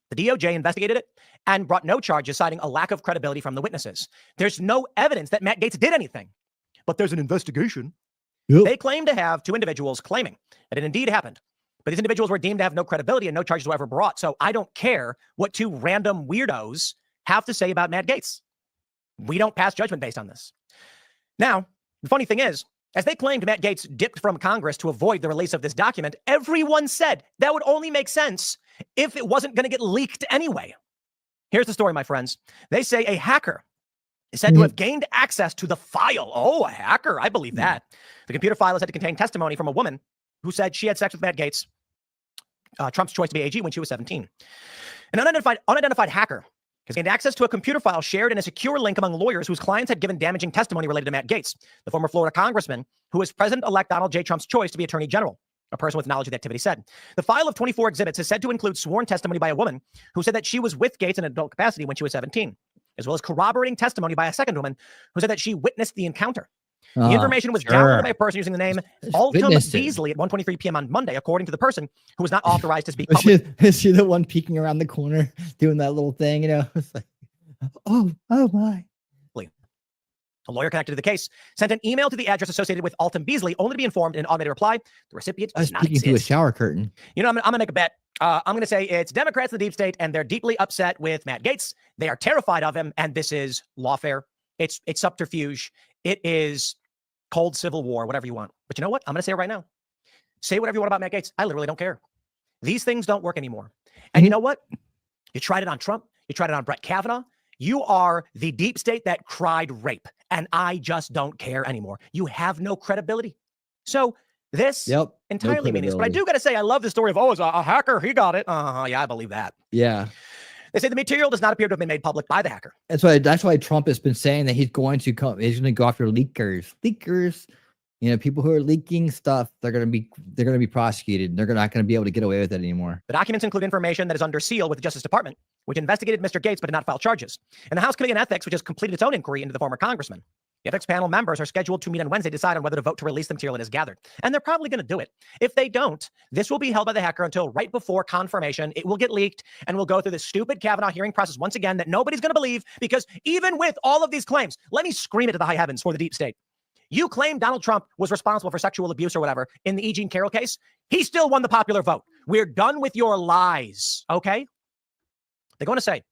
The DOJ investigated it and brought no charges, citing a lack of credibility from the witnesses. There's no evidence that Matt Gaetz did anything, but there's an investigation. Yep. They claim to have two individuals claiming that it indeed happened, but these individuals were deemed to have no credibility and no charges were ever brought. So I don't care what two random weirdos have to say about Matt Gaetz. We don't pass judgment based on this. Now, the funny thing is, as they claimed Matt Gaetz dipped from Congress to avoid the release of this document, everyone said that would only make sense if it wasn't going to get leaked anyway. Here's the story, my friends. They say a hacker is said to have gained access to the file. Oh, a hacker. I believe that. The computer file is said to contain testimony from a woman who said she had sex with Matt Gaetz, Trump's choice to be AG, when she was 17. An unidentified hacker has gained access to a computer file shared in a secure link among lawyers whose clients had given damaging testimony related to Matt Gaetz, the former Florida congressman who was President-elect Donald J. Trump's choice to be Attorney General. A person with knowledge of the activity said. The file of 24 exhibits is said to include sworn testimony by a woman who said that she was with Gaetz in an adult capacity when she was 17, as well as corroborating testimony by a second woman who said that she witnessed the encounter. The information was downloaded by a person using the name Altum Beasley at 1:23 p.m. on Monday, according to the person who was not authorized to speak publicly. Is she the one peeking around the corner doing that little thing, you know? It's like, oh my. A lawyer connected to the case sent an email to the address associated with Altum Beasley, only to be informed in an automated reply. The recipient does not exist. Speaking to a shower curtain. You know, I'm going to make a bet. I'm going to say it's Democrats in the deep state, and they're deeply upset with Matt Gaetz. They are terrified of him, and this is lawfare. It's subterfuge. It is cold civil war, whatever you want. But you know what? I'm going to say it right now. Say whatever you want about Matt Gaetz. I literally don't care. These things don't work anymore. And you know what? You tried it on Trump. You tried it on Brett Kavanaugh. You are the deep state that cried rape, and I just don't care anymore. You have no credibility. So this entirely meaningless. But I do got to say, I love the story of, it's a hacker. He got it. Yeah, I believe that. Yeah. They say the material does not appear to have been made public by the hacker. That's why Trump has been saying that he's going to go after leakers. People who are leaking stuff, they're going to be prosecuted. They're not going to be able to get away with it anymore. The documents include information that is under seal with the Justice Department, which investigated Mr. Gaetz but did not file charges, and the House Committee on Ethics, which has completed its own inquiry into the former congressman. The ethics panel members are scheduled to meet on Wednesday to decide on whether to vote to release the material it has gathered. And they're probably going to do it. If they don't, this will be held by the hacker until right before confirmation. It will get leaked, and we'll go through this stupid Kavanaugh hearing process once again that nobody's going to believe, because even with all of these claims, let me scream it to the high heavens for the deep state. You claim Donald Trump was responsible for sexual abuse or whatever in the E. Jean Carroll case. He still won the popular vote. We're done with your lies, okay? They're going to say,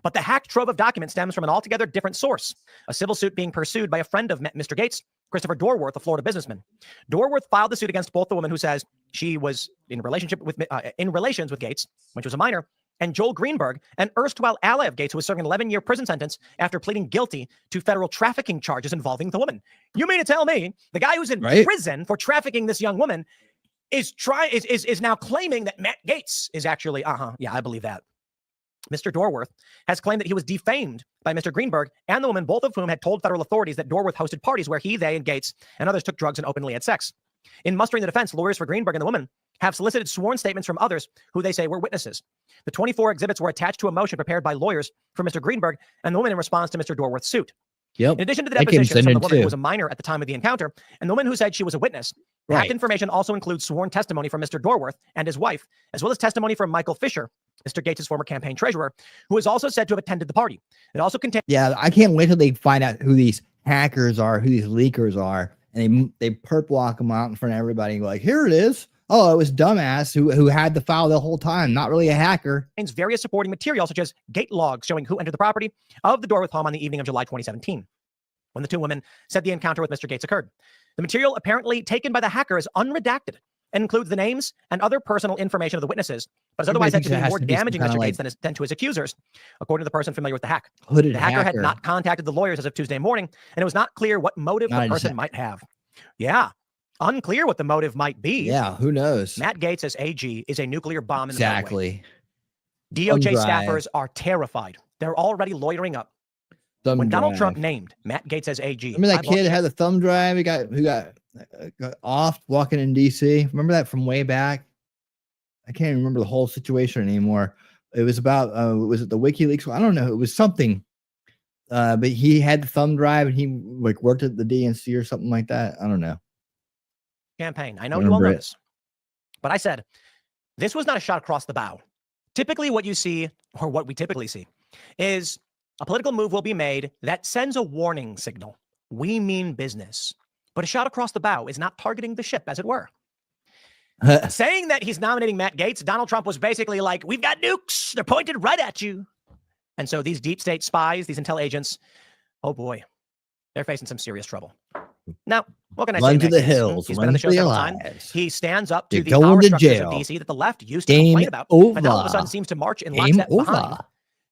but the hacked trove of documents stems from an altogether different source, a civil suit being pursued by a friend of Mr. Gaetz, Christopher Dorworth, a Florida businessman. Dorworth filed the suit against both the woman who says she was in relations with Gaetz when she was a minor, and Joel Greenberg, an erstwhile ally of Gaetz, who was serving an 11-year prison sentence after pleading guilty to federal trafficking charges involving the woman. You mean to tell me the guy who's in prison for trafficking this young woman is now claiming that Matt Gaetz is actually, yeah, I believe that. Mr. Dorworth has claimed that he was defamed by Mr. Greenberg and the woman, both of whom had told federal authorities that Dorworth hosted parties where they, and Gaetz and others took drugs and openly had sex. In mustering the defense, lawyers for Greenberg and the woman have solicited sworn statements from others who they say were witnesses. The 24 exhibits were attached to a motion prepared by lawyers for Mr. Greenberg and the woman in response to Mr. Dorworth's suit. In addition to the depositions from the woman who was a minor at the time of the encounter and the woman who said she was a witness, that information also includes sworn testimony from Mr. Dorworth and his wife, as well as testimony from Michael Fisher, Mr. Gaetz' former campaign treasurer, who is also said to have attended the party. It also contains... Yeah, I can't wait till they find out who these hackers are, who these leakers are, and they perp walk them out in front of everybody like, here it is. Oh, it was dumbass who had the file the whole time, not really a hacker. Various supporting material such as gate logs showing who entered the property of the Dorworth home on the evening of July 2017, when the two women said the encounter with Mr. Gaetz occurred. The material apparently taken by the hacker is unredacted and includes the names and other personal information of the witnesses, but is otherwise said to be more damaging to Mr. Gaetz than to his accusers, according to the person familiar with the hack. The hacker had not contacted the lawyers as of Tuesday morning, and it was not clear what motive the person might have. Yeah, unclear what the motive might be. Yeah, who knows? Matt Gaetz as AG is a nuclear bomb in the Beltway. DOJ staffers are terrified. They're already lawyering up. When Donald Trump named Matt Gaetz as AG. Remember that kid had the thumb drive? Who got off walking in DC? Remember that from way back? I can't even remember the whole situation anymore. It was about was it the WikiLeaks? I don't know. It was something. But he had the thumb drive and he worked at the DNC or something like that. I don't know. Campaign. I know you all know this. But I said this was not a shot across the bow. Typically what you see, or what we typically see, is a political move will be made that sends a warning signal. We mean business. But a shot across the bow is not targeting the ship, as it were. Saying that he's nominating Matt Gaetz, Donald Trump was basically like, we've got nukes. They're pointed right at you. And so these deep state spies, these intel agents, oh boy, they're facing some serious trouble. Now, what can I say? Run to the hills. He's been on the show several times. He stands up to the power structures of DC that the left used to complain about, and now all of a sudden seems to march in lockstep behind.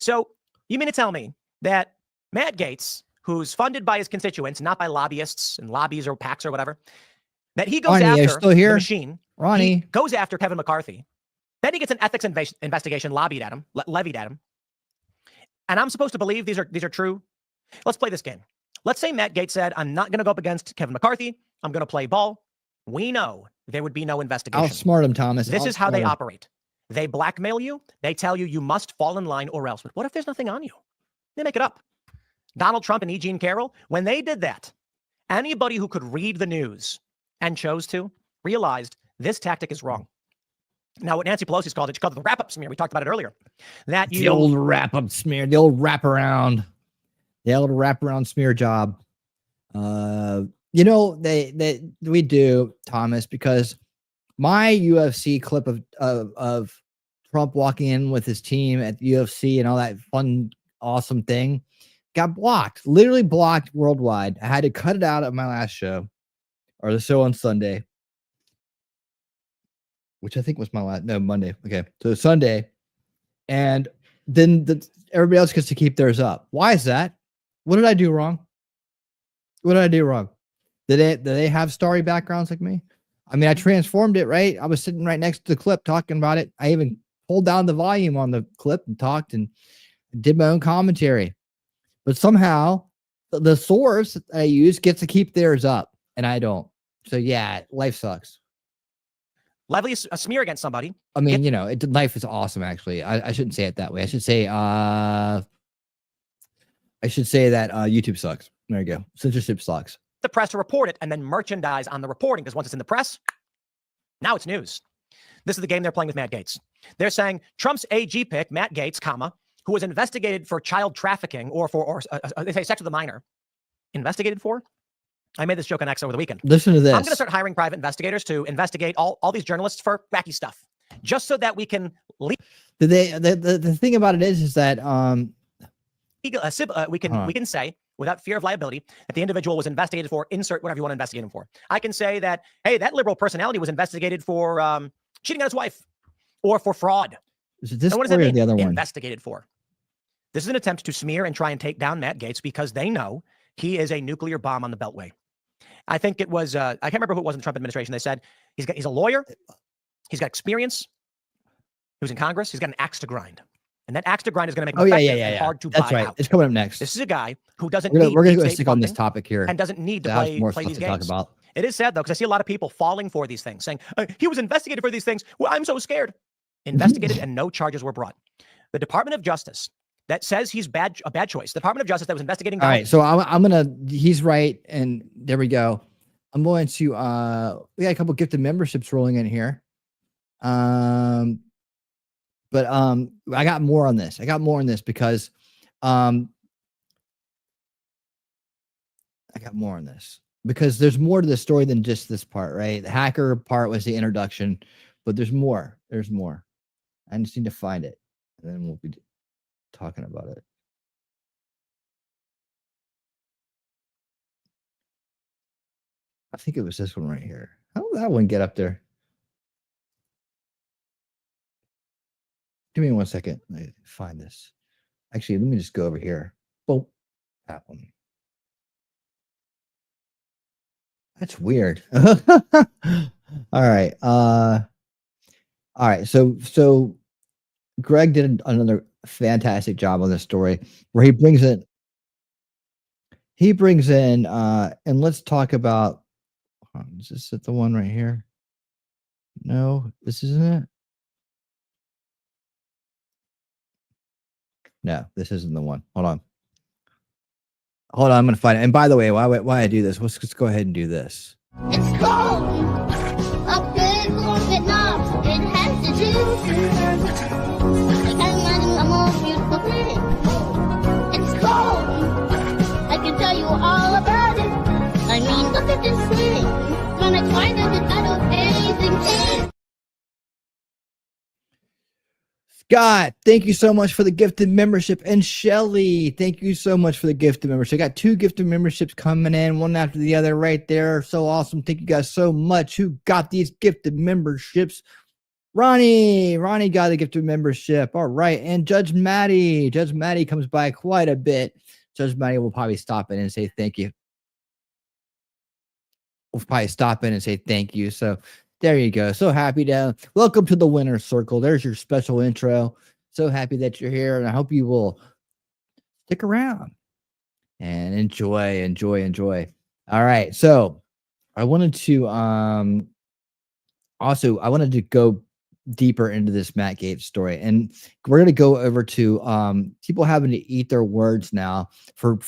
So you mean to tell me that Matt Gaetz, who's funded by his constituents, not by lobbyists and lobbies or PACs or whatever, that he goes after the machine, he goes after Kevin McCarthy, then he gets an ethics investigation levied at him, and I'm supposed to believe these are true? Let's play this game. Let's say Matt Gaetz said, I'm not going to go up against Kevin McCarthy. I'm going to play ball. We know there would be no investigation. Outsmart him, Thomas. This is how they operate. They blackmail you. They tell you must fall in line or else. But what if there's nothing on you? They make it up. Donald Trump and E. Jean Carroll, when they did that, anybody who could read the news and chose to realized this tactic is wrong. Now, what Nancy Pelosi's called it, she called it the wrap-up smear. We talked about it earlier. The old wrap-up smear, the old wraparound smear job. We do, Thomas, because my UFC clip of Trump walking in with his team at the UFC and all that fun, awesome thing got blocked, literally blocked worldwide. I had to cut it out of my last show, or the show on Sunday, which I think was my Monday. Okay. So Sunday. And then everybody else gets to keep theirs up. Why is that? What did I do wrong? What did I do wrong? Did they have starry backgrounds like me? I mean, I transformed it, right? I was sitting right next to the clip talking about it. I even pulled down the volume on the clip and talked and did my own commentary. But somehow the source that I use gets to keep theirs up and I don't. So yeah, life sucks. Lively a smear against somebody. I mean, you know, life is awesome, actually. I shouldn't say it that way. I should say that YouTube sucks. There you go. Censorship sucks. The press to report it and then merchandise on the reporting, because once it's in the press, now it's news. This is the game they're playing with Matt Gaetz. They're saying Trump's AG pick, Matt Gaetz, who was investigated for child trafficking or they say sex with a minor. Investigated for? I made this joke on X over the weekend. Listen to this. I'm going to start hiring private investigators to investigate all these journalists for wacky stuff, just so that we can leak. The thing about it is that we can say without fear of liability that the individual was investigated for, insert whatever you want to investigate him for. I can say that, hey, that liberal personality was investigated for cheating on his wife or for fraud. Is it this and what does that mean? the other one? Investigated for. This is an attempt to smear and try and take down Matt Gaetz because they know he is a nuclear bomb on the Beltway. I think it was, I can't remember who it was in the Trump administration. They said he's a lawyer. He's got experience. He was in Congress. He's got an axe to grind. And that axe to grind is going to make him effective and hard to That's buy right. out. It's coming up next. This is a guy who doesn't We're going to deep stick state on this funding topic here. and doesn't need to There's more play stuff these to talk games. about. It is sad, though, because I see a lot of people falling for these things, saying, he was investigated for these things. Well, I'm so scared. Investigated and no charges were brought. The Department of Justice that says he's a bad choice. The Department of Justice that was investigating. All right. So I'm going to, he's right. And there we go. I'm going to, we got a couple gifted memberships rolling in here. But I got more on this. Because because there's more to the story than just this part, right? The hacker part was the introduction, but there's more. There's more. I just need to find it, and then we'll be talking about it. I think it was this one right here. How did that one get up there? Give me 1 second. Let me find this. Actually, let me just go over here. Boom. That one. That's weird. All right. All right. So Greg did another fantastic job on this story where he brings in and let's talk about, is this the one right here? No, this isn't it. No, this isn't the one. Hold on. I'm going to find it. And by the way, why I do this, let's just go ahead and do this. It's cold up there in Vietnam. It has to do. I can't imagine a more beautiful place. It's cold. I can tell you all about it. I mean, look at this thing. Gonna try to get out of anything. Scott, thank you so much for the gifted membership. And Shelly, thank you so much for the gifted membership. I got 2 gifted memberships coming in, one after the other right there. So awesome. Thank you guys so much. Who got these gifted memberships? Ronnie got a gifted membership. All right. And Judge Maddie comes by quite a bit. Judge Maddie will probably stop in and say thank you. So there you go. So happy to welcome to the winner's circle. There's your special intro. So happy that you're here, and I hope you will stick around and enjoy. All right. So I wanted to go deeper into this Matt Gaetz story, and we're going to go over to people having to eat their words now for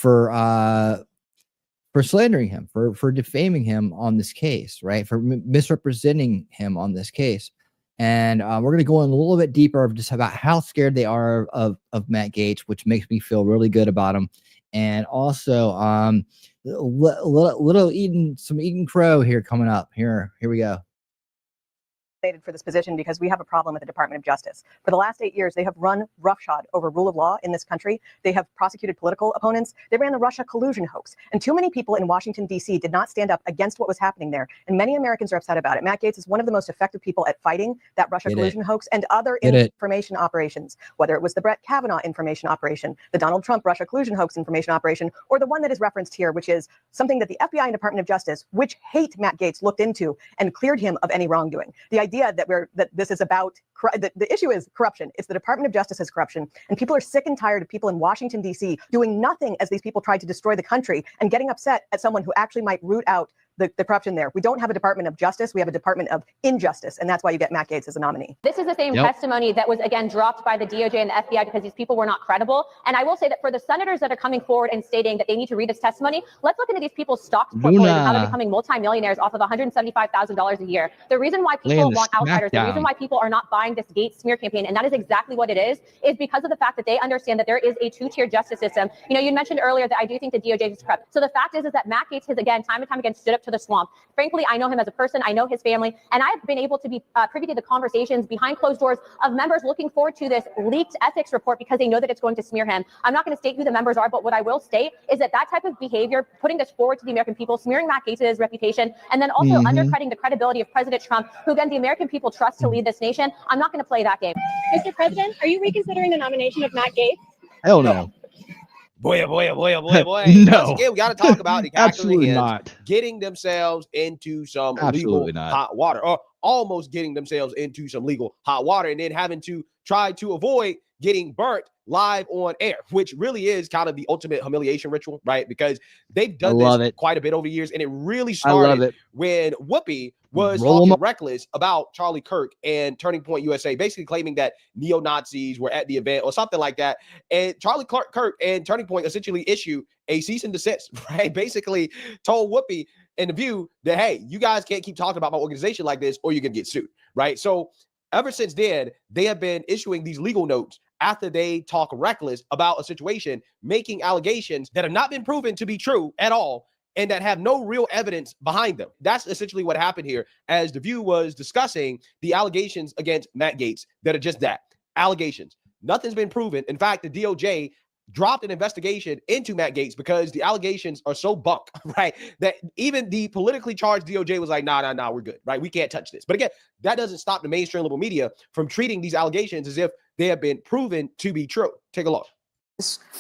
slandering him, for defaming him on this case, right? For misrepresenting him on this case. And we're going to go in a little bit deeper of just about how scared they are of Matt Gaetz, which makes me feel really good about him. And also little eating crow here coming up. Here we go. For this position because we have a problem with the Department of Justice. For the last 8 years, they have run roughshod over rule of law in this country. They have prosecuted political opponents. They ran the Russia collusion hoax. And too many people in Washington, D.C. did not stand up against what was happening there. And many Americans are upset about it. Matt Gaetz is one of the most effective people at fighting that Russia collusion hoax and other information operations, whether it was the Brett Kavanaugh information operation, the Donald Trump Russia collusion hoax information operation, or the one that is referenced here, which is something that the FBI and Department of Justice, which hate Matt Gaetz, looked into and cleared him of any wrongdoing. The idea that this is about the issue is corruption. It's the Department of Justice's corruption, and people are sick and tired of people in Washington, D.C. doing nothing as these people tried to destroy the country and getting upset at someone who actually might root out the corruption there. We don't have a Department of Justice. We have a Department of Injustice, and that's why you get Matt Gaetz as a nominee. This is the same testimony that was, again, dropped by the DOJ and the FBI because these people were not credible. And I will say that for the senators that are coming forward and stating that they need to read this testimony, let's look into these people's stock portfolios and how they're becoming multimillionaires off of $175,000 a year. The reason why people want outsiders, the reason why people are not buying this Gaetz smear campaign, and that is exactly what it is because of the fact that they understand that there is a two-tier justice system. You know, you mentioned earlier that I do think the DOJ is corrupt. So the fact is that Matt Gaetz has, again, time and time again, stood up to the swamp. Frankly, I know him as a person. I know his family, and I've been able to be privy to the conversations behind closed doors of members looking forward to this leaked ethics report because they know that it's going to smear him. I'm not going to state who the members are, but what I will state is that type of behavior, putting this forward to the American people, smearing Matt Gaetz's reputation, and then also undercutting the credibility of President Trump, who again the American people trust to lead this nation. I'm not going to play that game. Mr. President, are you reconsidering the nomination of Matt Gaetz? Hell no. Boy. No. Once again, we got to talk about the Absolutely not. getting themselves into some legal hot water, or almost getting themselves into some legal hot water, and then having to try to avoid getting burnt live on air, which really is kind of the ultimate humiliation ritual, right? Because they've done this quite a bit over the years, and it really started when Whoopi was talking reckless about Charlie Kirk and Turning Point USA, basically claiming that neo-Nazis were at the event or something like that. And Charlie Kirk and Turning Point essentially issued a cease and desist, right? Basically told Whoopi and The View that, hey, you guys can't keep talking about my organization like this or you're going to get sued, right? So ever since then, they have been issuing these legal notes after they talk reckless about a situation, making allegations that have not been proven to be true at all and that have no real evidence behind them. That's essentially what happened here as The View was discussing the allegations against Matt Gaetz that are just that, allegations. Nothing's been proven. In fact, the DOJ dropped an investigation into Matt Gaetz because the allegations are so bunk, right? That even the politically charged DOJ was like, nah, we're good, right? We can't touch this. But again, that doesn't stop the mainstream liberal media from treating these allegations as if they have been proven to be true. Take a look.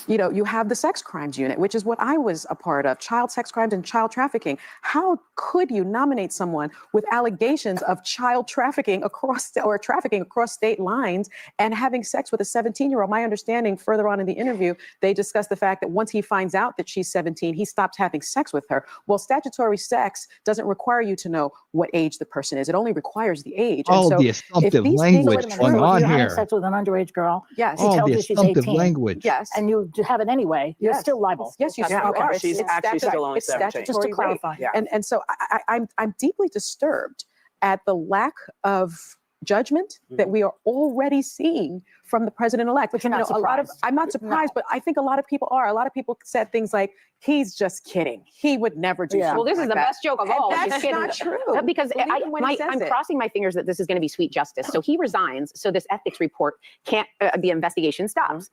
You know, you have the sex crimes unit, which is what I was a part of, child sex crimes and child trafficking. How could you nominate someone with allegations of child trafficking across state lines and having sex with a 17-year-old? My understanding further on in the interview, they discussed the fact that once he finds out that she's 17, he stops having sex with her. Well, statutory sex doesn't require you to know what age the person is. It only requires the age. All the assumptive language going on here. Having sex with an underage girl. Yes. He tells you she's 18. Language. Yes. And you have it anyway. You're still liable. Yes, you are. She's actually still only 17. Just to clarify. And so I'm deeply disturbed at the lack of judgment that we are already seeing from the president-elect. But you're not surprised. I'm not surprised, but I think a lot of people are. A lot of people said things like, he's just kidding. He would never do something Well, this is like the that. best joke of And all. that's not true. Because I'm it. crossing my fingers that this is going to be sweet justice. So he resigns, so this ethics report can't, the investigation stops.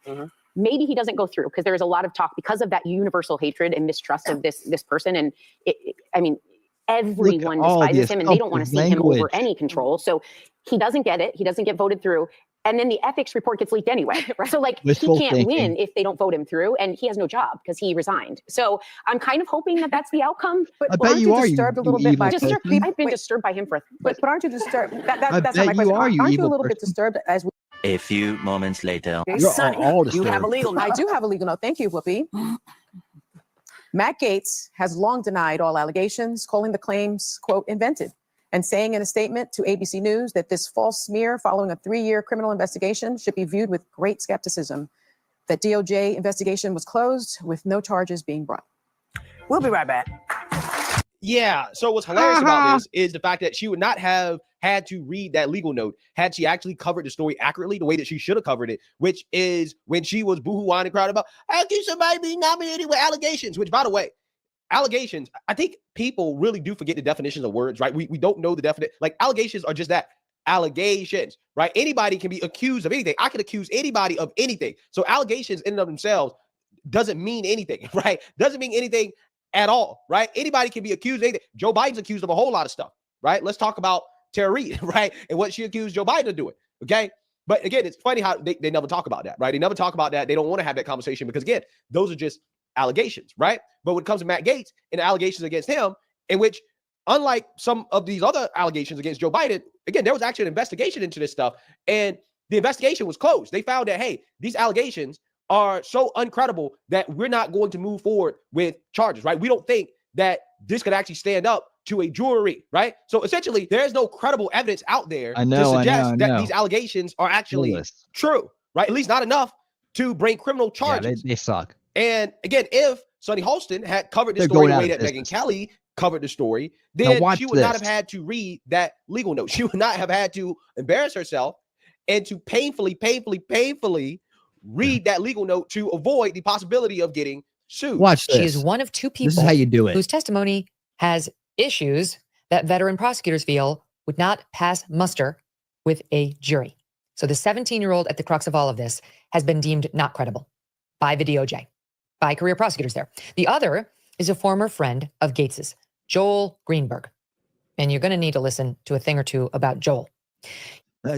Maybe he doesn't go through because there's a lot of talk because of that universal hatred and mistrust of this person. And I mean, everyone despises him and they don't want to see him over any control. So he doesn't get it. He doesn't get voted through. And then the ethics report gets leaked anyway. So like he can't win if they don't vote him through, and he has no job because he resigned. So I'm kind of hoping that that's the outcome. But I bet you are disturbed a little bit by I've been disturbed by him for. But aren't you disturbed? That's not my question. Aren't you a little bit disturbed as we? A few moments later. You have a legal note. I do have a legal note. Thank you, Whoopi. Matt Gaetz has long denied all allegations, calling the claims, quote, invented, and saying in a statement to ABC News that this false smear following a 3-year criminal investigation should be viewed with great skepticism. That DOJ investigation was closed with no charges being brought. We'll be right back. Yeah. So what's hilarious about this is the fact that she would not have had to read that legal note had she actually covered the story accurately the way that she should have covered it, which is when she was boohoo-whining crowd about how can somebody be nominated with allegations, which, by the way, allegations, I think people really do forget the definitions of words, right? We don't know the definition. Like allegations are just that. allegations, right? Anybody can be accused of anything. I can accuse anybody of anything. So allegations in and of themselves doesn't mean anything, right? Doesn't mean anything at all, right? Anybody can be accused of anything. Joe Biden's accused of a whole lot of stuff, right? Let's talk about Tara Reid, right? And what she accused Joe Biden of doing, okay? But again, it's funny how they never talk about that, right? They never talk about that. They don't want to have that conversation because, again, those are just allegations, right? But when it comes to Matt Gaetz and the allegations against him, in which, unlike some of these other allegations against Joe Biden, again, there was actually an investigation into this stuff, and the investigation was closed. They found that, hey, these allegations are so uncredible that we're not going to move forward with charges, right? We don't think that this could actually stand up to a jury, right? So essentially, there's no credible evidence out there to suggest that these allegations are actually true, right? At least not enough to bring criminal charges. Yeah, they suck. And again, if Sonny Holston had covered the story the way that Megyn Kelly covered the story, then she would not have had to read that legal note. She would not have had to embarrass herself and to painfully read that legal note to avoid the possibility of getting sued. Watch this. She is one of two people This is how you do it. whose testimony has issues that veteran prosecutors feel would not pass muster with a jury. So the 17-year-old at the crux of all of this has been deemed not credible by the DOJ, by career prosecutors there. The other is a former friend of Gaetz's, Joel Greenberg. And you're going to need to listen to a thing or two about Joel.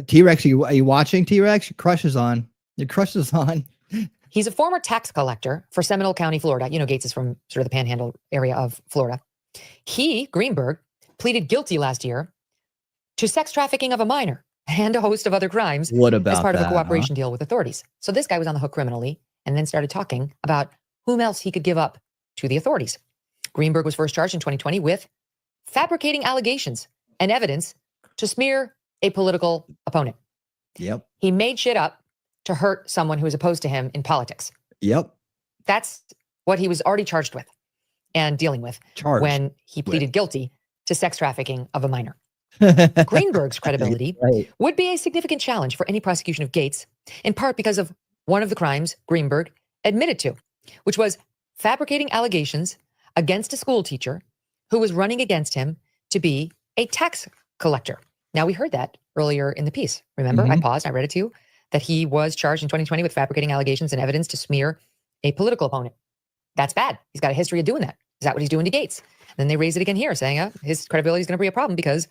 T-Rex, are you watching, T-Rex? Your crush is on. Your crush is on. He's a former tax collector for Seminole County, Florida. You know, Gaetz is from sort of the panhandle area of Florida. He, Greenberg, pleaded guilty last year to sex trafficking of a minor and a host of other crimes as part of a cooperation deal with authorities. So this guy was on the hook criminally and then started talking about whom else he could give up to the authorities. Greenberg was first charged in 2020 with fabricating allegations and evidence to smear a political opponent. Yep. He made shit up to hurt someone who was opposed to him in politics. Yep. That's what he was already charged with and dealing with when he pleaded guilty to sex trafficking of a minor. Greenberg's credibility would be a significant challenge for any prosecution of Gaetz, in part because of one of the crimes Greenberg admitted to, which was fabricating allegations against a school teacher who was running against him to be a tax collector. Now, we heard that earlier in the piece. Remember, I paused, I read it to you, that he was charged in 2020 with fabricating allegations and evidence to smear a political opponent. That's bad. He's got a history of doing that. Is that what he's doing to Gaetz? And then they raise it again here, saying his credibility is going to be a problem because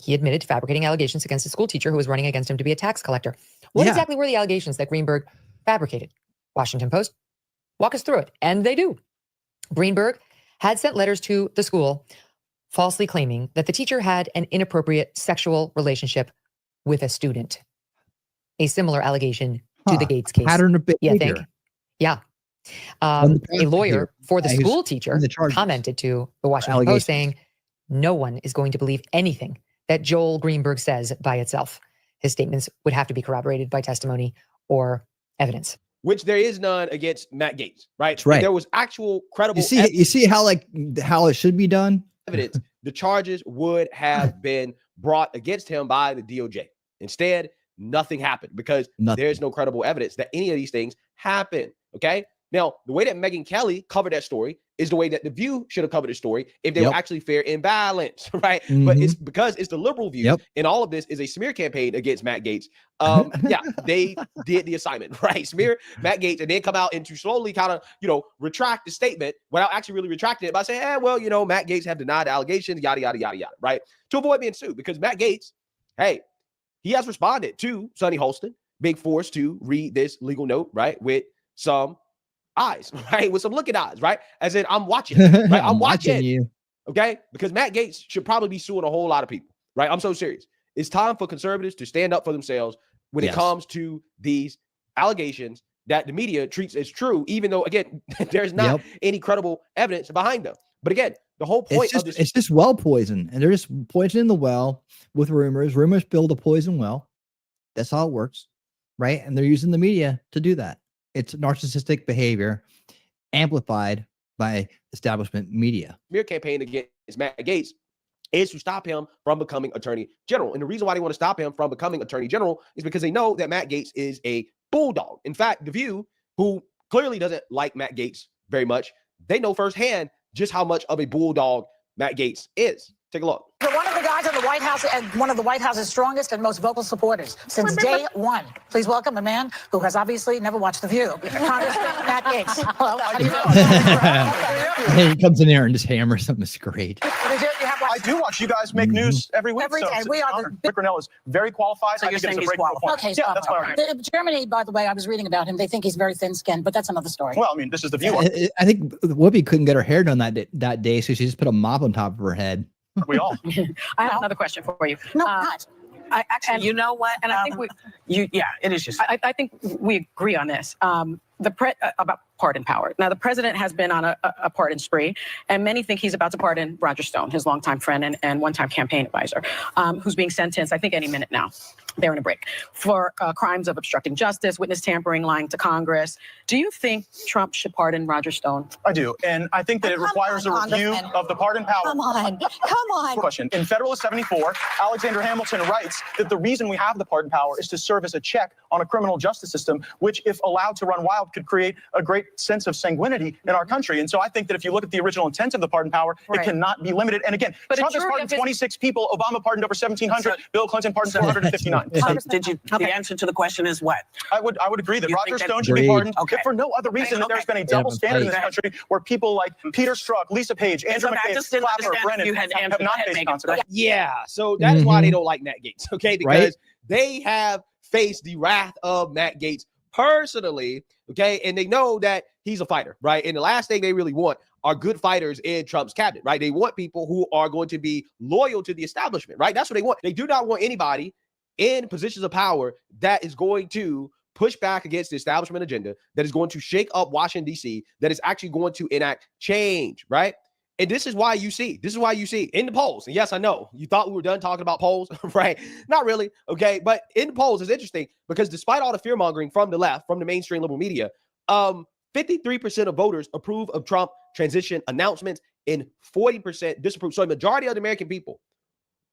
he admitted to fabricating allegations against a school teacher who was running against him to be a tax collector. What exactly were the allegations that Greenberg fabricated? Washington Post, walk us through it. And they do. Greenberg had sent letters to the school falsely claiming that the teacher had an inappropriate sexual relationship with a student. A similar allegation to the Gaetz case. Pattern of behavior. You think? Yeah. A lawyer for the school teacher commented to the Washington Post saying, no one is going to believe anything that Joel Greenberg says by itself. His statements would have to be corroborated by testimony or evidence. Which there is none against Matt Gaetz, right? That's right. If there was actual credible You see how it should be done? Evidence, the charges would have been brought against him by the DOJ. Instead, nothing happened because there's no credible evidence that any of these things happened. Okay. Now, the way that Megyn Kelly covered that story is the way that The View should have covered the story if they were actually fair and balanced, right? But it's because it's the liberal view, and all of this is a smear campaign against Matt Gaetz. They did the assignment, right? Smear Matt Gaetz and then come out and to slowly kind of, retract the statement without actually really retracting it by saying, Matt Gaetz have denied the allegations, yada, yada, yada, yada, right? To avoid being sued because Matt Gaetz, he has responded to Sonny Holston being forced to read this legal note, right? With some eyes, right? With some looking eyes, right? As in, I'm watching, right? I'm watching you. Okay? Because Matt Gaetz should probably be suing a whole lot of people, right? I'm so serious. It's time for conservatives to stand up for themselves when it comes to these allegations that the media treats as true, even though, again, there's not any credible evidence behind them. But again, the whole point of this— It's just well poison. And they're just poisoning the well with rumors. Rumors build a poison well. That's how it works, right? And they're using the media to do that. It's narcissistic behavior amplified by establishment media. Smear campaign against Matt Gaetz is to stop him from becoming attorney general. And the reason why they want to stop him from becoming attorney general is because they know that Matt Gaetz is a bulldog. In fact, The View, who clearly doesn't like Matt Gaetz very much, they know firsthand just how much of a bulldog Matt Gaetz is. Take a look. You're one of the guys in the White House and one of the White House's strongest and most vocal supporters since day one. Please welcome a man who has obviously never watched The View, Congressman Matt Gaetz. Hello, how do you He comes in there and just hammers something. It's great. I do watch. You guys make news every week. Every day. We are Rick Grenell is very qualified. So I you're think saying it's a he's breakthrough point. Okay, Yeah, that's my argument. Germany, by the way, I was reading about him. They think he's very thin-skinned, but that's another story. Well, I mean, this is The View. I think Whoopi couldn't get her hair done that day, so she just put a mop on top of her head. We all. I have another question for you. No, not. Actually, you know what? And I think it is just. I think we agree on this. About pardon power. Now, the president has been on a pardon spree, and many think he's about to pardon Roger Stone, his longtime friend and one-time campaign advisor, who's being sentenced, I think, any minute now. They're in a break for crimes of obstructing justice, witness tampering, lying to Congress. Do you think Trump should pardon Roger Stone? I do, and I think that it requires a review of the pardon power. Come on. Question. In Federalist 74, Alexander Hamilton writes that the reason we have the pardon power is to serve as a check on a criminal justice system, which, if allowed to run wild, could create a great sense of sanguinity in our country. And so I think that if you look at the original intent of the pardon power, it cannot be limited. And again, Trump has pardoned 26 people. Obama pardoned over 1,700. Bill Clinton pardoned 459. The answer to the question is what? I would agree that Roger Stone should be pardoned if for no other reason that there's been a double standard in this country where people like Peter Strzok, Lisa Page, Andrew McCabe, Clapper, Brennan have not faced consequences. Yeah, so that is why they don't like Matt Gaetz, okay? Because they have faced the wrath of Matt Gaetz personally, okay? And they know that he's a fighter, right? And the last thing they really want are good fighters in Trump's cabinet, right? They want people who are going to be loyal to the establishment, right? That's what they want. They do not want anybody in positions of power that is going to push back against the establishment agenda, that is going to shake up Washington, D.C., that is actually going to enact change, right? And this is why you see in the polls, and yes, I know, you thought we were done talking about polls, right? Not really, okay? But in the polls, it's interesting because despite all the fear-mongering from the left, from the mainstream liberal media, 53% of voters approve of Trump transition announcements and 40% disapprove. So a majority of the American people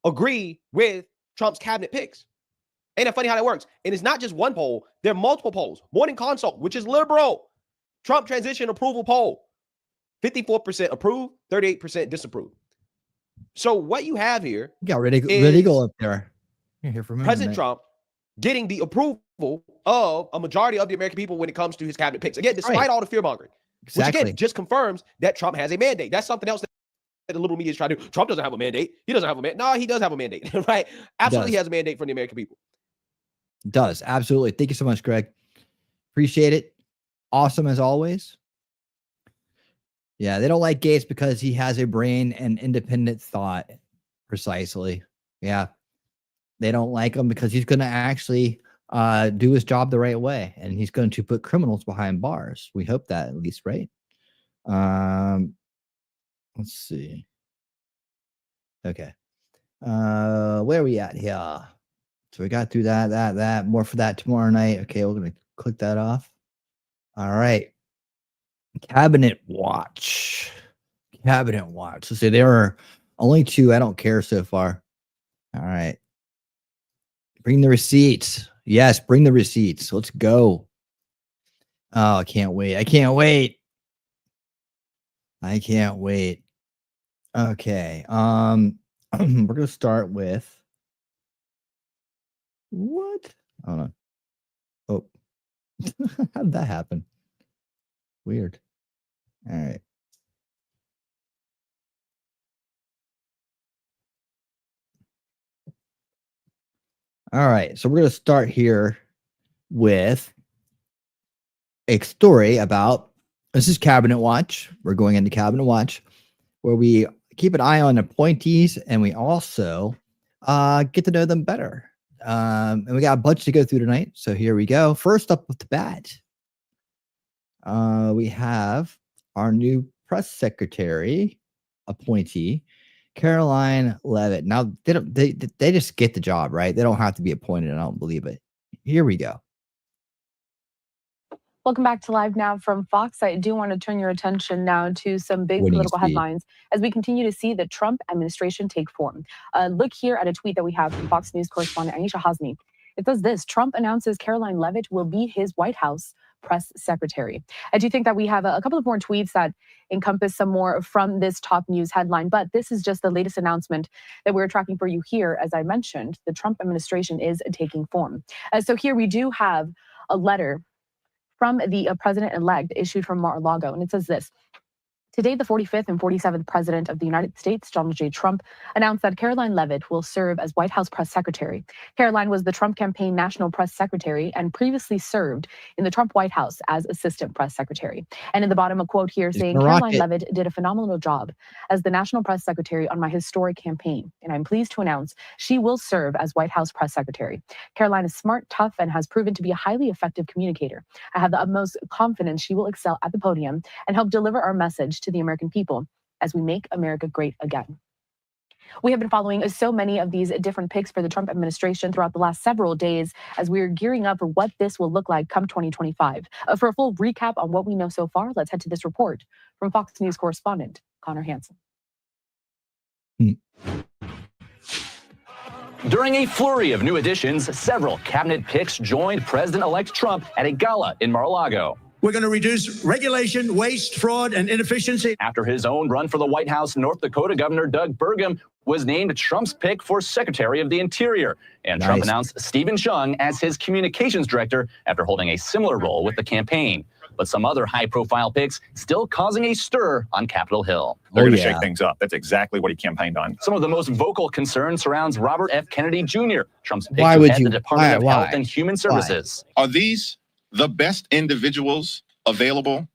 agree with Trump's cabinet picks. Ain't it funny how that works? And it's not just one poll. There are multiple polls. Morning Consult, which is liberal. Trump transition approval poll. 54% approve, 38% disapprove. So what you have here got Red up there. You're here for President Trump getting the approval of a majority of the American people when it comes to his cabinet picks. Again, despite all the fear-mongering. Which again just confirms that Trump has a mandate. That's something else that the liberal media is trying to do. Trump doesn't have a mandate. He doesn't have a mandate. No, he does have a mandate, right? Absolutely, he has a mandate from the American people. Does. Absolutely. Thank you so much, Greg. Appreciate it. Awesome as always. Yeah, they don't like Gaetz because he has a brain and independent thought. Precisely. Yeah. They don't like him because he's going to actually do his job the right way, and he's going to put criminals behind bars. We hope that at least, right? Let's see. Okay. Where are we at here? So we got through that. More for that tomorrow night. Okay, we're going to click that off. All right. Cabinet watch. Let's see. There are only 2. I don't care so far. All right. Bring the receipts. Yes, bring the receipts. Let's go. Oh, I can't wait. Okay. We're gonna start with what? I don't know. Oh, how did that happen? Weird. All right. All right. So we're gonna start here with a story about this is Cabinet Watch. We're going into Cabinet Watch, where we keep an eye on appointees and we also get to know them better. And we got a bunch to go through tonight. So here we go. First up with the bat, we have our new press secretary appointee, Karoline Leavitt. Now they just get the job, right? They don't have to be appointed. I don't believe it. Here we go. Welcome back to Live Now from Fox. I do want to turn your attention now to some big political headlines as we continue to see the Trump administration take form. Look here at a tweet that we have from Fox News correspondent Anisha Hasmi. It says this: Trump announces Karoline Leavitt will be his White House press secretary. I do think that we have a couple of more tweets that encompass some more from this top news headline, but this is just the latest announcement that we're tracking for you here. As I mentioned, the Trump administration is taking form. So here we do have a letter from the president-elect issued from Mar-a-Lago, and it says this. Today, the 45th and 47th President of the United States, Donald J. Trump, announced that Karoline Leavitt will serve as White House press secretary. Karoline was the Trump campaign national press secretary and previously served in the Trump White House as assistant press secretary. And in the bottom, a quote here saying, Karoline Leavitt did a phenomenal job as the national press secretary on my historic campaign, and I'm pleased to announce she will serve as White House press secretary. Karoline is smart, tough, and has proven to be a highly effective communicator. I have the utmost confidence she will excel at the podium and help deliver our message to the American people as we make America great again. We have been following so many of these different picks for the Trump administration throughout the last several days as we're gearing up for what this will look like come 2025. For a full recap on what we know so far, let's head to this report from Fox News correspondent Connor Hansen. During a flurry of new additions, several cabinet picks joined President-elect Trump at a gala in Mar-a-Lago. We're going to reduce regulation, waste, fraud, and inefficiency. After his own run for the White House, North Dakota Governor Doug Burgum was named Trump's pick for Secretary of the Interior. And Trump announced Stephen Chung as his communications director after holding a similar role with the campaign. But some other high-profile picks still causing a stir on Capitol Hill. They're going to shake things up. That's exactly what he campaigned on. Some of the most vocal concern surrounds Robert F. Kennedy Jr., Trump's pick Why to would head you- the Department why? of Health and Human Services. Are these the best individuals available to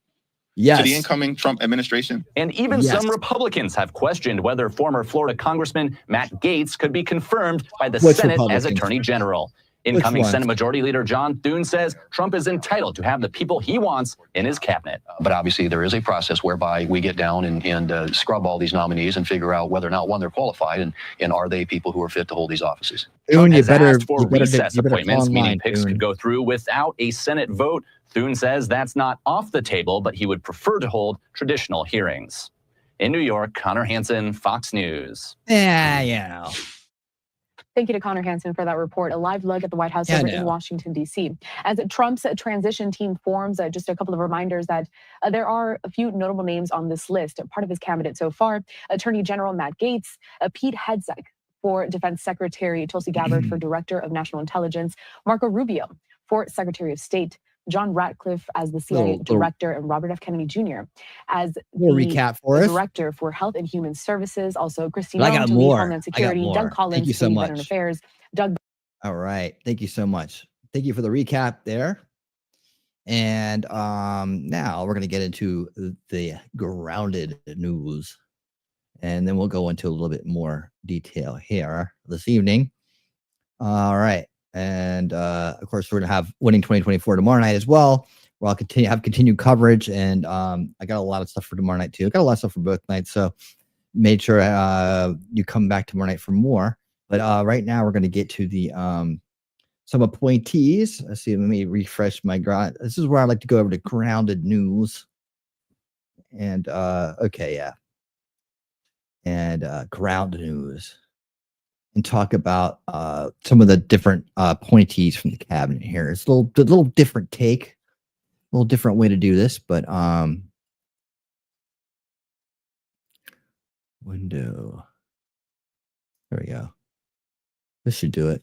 Yes. the incoming Trump administration? And even Yes. some Republicans have questioned whether former Florida Congressman Matt Gaetz could be confirmed by the Which Senate as Republicans? Attorney General. Which Incoming ones? Senate Majority Leader John Thune says Trump is entitled to have the people he wants in his cabinet. But obviously, there is a process whereby we get down and scrub all these nominees and figure out whether or not, one, they're qualified, and are they people who are fit to hold these offices. Thune, you Has better, asked for you better, recess you better appointments, fall in meaning line, picks Thune. could go through without a Senate vote. Thune says that's not off the table, but he would prefer to hold traditional hearings. In New York, Connor Hansen, Fox News. Yeah, you know. Thank you to Connor Hansen for that report. A live look at the White House Yeah, over I know. in Washington, D.C. As Trump's transition team forms, just a couple of reminders that there are a few notable names on this list. Part of his cabinet so far, Attorney General Matt Gaetz, Pete Hegseth for Defense Secretary, Tulsi Gabbard for Director of National Intelligence, Marco Rubio for Secretary of State, John Ratcliffe as the CIA Director, and Robert F. Kennedy Jr. as Little the recap for us. Director for Health and Human Services. Also, Christine I got Young to lead more. Homeland I got Security, more. Doug Thank Collins you so to lead much. Veteran Affairs, Doug. All right. Thank you so much. Thank you for the recap there. And now we're going to get into the grounded news. And then we'll go into a little bit more detail here this evening. All right. And of course, we're going to have Winning 2024 tomorrow night as well, where I'll have continued coverage. And I got a lot of stuff for tomorrow night too. I got a lot of stuff for both nights. So make sure you come back tomorrow night for more. But right now we're going to get to the some appointees. Let's see. Let me refresh my ground. This is where I like to go over to grounded news. And okay, yeah. And ground news, and talk about some of the different appointees from the cabinet here. It's a little different take, a little different way to do this, but window. There we go. This should do it.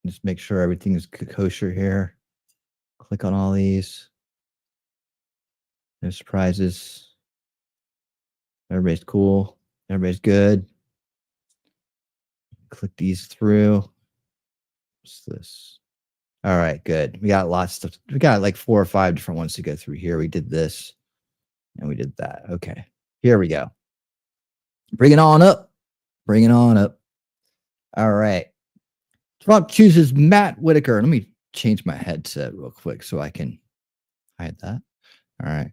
Just make sure everything is kosher here. Click on all these. No surprises. Everybody's cool. Everybody's good. Click these through. What's this? All right, good. We got lots of stuff. We got like 4 or 5 different ones to go through here. We did this and we did that. Okay, here we go. Bring it on up. Bring it on up. All right. Trump chooses Matt Whitaker. Let me change my headset real quick so I can hide that. All right.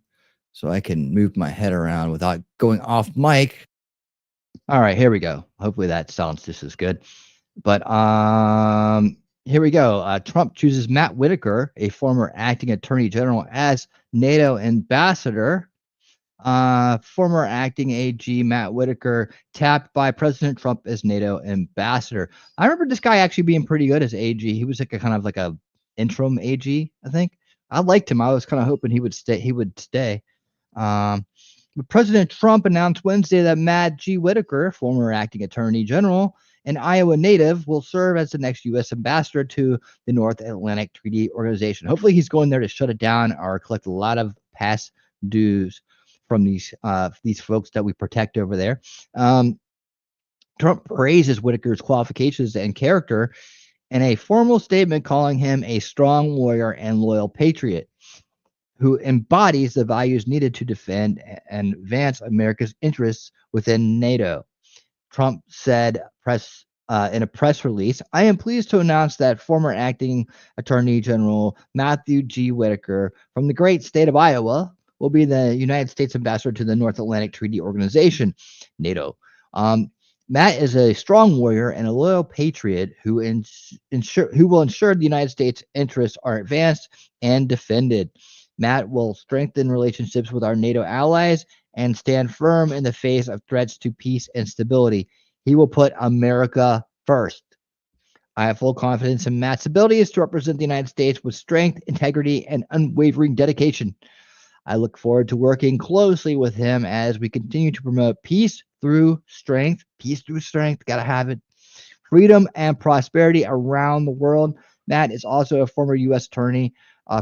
So I can move my head around without going off mic. All right, here we go. Hopefully that sounds just as good. But here we go. Trump chooses Matt Whitaker, a former acting attorney general, as NATO ambassador. Former acting AG Matt Whitaker tapped by President Trump as NATO ambassador. I remember this guy actually being pretty good as AG. He was like a kind of like a interim AG, I think. I liked him. I was kind of hoping he would stay. But President Trump announced Wednesday that Matt G. Whitaker, former acting attorney general and Iowa native, will serve as the next U.S. ambassador to the North Atlantic Treaty Organization. Hopefully he's going there to shut it down or collect a lot of past dues from these folks that we protect over there. Trump praises Whitaker's qualifications and character in a formal statement, calling him a strong warrior and loyal patriot who embodies the values needed to defend and advance America's interests within NATO. Trump said in a press release, "I am pleased to announce that former acting Attorney General Matthew G. Whitaker from the great state of Iowa will be the United States ambassador to the North Atlantic Treaty Organization, NATO. Matt is a strong warrior and a loyal patriot who will ensure the United States' interests are advanced and defended. Matt will strengthen relationships with our NATO allies and stand firm in the face of threats to peace and stability. He will put America first. I have full confidence in Matt's abilities to represent the United States with strength, integrity, and unwavering dedication. I look forward to working closely with him as we continue to promote peace through strength. Peace through strength, gotta have it. Freedom and prosperity around the world." Matt is also a former U.S. attorney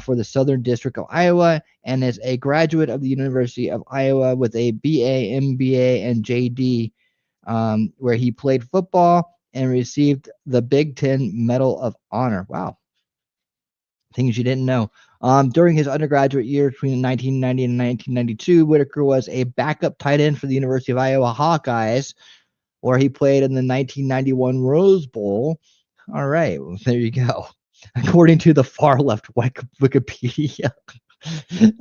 for the Southern District of Iowa and is a graduate of the University of Iowa with a BA, MBA, and JD, where he played football and received the Big Ten Medal of Honor. Wow. Things you didn't know. During his undergraduate year between 1990 and 1992, Whitaker was a backup tight end for the University of Iowa Hawkeyes, where he played in the 1991 Rose Bowl. All right, well, there you go. According to the far left Wikipedia,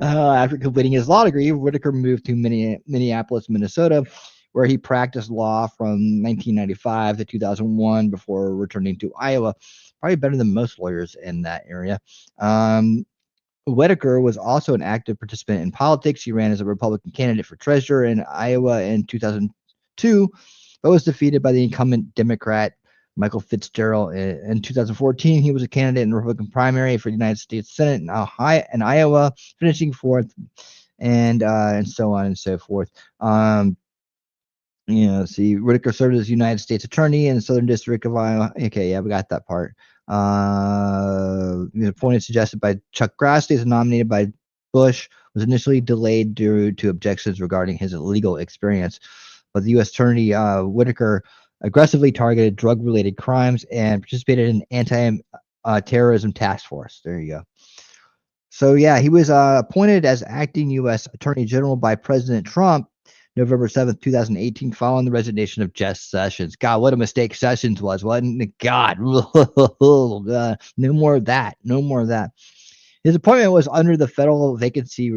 after completing his law degree, Whitaker moved to Minneapolis, Minnesota, where he practiced law from 1995 to 2001 before returning to Iowa. Probably better than most lawyers in that area. Whitaker was also an active participant in politics. He ran as a Republican candidate for treasurer in Iowa in 2002, but was defeated by the incumbent Democrat Michael Fitzgerald. In 2014, he was a candidate in the Republican primary for the United States Senate in Iowa, finishing fourth, and so on and so forth. Whitaker served as United States Attorney in the Southern District of Iowa. Okay, yeah, we got that part. He was appointed, suggested by Chuck Grassley, as nominated by Bush, was initially delayed due to objections regarding his legal experience. But the U.S. Attorney Whitaker aggressively targeted drug-related crimes and participated in anti-terrorism task force. There you go. So yeah, he was appointed as acting U.S. Attorney General by President Trump November 7th, 2018, following the resignation of Jeff Sessions. God, what a mistake Sessions was, wasn't it? God, no more of that. No more of that. His appointment was under the Federal Vacancies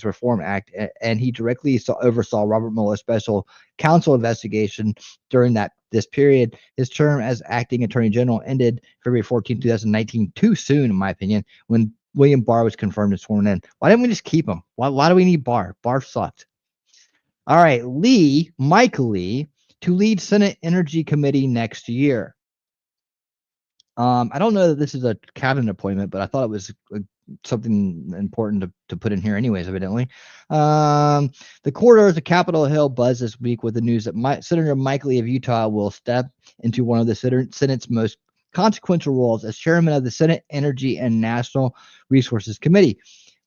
Reform Act, and he directly oversaw Robert Mueller's special counsel investigation during this period. His term as acting attorney general ended February 14, 2019, too soon, in my opinion, when William Barr was confirmed and sworn in. Why didn't we just keep him? Why do we need Barr? Barr sucked. All right, Mike Lee, to lead Senate Energy Committee next year. I don't know that this is a cabinet appointment, but I thought it was something important to put in here anyways, evidently. The corridors of Capitol Hill buzz this week with the news that Senator Mike Lee of Utah will step into one of the Senate's most consequential roles as chairman of the Senate Energy and National Resources Committee.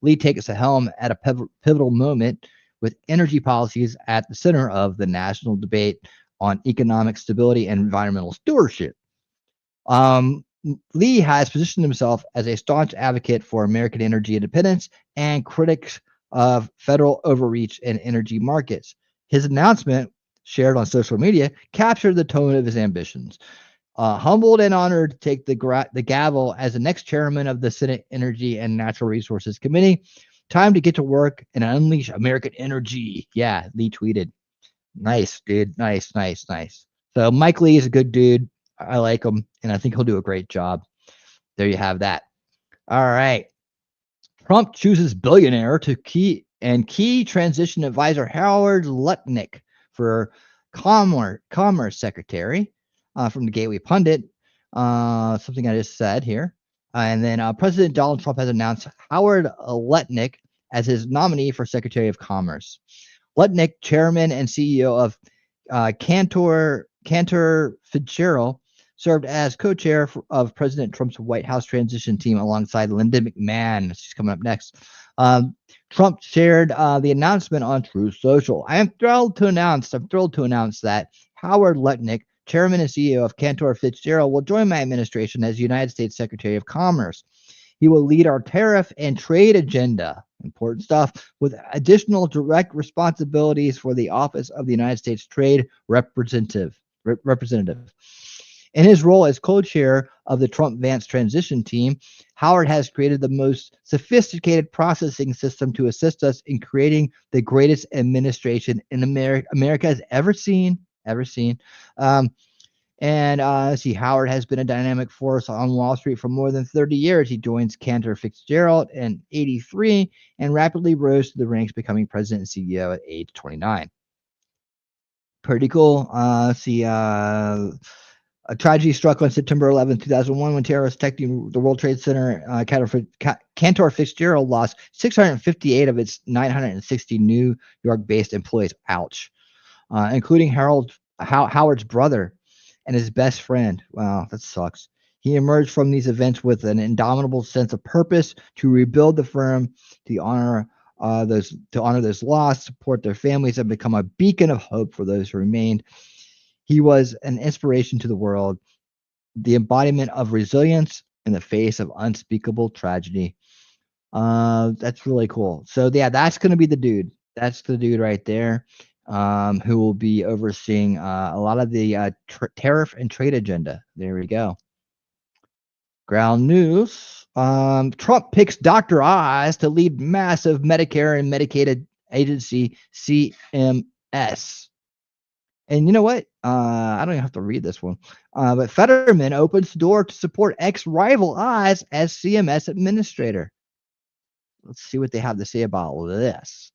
Lee takes the helm at a pivotal moment, with energy policies at the center of the national debate on economic stability and environmental stewardship. Lee has positioned himself as a staunch advocate for American energy independence and critics of federal overreach in energy markets. His announcement, shared on social media, captured the tone of his ambitions. Humbled and honored to take the gavel as the next chairman of the Senate Energy and Natural Resources Committee. Time to get to work and unleash American energy. Yeah, Lee tweeted. Nice, dude. Nice. So Mike Lee is a good dude. I like him, and I think he'll do a great job. There you have that. All right. Trump chooses billionaire to key transition advisor Howard Lutnick for Commerce Secretary from the Gateway Pundit. Something I just said here. And then President Donald Trump has announced Howard Lutnick as his nominee for Secretary of Commerce. Lutnick, chairman and CEO of Cantor Fitzgerald, served as co-chair of President Trump's White House transition team alongside Linda McMahon. She's coming up next. Trump shared the announcement on Truth Social. I'm thrilled to announce that Howard Lutnick, chairman and CEO of Cantor Fitzgerald, will join my administration as United States Secretary of Commerce. He will lead our tariff and trade agenda, important stuff, with additional direct responsibilities for the Office of the United States Trade Representative. In his role as co-chair of the Trump-Vance transition team, Howard has created the most sophisticated processing system to assist us in creating the greatest administration in America has ever seen. Let's see, Howard has been a dynamic force on Wall Street for more than 30 years. He joins Cantor Fitzgerald in 1983 and rapidly rose to the ranks, becoming president and CEO at age 29. Pretty cool. A tragedy struck on September 11, 2001, when terrorists attacking the World Trade Center. Cantor Fitzgerald lost 658 of its 960 New York-based employees. Ouch. Including Howard's brother and his best friend. Wow, that sucks. He emerged from these events with an indomitable sense of purpose to rebuild the firm, to honor those lost, support their families, and become a beacon of hope for those who remained. He was an inspiration to the world, the embodiment of resilience in the face of unspeakable tragedy. That's really cool. So yeah, that's going to be the dude. That's the dude right there, who will be overseeing a lot of the tariff and trade agenda. There we go. Ground news. Trump picks Dr. Oz to lead massive Medicare and Medicaid agency, CMS. And you know what? I don't even have to read this one. But Fetterman opens the door to support ex-rival Oz as CMS administrator. Let's see what they have to say about this.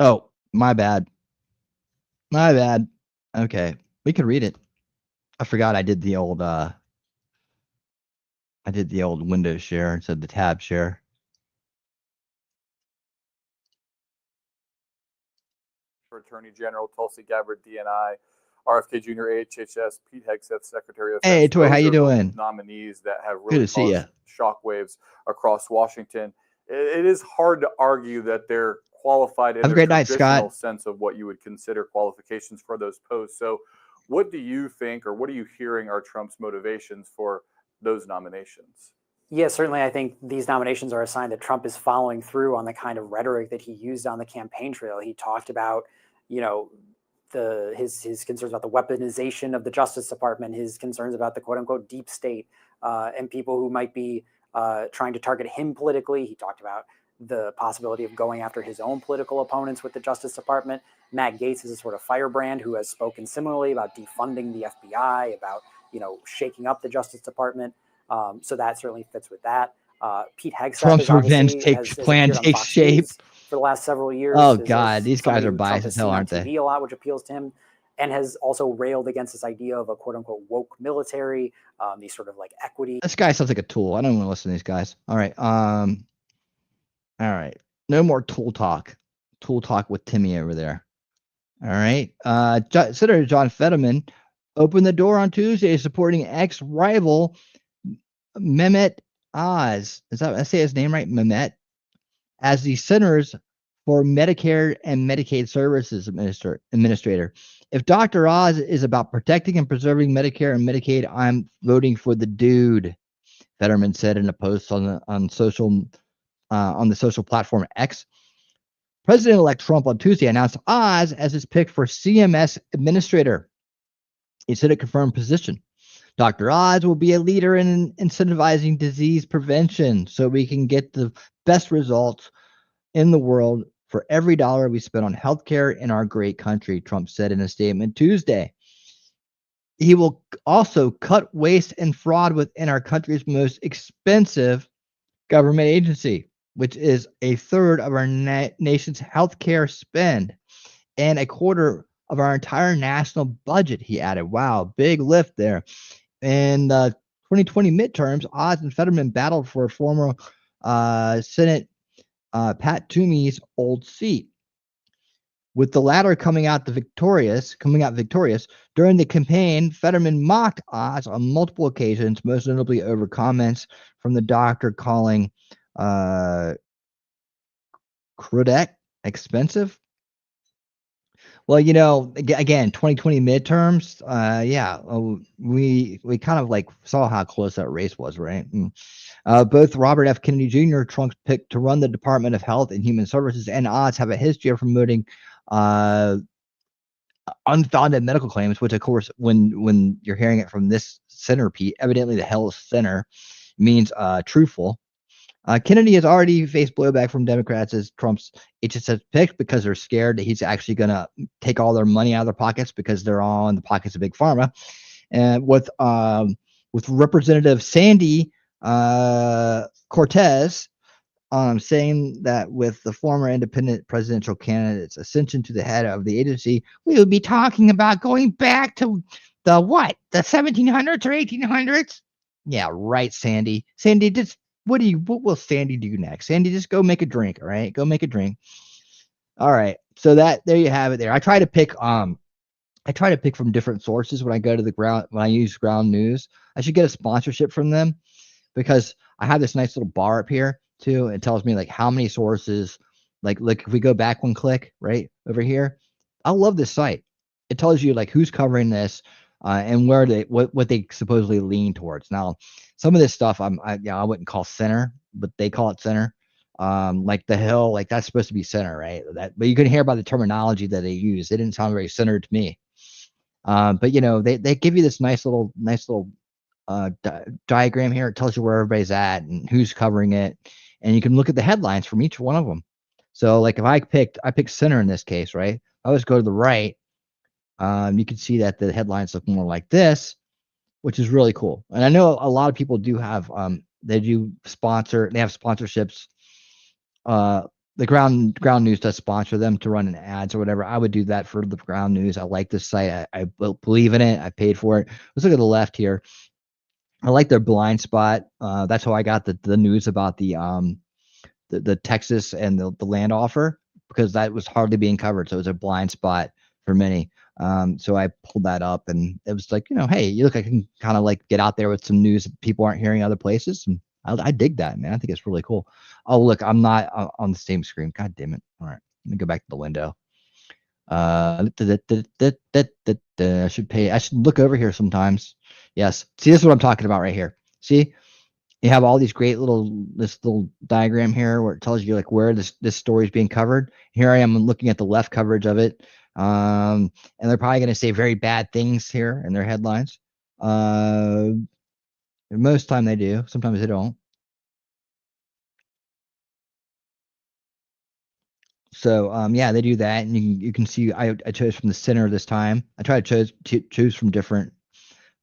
Oh, my bad. Okay, we can read it. I forgot I did the old Windows share instead of the tab share. For Attorney General Tulsi Gabbard, DNI, RFK Jr., HHS, Pete Hegseth, Secretary of Defense. Hey, Toy, how you doing? Nominees that have Good really to see caused shockwaves across Washington. It is hard to argue that they're qualified in Have a the great night, traditional Scott. sense of what you would consider qualifications for those posts. So what do you think, or what are you hearing are Trump's motivations for those nominations? Yeah, certainly. I think these nominations are a sign that Trump is following through on the kind of rhetoric that he used on the campaign trail. He talked about, his concerns about the weaponization of the Justice Department, his concerns about the quote unquote deep state, and people who might be trying to target him politically. He talked about the possibility of going after his own political opponents with the Justice Department. Matt Gaetz is a sort of firebrand who has spoken similarly about defunding the FBI, about, shaking up the Justice Department. So that certainly fits with that. Pete Hegseth Trump's revenge plan takes shape for the last several years. Oh God, these guys are biased as hell, aren't they? A lot, which appeals to him, and has also railed against this idea of a quote unquote woke military, these sort of like equity. This guy sounds like a tool. I don't want to listen to these guys. All right. All right. No more tool talk. Tool talk with Timmy over there. All right. Senator John Fetterman opened the door on Tuesday supporting ex-rival Mehmet Oz. Is that I say his name right? Mehmet, as the Centers for Medicare and Medicaid Services administrator. If Dr. Oz is about protecting and preserving Medicare and Medicaid, I'm voting for the dude, Fetterman said in a post on the social platform X. President-elect Trump on Tuesday announced Oz as his pick for CMS administrator. He said a confirmed position. Dr. Oz will be a leader in incentivizing disease prevention so we can get the best results in the world for every dollar we spend on healthcare in our great country, Trump said in a statement Tuesday. He will also cut waste and fraud within our country's most expensive government agency, which is a third of our nation's healthcare spend and a quarter of our entire national budget, he added. Wow, big lift there. In the 2020 midterms, Oz and Fetterman battled for former Senate Pat Toomey's old seat, with the latter coming out victorious. During the campaign, Fetterman mocked Oz on multiple occasions, most notably over comments from the doctor calling Crudec expensive. Well, you know, again, 2020 midterms, we kind of like saw how close that race was, right? Both Robert F. Kennedy Jr., Trump's pick to run the Department of Health and Human Services, and Oz have a history of promoting unfounded medical claims, which, of course, when you're hearing it from this centerpiece, evidently the Health Center means truthful. Kennedy has already faced blowback from Democrats as Trump's HHS pick because they're scared that he's actually going to take all their money out of their pockets because they're all in the pockets of Big Pharma. And with Representative Sandy Cortez saying that with the former independent presidential candidate's ascension to the head of the agency, we would be talking about going back to the 1700s or 1800s? Yeah, right, Sandy. Sandy, just what will Sandy do next? Sandy, just go make a drink, all right? Go make a drink. All right. So there you have it there. I try to pick from different sources when I go to the ground, when I use ground news. I should get a sponsorship from them because I have this nice little bar up here too. It tells me like how many sources, like if we go back one click right over here, I love this site. It tells you like who's covering this and where what they supposedly lean towards. Now, some of this stuff I wouldn't call center, but they call it center. Like the Hill, like that's supposed to be center, right? But you can hear by the terminology that they use. It didn't sound very centered to me. But you know, they give you this nice little diagram here. It tells you where everybody's at and who's covering it, and you can look at the headlines from each one of them. So like if I picked center in this case, right? I always go to the right. You can see that the headlines look more like this, which is really cool. And I know a lot of people do have they have sponsorships. The ground news does sponsor them to run in ads or whatever. I would do that for the ground news. I like this site. I believe in it. I paid for it. Let's look at the left here. I like their blind spot. That's how I got the news about the Texas and the land offer, because that was hardly being covered. So it was a blind spot for many. So I pulled that up and it was like, you know, hey, you look, I can kind of like get out there with some news that people aren't hearing other places. And I dig that, man. I think it's really cool. Oh, look, I'm not on the same screen. God damn it. All right. Let me go back to the window. I should look over here sometimes. Yes. See, this is what I'm talking about right here. See, you have all these great this little diagram here where it tells you like where this story is being covered. Here I am looking at the left coverage of it. And they're probably going to say very bad things here in their headlines. Most time they do. Sometimes they don't. So yeah, they do that, and you can see I chose from the center this time. I try to choose from different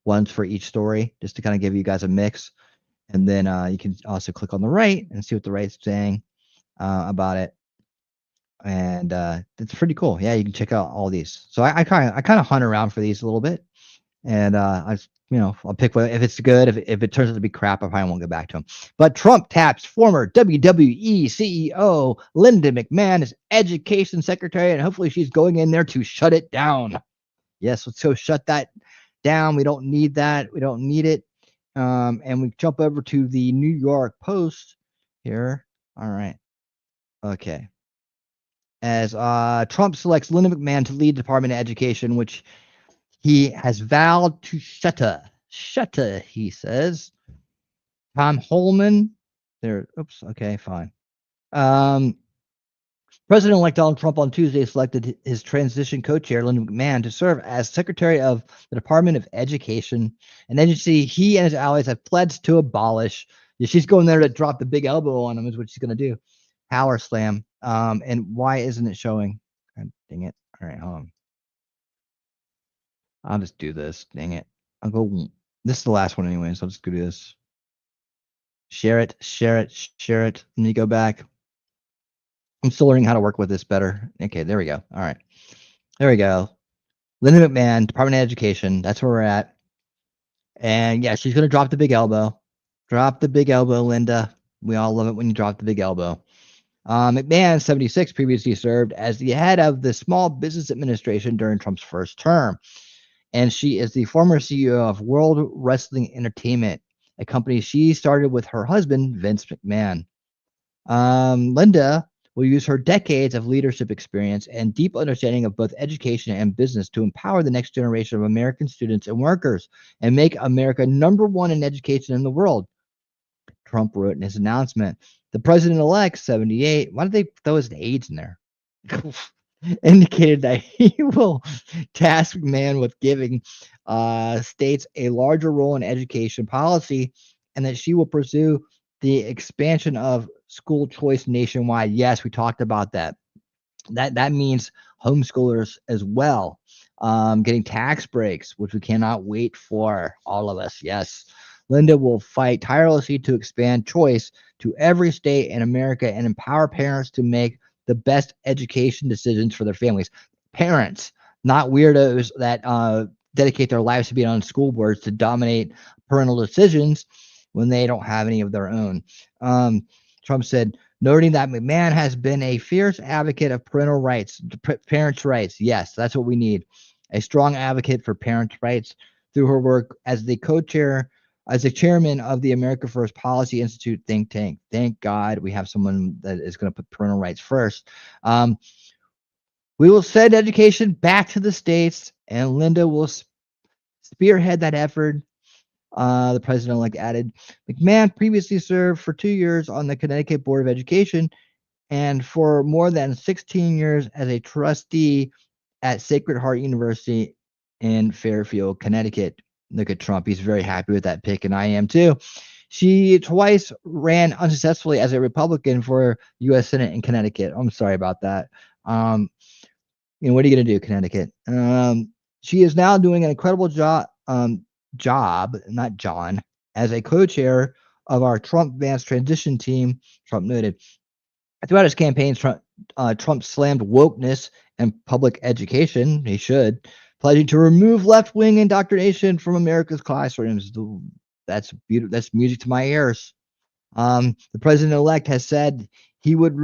ones for each story just to kind of give you guys a mix. And then you can also click on the right and see what the right's saying about it. And it's pretty cool. Yeah, you can check out all these. So I kind of hunt around for these a little bit, and I'll pick one if it's good. If it turns out to be crap, I probably won't go back to them. But Trump taps former WWE CEO Linda McMahon as education secretary, and hopefully she's going in there to shut it down. Yes, let's go shut that down. We don't need that. We don't need it. And we jump over to the New York Post here. All right. Okay. As Trump selects Linda McMahon to lead the Department of Education, which he has vowed to shutter, he says. Tom Holman. There. Oops. Okay, fine. President-elect Donald Trump on Tuesday selected his transition co-chair, Linda McMahon, to serve as Secretary of the Department of Education, an agency he and his allies have pledged to abolish. Yeah, she's going there to drop the big elbow on him, is what she's going to do. Power slam. And why isn't it showing? God, dang it. All right, hold on. I'll just do this. Dang it. I'll go. This is the last one anyway, so I'll just go do this. Share it, share it, share it. Let me go back. I'm still learning how to work with this better. Okay, there we go. All right. There we go. Linda McMahon, Department of Education. That's where we're at. And yeah, she's going to drop the big elbow. Drop the big elbow, Linda. We all love it when you drop the big elbow. McMahon, 76, previously served as the head of the Small Business Administration during Trump's first term. And she is the former CEO of World Wrestling Entertainment, a company she started with her husband, Vince McMahon. Linda will use her decades of leadership experience and deep understanding of both education and business to empower the next generation of American students and workers and make America #1 in education in the world, Trump wrote in his announcement. The president-elect, 78, why did they throw his age in there? Indicated that he will task McMahon with giving states a larger role in education policy and that she will pursue the expansion of school choice nationwide. Yes, we talked about that. That means homeschoolers as well, getting tax breaks, which we cannot wait for, all of us. Yes. Linda will fight tirelessly to expand choice to every state in America and empower parents to make the best education decisions for their families. Parents, not weirdos that dedicate their lives to being on school boards to dominate parental decisions when they don't have any of their own. Trump said, noting that McMahon has been a fierce advocate of parental rights, parents' rights. Yes, that's what we need. A strong advocate for parents' rights through her work as the co-chair, as the chairman of the America First Policy Institute think tank. Thank God we have someone that is going to put parental rights first. We will send education back to the states, and Linda will spearhead that effort. The president-elect added, McMahon previously served for 2 years on the Connecticut Board of Education and for more than 16 years as a trustee at Sacred Heart University in Fairfield, Connecticut. Look at Trump. He's very happy with that pick, and I am too. She twice ran unsuccessfully as a Republican for U.S. Senate in Connecticut. I'm sorry about that. What are you going to do, Connecticut? She is now doing an incredible job, not John, as a co-chair of our Trump-Vance transition team, Trump noted. Throughout his campaign, Trump slammed wokeness and public education. He should, pledging to remove left-wing indoctrination from America's classrooms. That's beautiful. That's music to my ears. The president-elect has said he would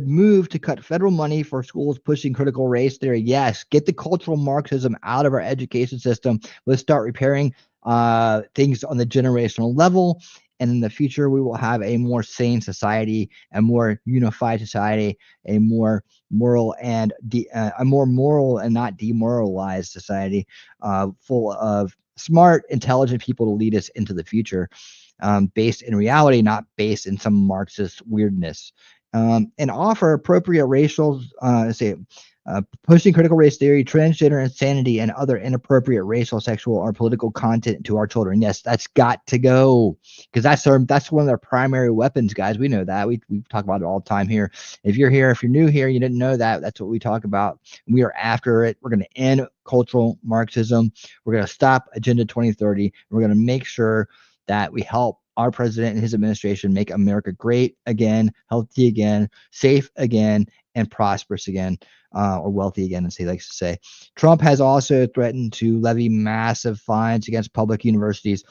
move to cut federal money for schools pushing critical race theory. Yes, get the cultural Marxism out of our education system. Let's start repairing things on the generational level. And in the future, we will have a more sane society, a more unified society, a more moral and not demoralized society, full of smart, intelligent people to lead us into the future, based in reality, not based in some Marxist weirdness. And offer appropriate racial, pushing critical race theory, transgender insanity, and other inappropriate racial, sexual, or political content to our children. Yes, that's got to go, because that's one of their primary weapons, guys. We know that. We talk about it all the time here. If you're new here, you didn't know that. That's what we talk about. We are after it. We're going to end cultural Marxism. We're going to stop Agenda 2030. We're going to make sure that we help our president and his administration make America great again, healthy again, safe again, and prosperous again, or wealthy again, as he likes to say. Trump has also threatened to levy massive fines against public universities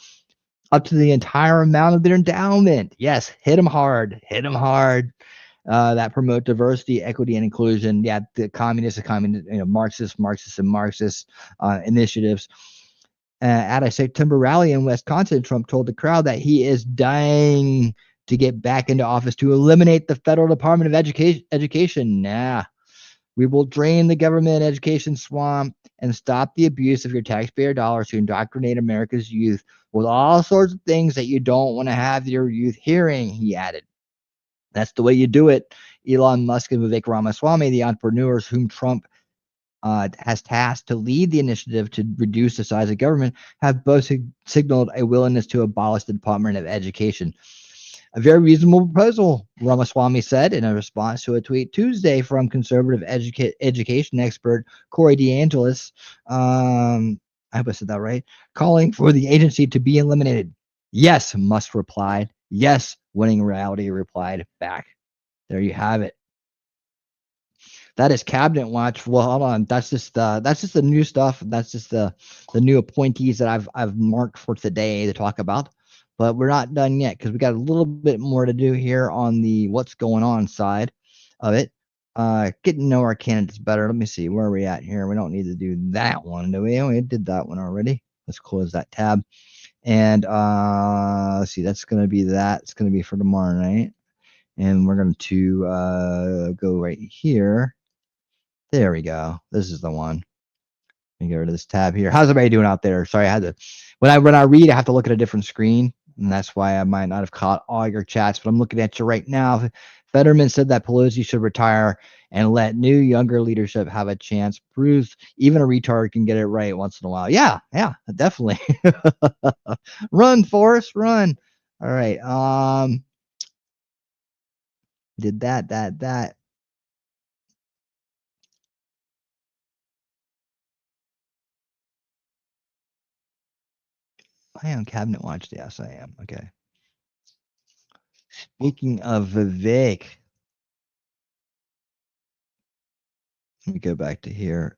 up to the entire amount of their endowment. Yes, hit them hard. Hit them hard. That promote diversity, equity, and inclusion. Yeah, the communist, Marxist initiatives. At a September rally in Wisconsin, Trump told the crowd that he is dying to get back into office to eliminate the federal Department of Education. Nah, we will drain the government education swamp and stop the abuse of your taxpayer dollars to indoctrinate America's youth with all sorts of things that you don't want to have your youth hearing, he added. That's the way you do it. Elon Musk and Vivek Ramaswamy, the entrepreneurs whom Trump has tasked to lead the initiative to reduce the size of government, have both signaled a willingness to abolish the Department of Education. A very reasonable proposal, Ramaswamy said in a response to a tweet Tuesday from conservative education expert Corey DeAngelis. I hope I said that right. Calling for the agency to be eliminated. Yes, Musk replied. Yes, Winning Reality replied back. There you have it. That is cabinet watch. Well, hold on. That's just the new stuff. That's just the new appointees that I've marked for today to talk about. But we're not done yet because we got a little bit more to do here on the what's going on side of it. Getting to know our candidates better. Let me see where are we at here. We don't need to do that one, do we? We did that one already. Let's close that tab. And let's see. That's going to be that. It's going to be for tomorrow night. And we're going to go right here. There we go. This is the one. Let me get rid of this tab here. How's everybody doing out there? Sorry, I had to when I read, I have to look at a different screen, and that's why I might not have caught all your chats. But I'm looking at you right now. Fetterman said that Pelosi should retire and let new, younger leadership have a chance. Proves even a retard can get it right once in a while. Yeah, definitely. Run, Forrest, run. All right. Did that. I am cabinet watch. Yes, I am. Okay. Speaking of Vivek, let me go back to here.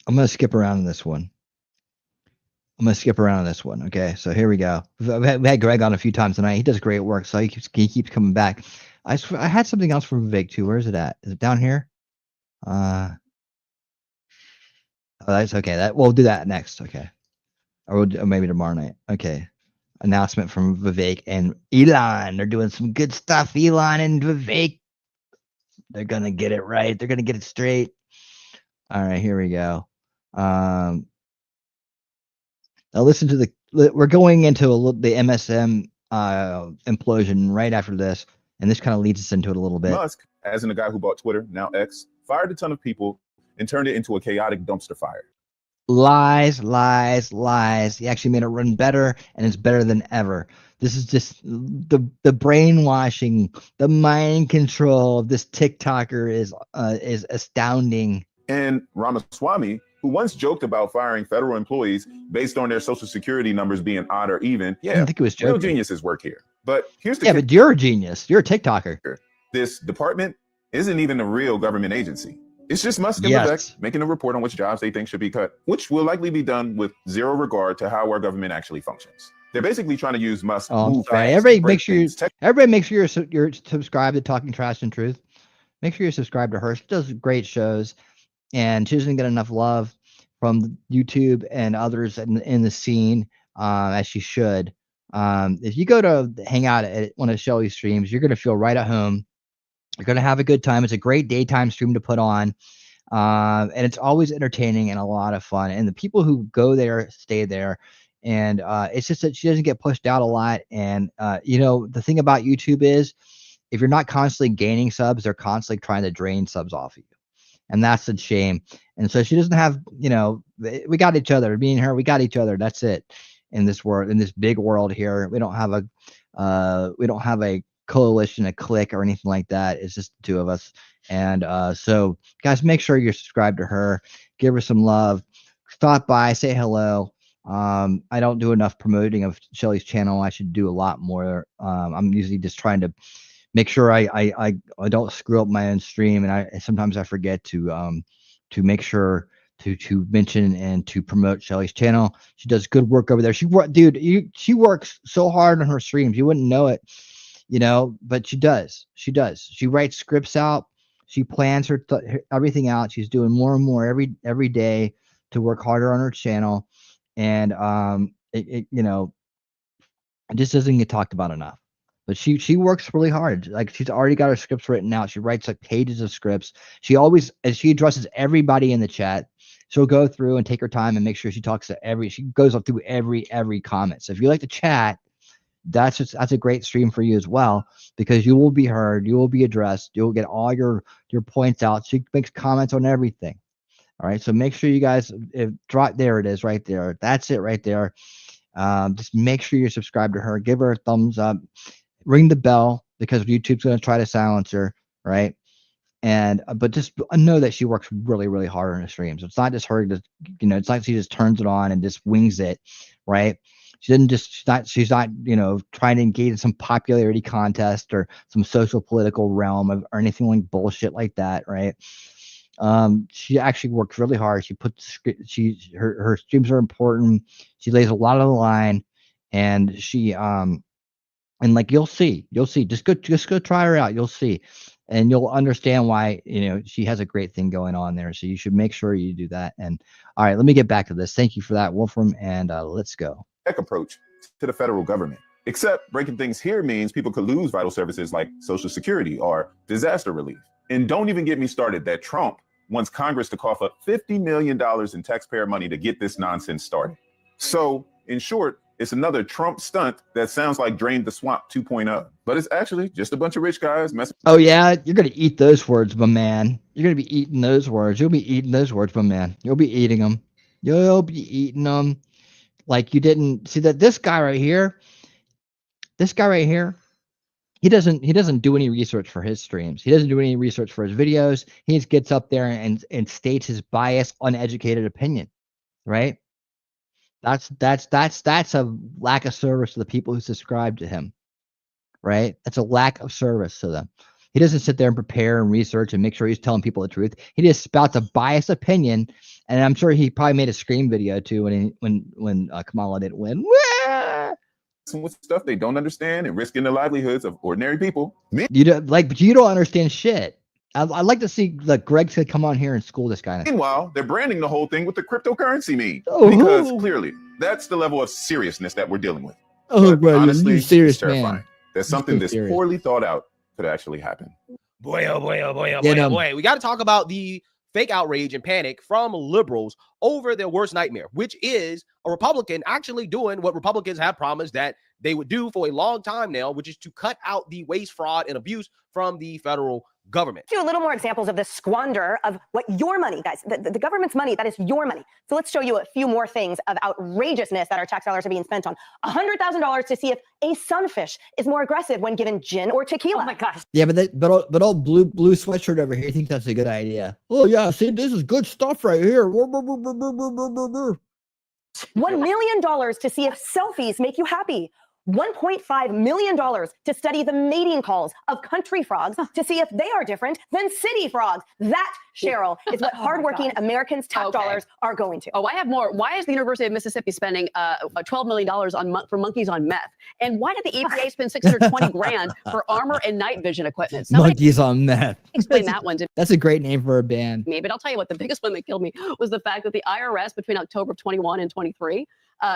I'm going to skip around in this one. Okay, so here we go. We had Greg on a few times tonight. He does great work, so he keeps coming back. I had something else from Vivek too. Where is it at? Is it down here? Oh, that's okay. We'll do that next. Okay, or maybe tomorrow night. Okay. Announcement from Vivek and Elon. They're doing some good stuff. Elon and Vivek. They're gonna get it right. They're gonna get it straight. All right, here we go. Now listen to we're going into the MSM implosion right after this, and this kind of leads us into it a little bit. Musk, as in the guy who bought Twitter, now X, fired a ton of people and turned it into a chaotic dumpster fire. Lies. He actually made it run better, and it's better than ever. This is just the brainwashing, the mind control of this TikToker is astounding. And Ramaswamy, who once joked about firing federal employees based on their social security numbers being odd or even. Yeah, I don't think it was joking. Real geniuses work here. But here's the but you're a genius. You're a TikToker. This department isn't even a real government agency. It's just Musk and Vivek making a report on which jobs they think should be cut, which will likely be done with zero regard to how our government actually functions. They're basically trying to use Musk. Oh, sorry. Everybody make sure you're subscribed to Talking Trash and Truth. Make sure you're subscribed to her. She does great shows, and she doesn't get enough love from YouTube and others in the scene as she should. If you go to hang out at one of Shelly's streams, you're going to feel right at home. You're going to have a good time. It's a great daytime stream to put on. And it's always entertaining and a lot of fun. And the people who go there stay there. And it's just that she doesn't get pushed out a lot. And, the thing about YouTube is if you're not constantly gaining subs, they're constantly trying to drain subs off of you. And that's a shame. And so she doesn't have, we got each other. Me and her, we got each other. That's it in this world, in this big world here. We don't have a coalition, a clique, or anything like that. It's just the two of us. And so guys, make sure you're subscribed to her, give her some love, stop by, say hello. I don't do enough promoting of Shelly's channel. I should do a lot more. I'm usually just trying to make sure I don't screw up my own stream, and sometimes I forget to make sure to mention and to promote Shelly's channel. She does good work over there. She works so hard on her streams. You wouldn't know it. But she does. She writes scripts out. She plans her everything out. She's doing more and more every day to work harder on her channel, and it just doesn't get talked about enough. But she works really hard. Like, she's already got her scripts written out. She writes like pages of scripts. She addresses everybody in the chat. She'll go through and take her time and make sure she talks to she goes through every comment. So if you like to chat, that's a great stream for you as well, because you will be heard, you will be addressed, you'll get all your points out. She makes comments on everything. All right. So make sure you guys drop. There it is right there. That's it right there. Just make sure you're subscribed to her. Give her a thumbs up. Ring the bell because YouTube's going to try to silence her. Right. And but just know that she works really, really hard on her streams. It's not just her to, it's like she just turns it on and just wings it. Right. She didn't just, she's not, trying to engage in some popularity contest or some social political realm or anything like bullshit like that. Right. She actually works really hard. She puts, her streams are important. She lays a lot on the line, and she, and like, you'll see, just go try her out. You'll see, and you'll understand why, she has a great thing going on there. So you should make sure you do that. And all right, let me get back to this. Thank you for that, Wolfram. And let's go. Approach to the federal government. Except breaking things here means people could lose vital services like Social Security or disaster relief. And don't even get me started that Trump wants Congress to cough up $50 million in taxpayer money to get this nonsense started. So, in short, it's another Trump stunt that sounds like Drain the Swamp 2.0, but it's actually just a bunch of rich guys messing. Oh yeah, you're gonna eat those words, my man. You're gonna be eating those words. You'll be eating those words, my man. You'll be eating them. You'll be eating them. Like you didn't see that this guy right here, he doesn't do any research for his streams. He doesn't do any research for his videos. He just gets up there and states his biased, uneducated opinion, right? That's a lack of service to the people who subscribe to him, right? That's a lack of service to them. He doesn't sit there and prepare and research and make sure he's telling people the truth. He just spouts a biased opinion, and I'm sure he probably made a scream video too when Kamala didn't win. With stuff they don't understand and risking the livelihoods of ordinary people. But you don't understand shit. I'd like to see Greg to come on here and school this guy. Meanwhile, they're branding the whole thing with the cryptocurrency meme because clearly that's the level of seriousness that we're dealing with. But honestly, it's terrifying that something this poorly thought out could actually happen. Boy, oh boy, oh boy, oh boy, oh boy. We got to talk about the fake outrage and panic from liberals over their worst nightmare, which is a Republican actually doing what Republicans have promised that they would do for a long time now, which is to cut out the waste, fraud, and abuse from the federal government. Do a little more examples of this squander of what your money, guys, the government's money, that is your money. So let's show you a few more things of outrageousness that our tax dollars are being spent on. $100,000 to see if a sunfish is more aggressive when given gin or tequila. Oh my gosh. Yeah, but old blue sweatshirt over here thinks that's a good idea. Oh yeah, see, this is good stuff right here. $1 million to see if selfies make you happy. $1.5 million to study the mating calls of country frogs to see if they are different than city frogs. That, Cheryl, is what hardworking Americans' tax dollars are going to. Oh, I have more. Why is the University of Mississippi spending $12 million for monkeys on meth? And why did the EPA spend $620 grand for armor and night vision equipment? Monkeys on meth. Explain that one to me. That's a great name for a band. But I'll tell you what, the biggest one that killed me was the fact that the IRS between October of 21 and 23,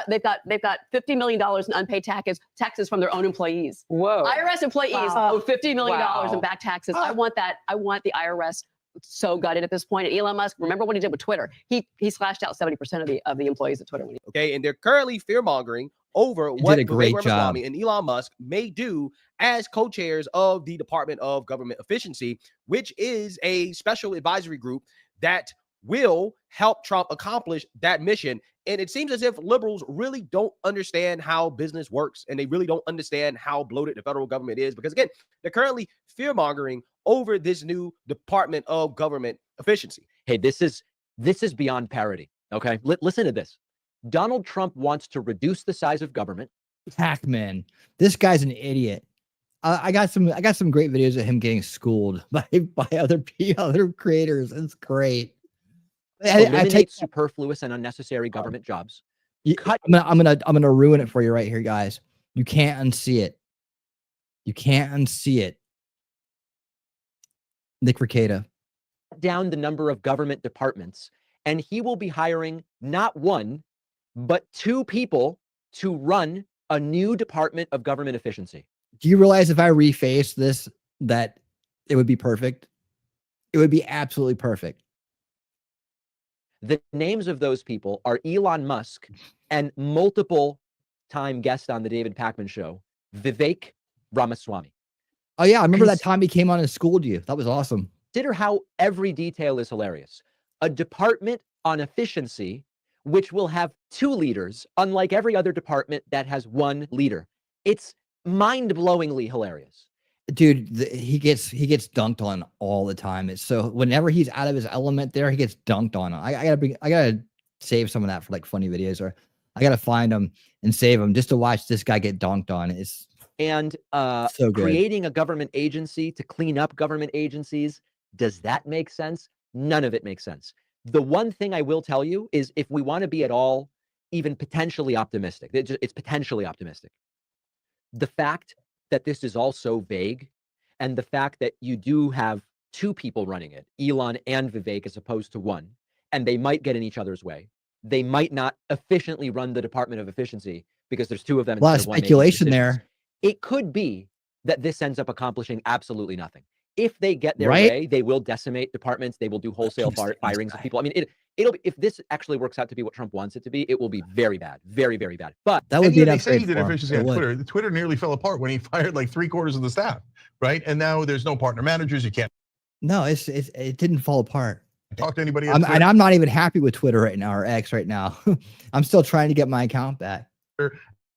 they've got $50 million in unpaid taxes from their own employees. Whoa. IRS employees owe $50 million in back taxes. I want the IRS so gutted at this point. And Elon Musk, remember what he did with Twitter? He slashed out 70% of the employees at Twitter. Okay, and they're currently fear-mongering over what Vivek Ramaswamy and Elon Musk may do as co-chairs of the Department of Government Efficiency, which is a special advisory group that will help Trump accomplish that mission. And it seems as if liberals really don't understand how business works, and they really don't understand how bloated the federal government is, because again, they're currently fear-mongering over this new Department of Government Efficiency. Hey, this is beyond parody. Okay, listen to this. Donald Trump wants to reduce the size of government. Hackman, this guy's an idiot. I got some great videos of him getting schooled by other creators. It's great. I take superfluous and unnecessary government jobs. I'm gonna ruin it for you right here, guys. You can't unsee it. You can't unsee it. Nick Ricada. Down the number of government departments, and he will be hiring not one, but 2 people to run a new Department of Government Efficiency. Do you realize if I reface this, that it would be perfect? It would be absolutely perfect. The names of those people are Elon Musk and multiple time guest on the David Pakman show, Vivek Ramaswamy. Oh yeah, I remember that time he came on and schooled you. That was awesome. Consider how every detail is hilarious. a department on efficiency, which will have 2 leaders, unlike every other department that has 1 leader. It's mind-blowingly hilarious. Dude, he gets dunked on all the time. It's so whenever he's out of his element there, he gets dunked on. I gotta save some of that for like funny videos, or I gotta find them and save them just to watch this guy get dunked on. It's and so good. Creating a government agency to clean up government agencies, does that make sense? None of it makes sense. The one thing I will tell you is, if we want to be at all even potentially optimistic, it's potentially optimistic, the fact that this is all so vague, and the fact that you do have 2 people running it, Elon and Vivek, as opposed to 1, and they might get in each other's way. They might not efficiently run the Department of Efficiency because there's 2 of them. A lot of speculation there. It could be that this ends up accomplishing absolutely nothing. If they get their Right? way, they will decimate departments. They will do wholesale firings of people. I mean, it'll be, if this actually works out to be what Trump wants it to be, it will be very bad, very, very bad. But that would be an they say upgrade he did for him. efficiency It on would. Twitter. Twitter nearly fell apart when he fired like 3/4 of the staff, right? And now there's no partner managers. You can't No, it didn't fall apart. talk to anybody. at And Twitter. I'm not even happy with Twitter right now, or X right now. I'm still trying to get my account back.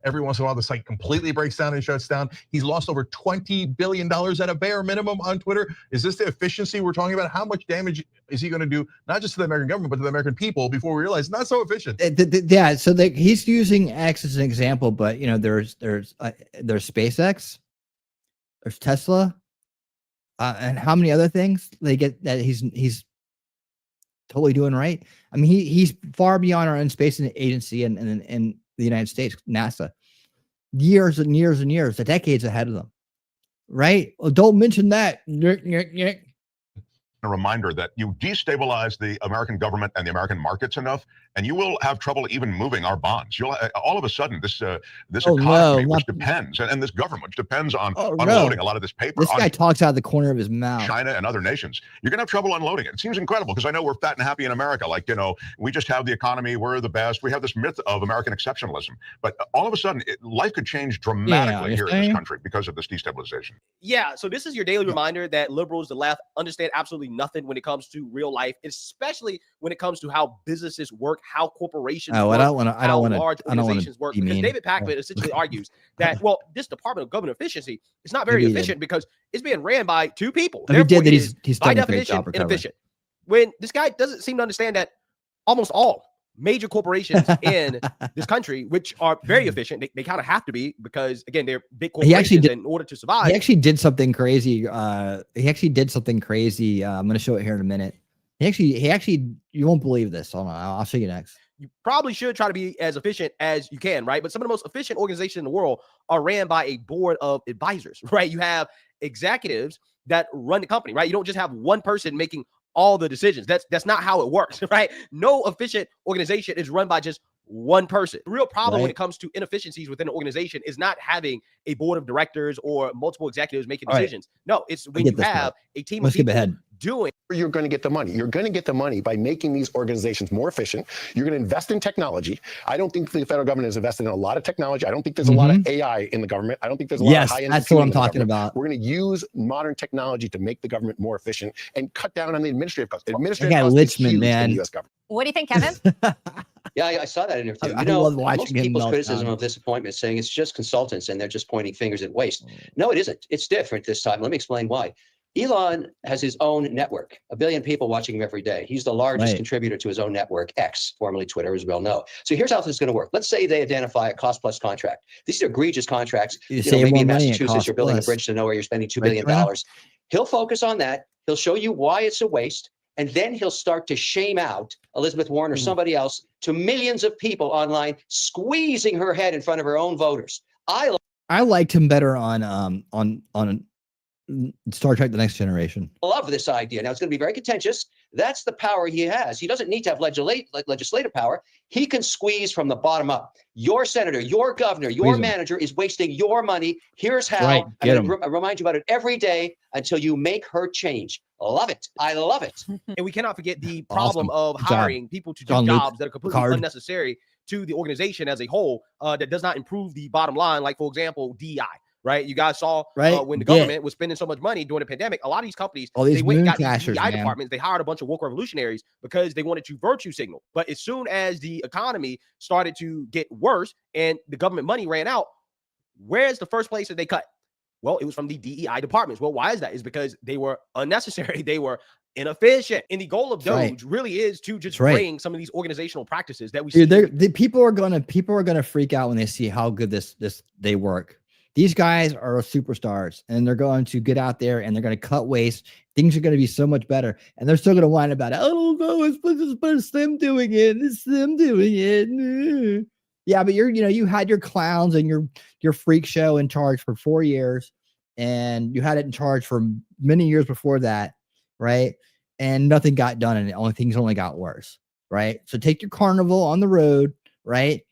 Every once in a while, the site completely breaks down and shuts down. He's lost over $20 billion at a bare minimum on Twitter. Is this the efficiency we're talking about? How much damage is he going to do, not just to the American government, but to the American people, before we realize it's not so efficient? Yeah, so he's using X as an example, but there's SpaceX, there's Tesla, and how many other things they get that he's totally doing right. I mean, he's far beyond our own space agency and the United States, NASA, years and years and years, the decades ahead of them, right? Well, don't mention that. A reminder that you destabilize the American government and the American markets enough, and you will have trouble even moving our bonds. You'll all of a sudden this economy, which depends, and this government, which depends on unloading a lot of this paper. This guy talks out of the corner of his mouth. China and other nations, you're gonna have trouble unloading it. It seems incredible because I know we're fat and happy in America. Like, we just have the economy, we're the best. We have this myth of American exceptionalism, but all of a sudden, life could change dramatically here in this country because of this destabilization. Yeah, so this is your daily reminder that liberals, the left, understand absolutely nothing when it comes to real life, especially when it comes to how businesses work, how corporations work, how large organizations work. Because David Pakman essentially argues that, well, this Department of Government Efficiency is not very efficient because it's being ran by 2 people. Therefore, it is, by definition, inefficient. When this guy doesn't seem to understand that almost all major corporations in this country, which are very efficient, they kind of have to be, because again, they're big corporations in order to survive. He actually did something crazy. I'm going to show it here in a minute. He actually, you won't believe this. Hold on, I'll show you next. You probably should try to be as efficient as you can, right? But some of the most efficient organizations in the world are ran by a board of advisors, right? You have executives that run the company, right? You don't just have one person making all the decisions. That's not how it works, right? No efficient organization is run by just one person. The real problem when it comes to inefficiencies within an organization is not having a board of directors or multiple executives making decisions. No, it's when you have a team of people doing. You're going to get the money. You're going to get the money by making these organizations more efficient. You're going to invest in technology. I don't think the federal government is invested in a lot of technology. I don't think there's a lot of AI in the government. I don't think there's a lot of high-end. That's what I'm talking about. We're going to use modern technology to make the government more efficient and cut down on the administrative costs. Administrative costs is huge in the U.S. government. What do you think, Kevin? Yeah, I saw that interview. I love watching most him people's melt criticism down. of this appointment is saying it's just consultants and they're just pointing fingers at waste. No, it isn't. It's different this time. Let me explain why. Elon has his own network, 1 billion people watching him every day. He's the largest contributor to his own network, X, formerly Twitter, as we all know. So here's how this is going to work. Let's say they identify a cost plus contract. These are egregious contracts. Maybe in Massachusetts, you're building a bridge to nowhere, you're spending $2 billion. He'll focus on that. He'll show you why it's a waste. And then he'll start to shame out Elizabeth Warren or somebody else to millions of people online, squeezing her head in front of her own voters. I liked him better on Star Trek: The Next Generation. Love this idea. Now, it's going to be very contentious. That's the power he has. He doesn't need to have legislative power. He can squeeze from the bottom up. Your senator, your governor, your manager is wasting your money. Here's how. I remind you about it every day until you make her change. Love it. I love it. And we cannot forget the problem of hiring people to do jobs that are completely unnecessary to the organization as a whole, that does not improve the bottom line. Like, for example, DEI. right? You guys saw when the Yeah. government was spending so much money during the pandemic, a lot of these companies, All these they went and got moon these cashers, DEI man. departments. They hired a bunch of woke revolutionaries because they wanted to virtue signal. But as soon as the economy started to get worse and the government money ran out, where's the first place that they cut? Well, it was from the DEI departments. Well, why is that? Is because they were unnecessary. They were inefficient. And the goal of Doge really is to just bring some of these organizational practices that we see. The people are gonna freak out when they see how good they work. These guys are superstars, and they're going to get out there and they're going to cut waste. Things are going to be so much better, and they're still going to whine about it. Oh no, it's them doing it. It's them doing it. Yeah, but you had your clowns and your freak show in charge for 4 years, and you had it in charge for many years before that, right? And nothing got done, and things only got worse, right? So take your carnival on the road, right?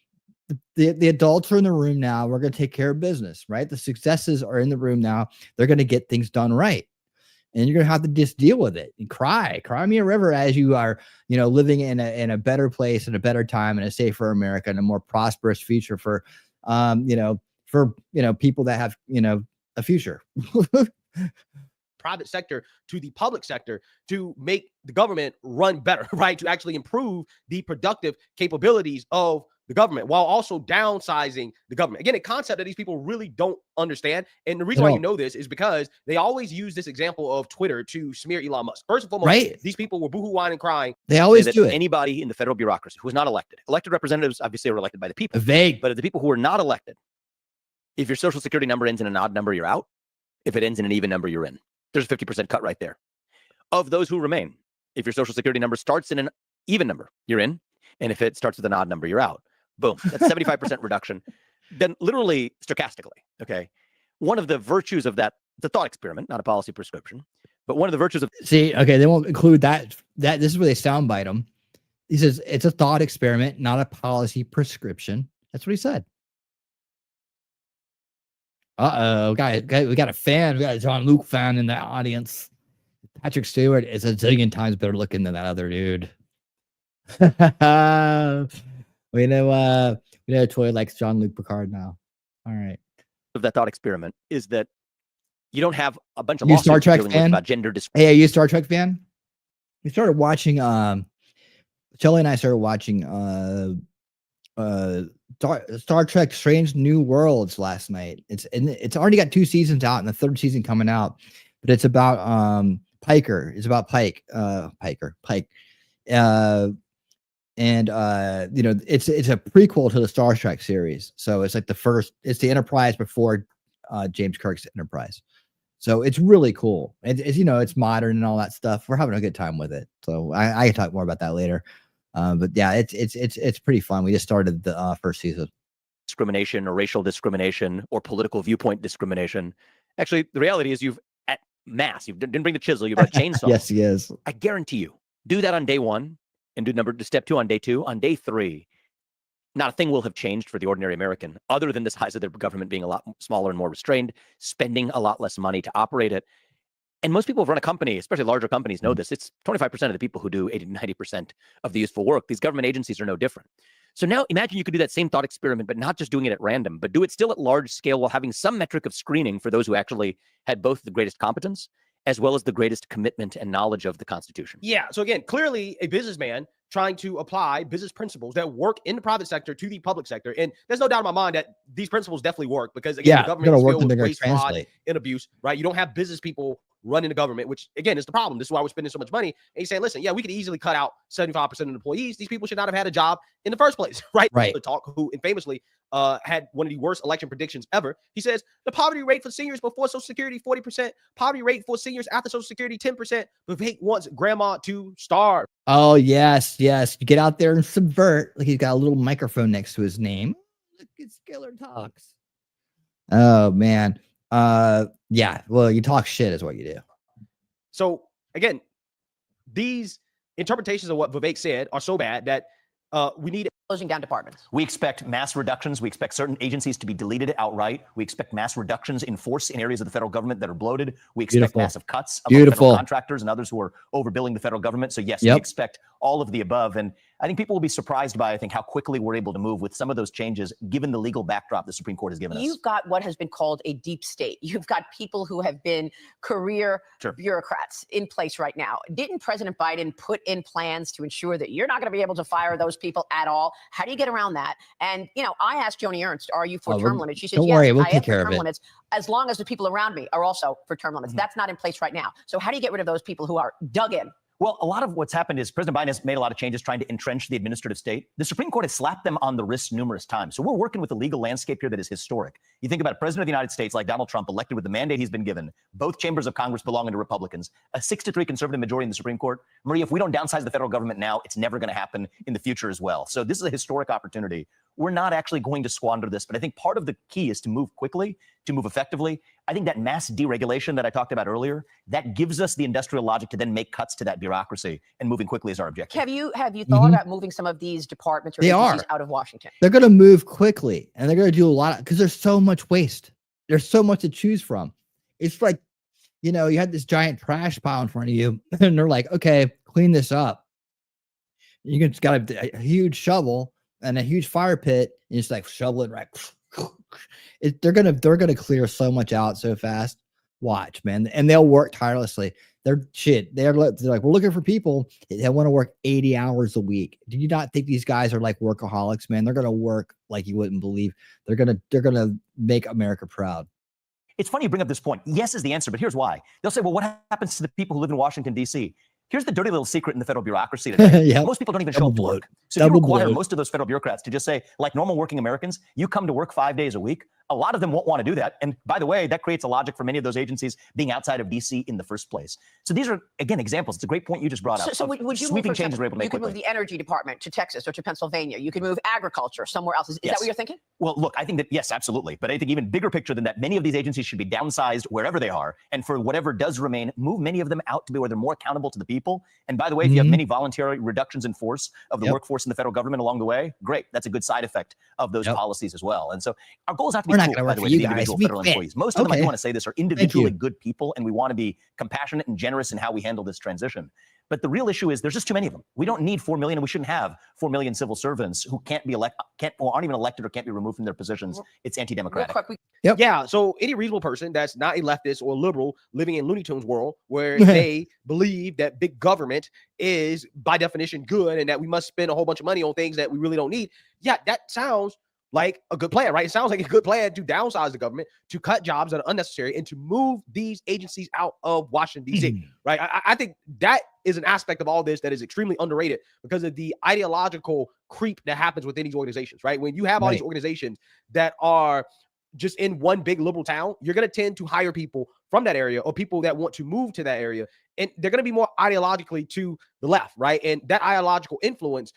The adults are in the room now. We're going to take care of business, right? The successes are in the room now. They're going to get things done right. And you're going to have to just deal with it and cry me a river as you are, living in a better place and a better time and a safer America and a more prosperous future for, people that have, a future. Private sector to the public sector to make the government run better, right? To actually improve the productive capabilities of the government while also downsizing the government. Again, a concept that these people really don't understand. And the reason why you know this is because they always use this example of Twitter to smear Elon Musk. First and foremost, these people were boohoo whining, crying. They always do it. Anybody in the federal bureaucracy who is not elected representatives obviously are elected by the people. Vague. But the people who are not elected, if your social security number ends in an odd number, you're out. If it ends in an even number, you're in. There's a 50% cut right there. Of those who remain, if your social security number starts in an even number, you're in. And if it starts with an odd number, you're out. Boom. That's 75% reduction. Then literally stochastically, okay? One of the virtues of that, the thought experiment, not a policy prescription, but one of the virtues of... See, okay, they won't include that. This is where they soundbite him. He says, it's a thought experiment, not a policy prescription. That's what he said. Uh-oh, we got a fan. We got a John Luke fan in the audience. Patrick Stewart is a zillion times better looking than that other dude. We know Troy likes John Luke Picard now. All right. Of that thought experiment is that you don't have a bunch of You lawsuits Star Trek dealing with fan? about gender discrimination. Hey, are you a Star Trek fan? We started watching. Shelly and I started watching Star Trek: Strange New Worlds last night. It's already got 2 seasons out, and the 3rd season coming out. But it's about Piker. It's about Pike. And it's a prequel to the Star Trek series. So it's like it's the Enterprise before James Kirk's Enterprise. So it's really cool. It's modern and all that stuff. We're having a good time with it. So I can talk more about that later. But yeah, it's pretty fun. We just started the 1st season. Discrimination or racial discrimination or political viewpoint discrimination. Actually, the reality is you've at mass, you didn't bring the chisel, you brought a chainsaw. Yes, he is. I guarantee you, do that on day 1 and do step 2 on day 2. On day 3, not a thing will have changed for the ordinary American other than the size of their government being a lot smaller and more restrained, spending a lot less money to operate it. And most people who run a company, especially larger companies, know this. It's 25% of the people who do 80 to 90% of the useful work. These government agencies are no different. So now imagine you could do that same thought experiment, but not just doing it at random, but do it still at large scale while having some metric of screening for those who actually had both the greatest competence as well as the greatest commitment and knowledge of the Constitution. Yeah. So again, clearly a businessman trying to apply business principles that work in the private sector to the public sector. And there's no doubt in my mind that these principles definitely work because, again, the government is filled with waste, fraud, and abuse, right? You don't have business people running the government, which, again, is the problem. This is why we're spending so much money. And he's saying, listen, yeah, we could easily cut out 75% of the employees. These people should not have had a job in the first place, right? The talk, who infamously had one of the worst election predictions ever. He says the poverty rate for seniors before Social Security, 40%. Poverty rate for seniors after Social Security, 10%. Vivek wants grandma to starve. Oh, yes. Get out there and subvert. Like he's got a little microphone next to his name. Look at Skiller talks. Oh, man. Yeah. Well, you talk shit is what you do. So, again, these interpretations of what Vivek said are so bad that we need closing down departments. We expect mass reductions. We expect certain agencies to be deleted outright. We expect mass reductions in force in areas of the federal government that are bloated. We expect massive cuts among federal contractors and others who are overbilling the federal government. So yes, we expect all of the above. And I think people will be surprised by, I think, how quickly we're able to move with some of those changes, given the legal backdrop the Supreme Court has given us. You've got what has been called a deep state. You've got people who have been career bureaucrats in place right now. Didn't President Biden put in plans to ensure that you're not going to be able to fire those people at all? How do you get around that? And, you know, I asked Joni Ernst, are you for term limits? She said, don't yes, worry, we'll I am take for care of term it. limits, as long as the people around me are also for term limits. That's not in place right now. So how do you get rid of those people who are dug in? Well, a lot of what's happened is President Biden has made a lot of changes trying to entrench the administrative state. The Supreme Court has slapped them on the wrist numerous times. So we're working with a legal landscape here that is historic. You think about a president of the United States like Donald Trump, elected with the mandate he's been given. Both chambers of Congress belonging to Republicans. A 6-3 conservative majority in the Supreme Court. Maria, if we don't downsize the federal government now, it's never going to happen in the future as well. So this is a historic opportunity. We're not actually going to squander this, but I think part of the key is to move quickly, to move effectively. I think that mass deregulation that I talked about earlier, that gives us the industrial logic to then make cuts to that bureaucracy, and moving quickly is our objective. Have you thought about moving some of these departments or They agencies are. out of Washington? They're going to move quickly, and they're going to do a lot because there's so much waste. There's so much to choose from. It's like, you know, you had this giant trash pile in front of you, and they're like, okay, clean this up. You just got a huge shovel and a huge fire pit, and just like shovel it right. They're gonna clear so much out so fast. Watch, man, and they'll work tirelessly. They're like, we're looking for people that want to work 80 hours a week. Do you not think these guys are like workaholics, man? They're gonna work like you wouldn't believe. They're gonna make America proud. It's funny you bring up this point. Yes is the answer, but here's why. They'll say, well, what happens to the people who live in Washington, D.C.? Here's the dirty little secret in the federal bureaucracy today. Yep. Most people don't even show up to work. So if you require most of those federal bureaucrats to just say, like normal working Americans, you come to work 5 days a week, a lot of them won't want to do that. And by the way, that creates a logic for many of those agencies being outside of D.C. in the first place. So these are, again, examples. It's a great point you just brought up. So would you sweeping move, for changes example, we're able to make you could quickly. move the energy department to Texas or to Pennsylvania. You could move agriculture somewhere else. Is that what you're thinking? Well, look, I think that, yes, absolutely. But I think even bigger picture than that, many of these agencies should be downsized wherever they are. And for whatever does remain, move many of them out to be where they're more accountable to the people. And by the way, if you have many voluntary reductions in force of the workforce in the federal government along the way, great. That's a good side effect of those policies as well. And so our goals have to be We're not cool, gonna by work the for way, you to the guys. individual We federal quit. employees. Most of them, I do Okay. want to say this, are individually good people, and we want to be compassionate and generous in how we handle this transition. But the real issue is there's just too many of them. We don't need 4 million, and we shouldn't have 4 million civil servants who can't be elected, or aren't even elected, or can't be removed from their positions. It's anti-democratic. Yeah, so any reasonable person that's not a leftist or liberal living in Looney Tunes world where they believe that big government is by definition good and that we must spend a whole bunch of money on things that we really don't need. Yeah, that sounds like a good plan, right? It sounds like a good plan to downsize the government, to cut jobs that are unnecessary, and to move these agencies out of Washington, D.C., right? I think that is an aspect of all this that is extremely underrated because of the ideological creep that happens within these organizations, right? When you have all these organizations that are just in one big liberal town, you're going to tend to hire people from that area or people that want to move to that area. And they're going to be more ideologically to the left, right? And that ideological influence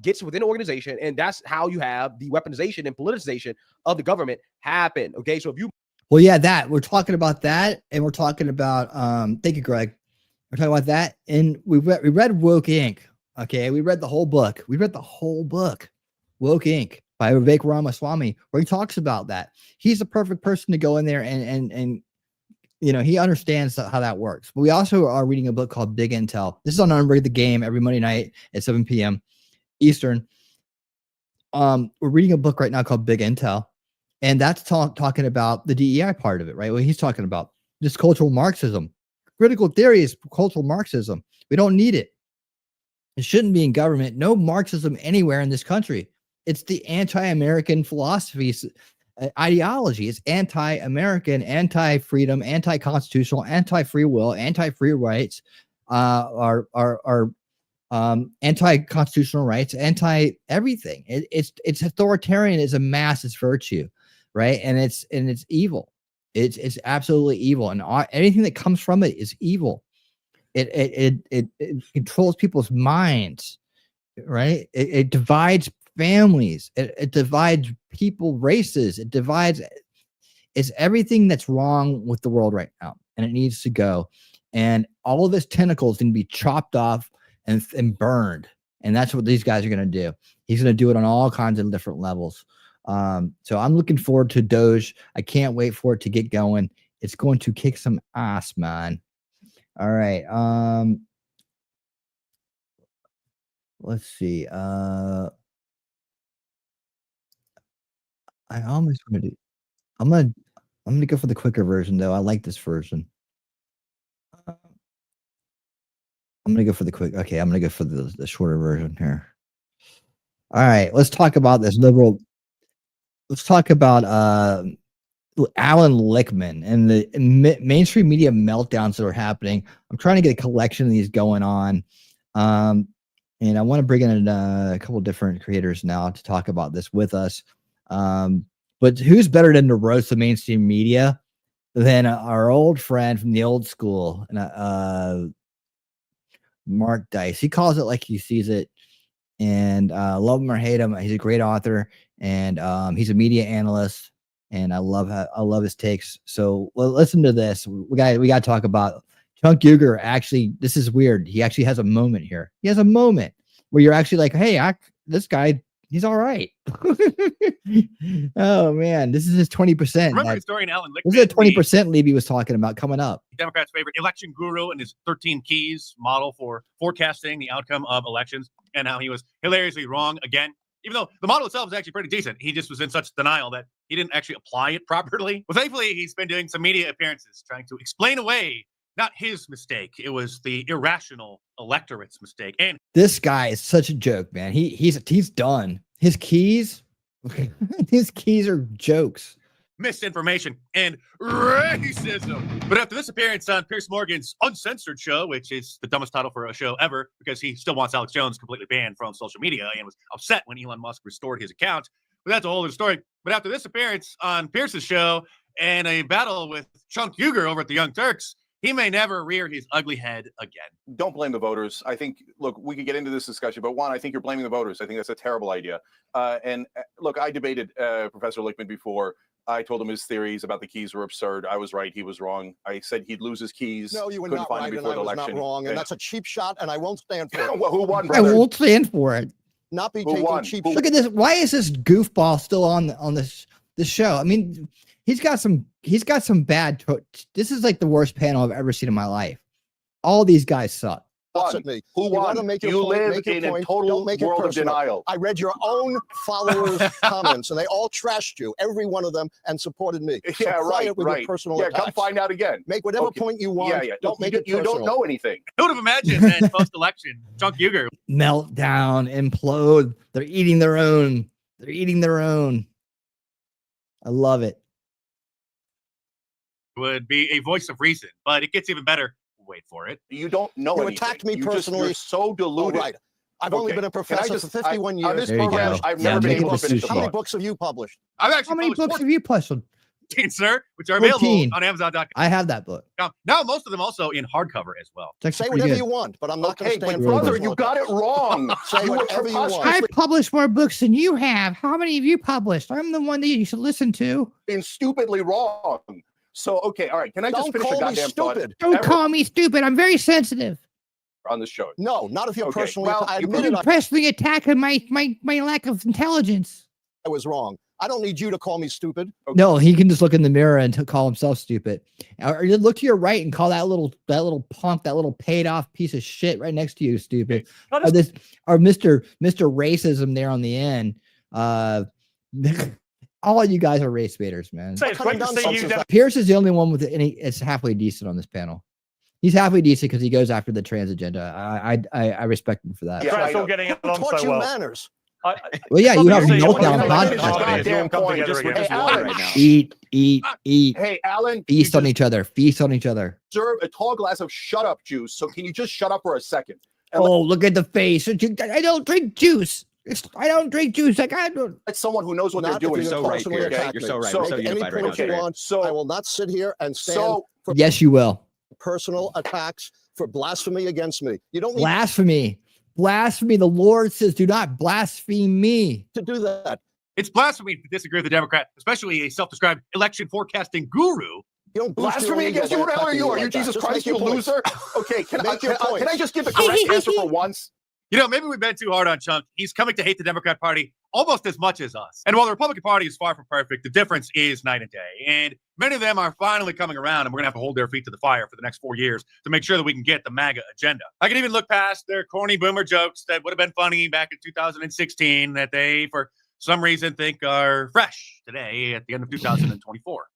gets within the organization. And that's how you have the weaponization and politicization of the government happen. Okay. So if you. Well, yeah, that we're talking about that. And we're talking about, thank you, Greg. We're talking about that. And we read Woke Inc. Okay. We read the whole book. Woke Inc. by Vivek Ramaswamy, where he talks about that. He's the perfect person to go in there and you know, he understands how that works. But we also are reading a book called Big Intel. This is on Unbreak the Game every Monday night at 7 p.m. Eastern. We're reading a book right now called Big Intel, and that's talking about the DEI part of it, right? What he's talking about, just cultural Marxism. Critical theory is cultural Marxism. We don't need it. It shouldn't be in government. No Marxism anywhere in this country. It's the anti-American philosophies, ideology. It's anti-American, anti-freedom, anti-constitutional, anti-free will, anti-free rights, anti-constitutional rights, anti-everything. It's authoritarian is a mass, it's virtue, right? And it's evil. It's absolutely evil, and anything that comes from it is evil. It controls people's minds, right? It divides families. It divides people, races. It divides. It's everything that's wrong with the world right now, and it needs to go. And all of this tentacles can be chopped off and burned. And that's what these guys are going to do. He's going to do it on all kinds of different levels. So I'm looking forward to Doge. I can't wait for it to get going. It's going to kick some ass, man. All right. let's see. I almost want to do. I'm gonna go for the quicker version though. I like this version. I'm gonna go for the quick. Okay, I'm gonna go for the shorter version here. All right, let's talk about this liberal. Let's talk about Alan Lichtman and the mainstream media meltdowns that are happening. I'm trying to get a collection of these going on. And I want to bring in a couple different creators now to talk about this with us. But who's better than to roast the mainstream media than our old friend from the old school, Mark Dice? He calls it like he sees it. And love him or hate him, he's a great author, and he's a media analyst. And I love his takes. So listen to this. We got to talk about Chunk Uger. Actually, this is weird. He actually has a moment here. He has a moment where you're actually like, hey, this guy, he's all right. Oh man, this is his 20%. Remember historian Alan Lichtman? This is a 20% Levy was talking about coming up. Democrats' favorite election guru and his 13 keys model for forecasting the outcome of elections, and how he was hilariously wrong again. Even though the model itself is actually pretty decent, he just was in such denial that he didn't actually apply it properly. Well, thankfully, he's been doing some media appearances trying to explain away not his mistake. It was the irrational electorate's mistake. And this guy is such a joke, man. He's done. His keys, his keys are jokes. Misinformation and racism. But after this appearance on Piers Morgan's Uncensored show, which is the dumbest title for a show ever, because he still wants Alex Jones completely banned from social media and was upset when Elon Musk restored his account. But that's a whole other story. But after this appearance on Pierce's show and a battle with Chunk Uger over at the Young Turks, he may never rear his ugly head again. Don't blame the voters. I think, look, we could get into this discussion, but one, I think you're blaming the voters. I think that's a terrible idea. And look, I debated Professor Lichtman before. I told him his theories about the keys were absurd. I was right. He was wrong. I said he'd lose his keys. No, you were Couldn't not find right, him and before I the was election. not wrong. And that's a cheap shot, and I won't stand for it. Well, who won, I brother? won't stand for it. Not be Who taking won? cheap Look at this. Why is this goofball still on this show? I mean, he's got some bad. This is like the worst panel I've ever seen in my life. All these guys suck. Me. Who You won? wanna make your You point, live make your in a point. total Don't make it world of personal. denial. I read your own followers' comments, and they all trashed you, every one of them, and supported me. So Yeah, quiet right, with right. your personal Yeah, attacks. come find out again. Make whatever Okay. point you want. Yeah, yeah. Don't You make it you personal. don't know anything. Who would have imagined that post-election, Chunk Uger Meltdown, implode. They're eating their own. They're eating their own. I love it. would be a voice of reason, but it gets even better. Wait for it. You don't know You anything. attacked me You're personally. so deluded. Oh, right. I've only Okay. been a Can I professor just- for 51 years. On this There you program, go. I've Yeah, never been make able it to finish the a How many book. books have you published? I've actually How many published books have you published? 14, sir, which are available 14. on Amazon.com. I have that book. Now, most of them also in hardcover as well. It's actually Say pretty whatever good. you want, but I'm not going Okay, to but stand brother, for it. you got it wrong. Say You were whatever you want. preposterous. published more books than you have. How many have you published? I'm the one that you should listen to. Been stupidly wrong. So, okay, all right. Can I just Don't finish a call me goddamn thought? stupid. Don't Ever call me stupid. I'm very sensitive. on this show. No, not if you're Okay, personally. well, I you admitted put I Personally attacking my lack of intelligence. was wrong. I don't need you to call me stupid. No, he can just look in the mirror and call himself stupid. Or you look to your right and call that little punk, that little paid off piece of shit right next to you stupid. Or Mr. Racism there on the end. All of you guys are race baiters, man. Say, it's great to see you. Pierce is the only one with any. It's halfway decent on this panel. He's halfway decent because he goes after the trans agenda. I respect him for that. Yeah, still getting along Taught so you well. manners. Well, yeah, you have Probably meltdown say podcast. Goddamn point. Just Hey, Alan, right now. Eat. Hey, Alan, you Feast on each other. Feast on each other. deserve a tall glass of shut up juice. So can you just shut up for a second? And Oh, look at the face. I don't drink juice. I don't drink juice. Like I don't. let someone who knows what Not they're if doing. you're So gonna personally attack You're me. so right. So We're so make any unified right point now. you want. So I will not sit here and stand for Yes, you will. personal attacks for blasphemy against me. You don't need Blasphemy. Blasphemy. The Lord says, do not blaspheme me. to do that. It's blasphemy to disagree with the Democrat, especially a self-described election forecasting guru. You don't boost your Blasphemy ego against you? by What the hell are attacking you? me Are you like that. Jesus Just Christ, make you your point. loser? Okay, can I just give the correct answer for once? You know, maybe we've been too hard on Chunk. He's coming to hate the Democrat Party almost as much as us. And while the Republican Party is far from perfect, the difference is night and day. And many of them are finally coming around, and we're going to have to hold their feet to the fire for the next 4 years to make sure that we can get the MAGA agenda. I can even look past their corny boomer jokes that would have been funny back in 2016 that they, for some reason, think are fresh today at the end of 2024.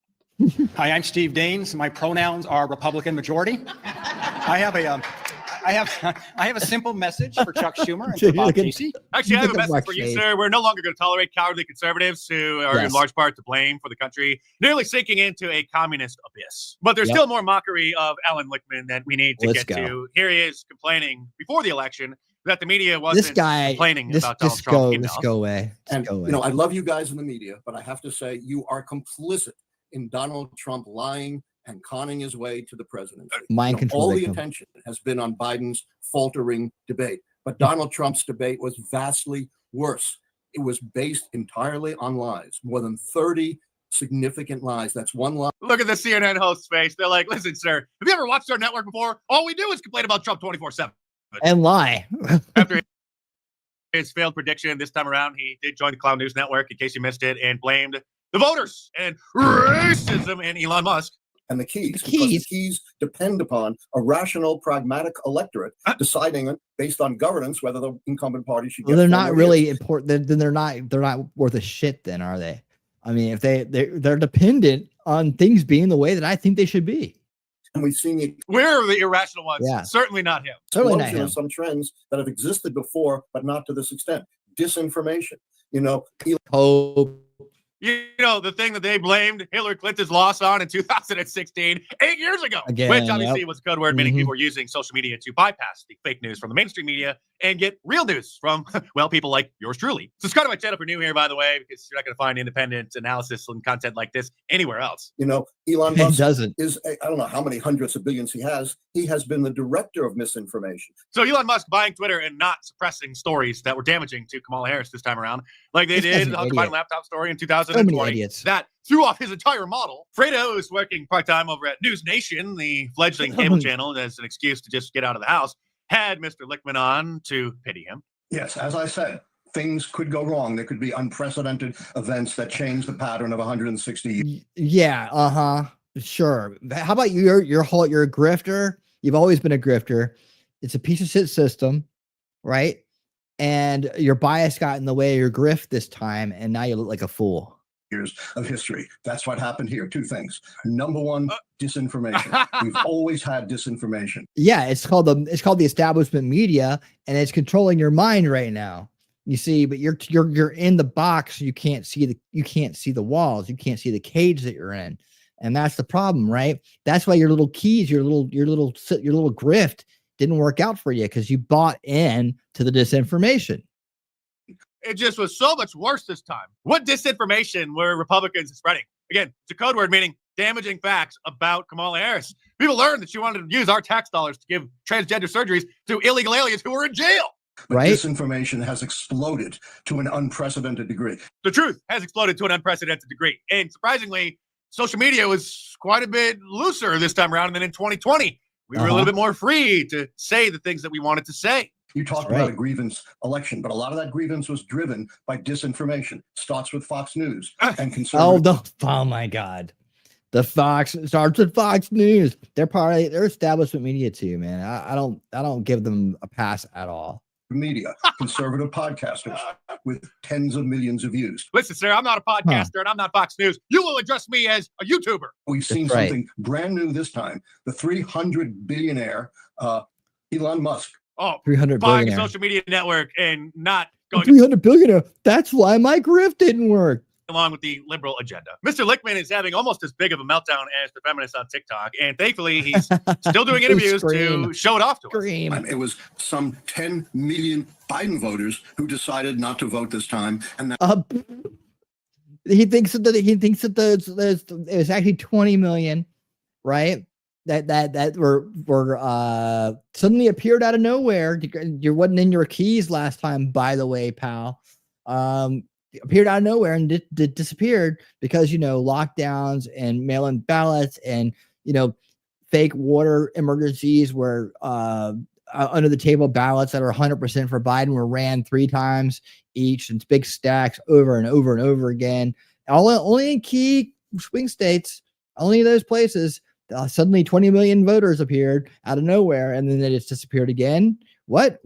Hi, I'm Steve Daines. My pronouns are Republican majority. I have a simple message for Chuck Schumer and for Bob Casey. Actually, I have a message for you, sir. We're no longer going to tolerate cowardly conservatives who are in large part to blame for the country nearly sinking into a communist abyss. But there's still more mockery of Alan Lichtman that we need to get to. Here he is complaining before the election that the media wasn't complaining about Donald Trump enough. Go away. And, you know, I love you guys in the media, but I have to say you are complicit in Donald Trump lying and conning his way to the presidency. Mind control. All the attention has been on Biden's faltering debate, but Donald Trump's debate was vastly worse. It was based entirely on lies, more than 30 significant lies. That's one lie. Look at the CNN host's face. They're like, listen, sir, have you ever watched our network before? All we do is complain about Trump 24/7. And lie. After his failed prediction this time around, he did join the Cloud News Network, in case you missed it, and blamed the voters and racism and Elon Musk. And the keys depend upon a rational, pragmatic electorate deciding based on governance whether the incumbent party should get. Well, they're not really important. Then they're not worth a shit. Then are they? I mean, if they're dependent on things being the way that I think they should be. And we've seen it. We're the irrational ones. Yeah. Certainly not him. Certainly not him. Some trends that have existed before, but not to this extent. Disinformation. You know, You know, the thing that they blamed Hillary Clinton's loss on in 2016, 8 years ago, which obviously was a code word many people were using social media to bypass the fake news from the mainstream media and get real news from, well, people like yours truly. Subscribe to my channel for new here, by the way, because you're not going to find independent analysis and content like this anywhere else. You know, Elon Musk doesn't. I don't know how many hundreds of billions he has. He has been the director of misinformation. So Elon Musk buying Twitter and not suppressing stories that were damaging to Kamala Harris this time around, like they did the Hunter Biden laptop story in 2020. That threw off his entire model. Fredo is working part-time over at News Nation, the fledgling cable channel, as an excuse to just get out of the house. Had Mr. Lichtman on to pity him. Yes, as I said, things could go wrong. There could be unprecedented events that change the pattern of 160 years. Yeah, sure. How about you're a grifter? You've always been a grifter. It's a piece of shit system, right? And your bias got in the way of your grift this time, and now you look like a fool. Years of history. That's what happened here. Two things. Number one, disinformation. We've always had disinformation. Yeah, it's called the establishment media, and it's controlling your mind right now. You see, but you're in the box. You can't see the walls. You can't see the cage that you're in, and that's the problem, right? That's why your little keys, your little grift didn't work out for you because you bought in to the disinformation. It just was so much worse this time. What disinformation were Republicans spreading? Again, it's a code word meaning damaging facts about Kamala Harris. People learned that she wanted to use our tax dollars to give transgender surgeries to illegal aliens who were in jail. But disinformation has exploded to an unprecedented degree. The truth has exploded to an unprecedented degree. And surprisingly, social media was quite a bit looser this time around than in 2020. We were a little bit more free to say the things that we wanted to say. You talked about a grievance election, but a lot of that grievance was driven by disinformation. Starts with Fox News and conservative. Oh my God. The Fox starts with Fox News. They're establishment media too, man. I don't give them a pass at all. Media, conservative podcasters with tens of millions of views. Listen, sir, I'm not a podcaster and I'm not Fox News. You will address me as a YouTuber. We've seen something brand new this time. The 300 billionaire Elon Musk. Oh, 300 buying billionaire. a social media network and not going 300 billionaire. That's why my grift didn't work. along with the liberal agenda. Mr. Lichtman is having almost as big of a meltdown as the feminists on TikTok, and thankfully he's still doing interviews to show it off to us. It was some 10 million Biden voters who decided not to vote this time, and he thinks that there's actually 20 million, right? That were suddenly appeared out of nowhere. You wasn't in your keys last time, by the way, pal. Appeared out of nowhere and disappeared because, lockdowns and mail-in ballots and, fake water emergencies where under the table ballots that are 100% for Biden were ran 3 times each, and it's big stacks over and over and over again. Only in key swing states, only those places. Suddenly 20 million voters appeared out of nowhere, and then they just disappeared again. What?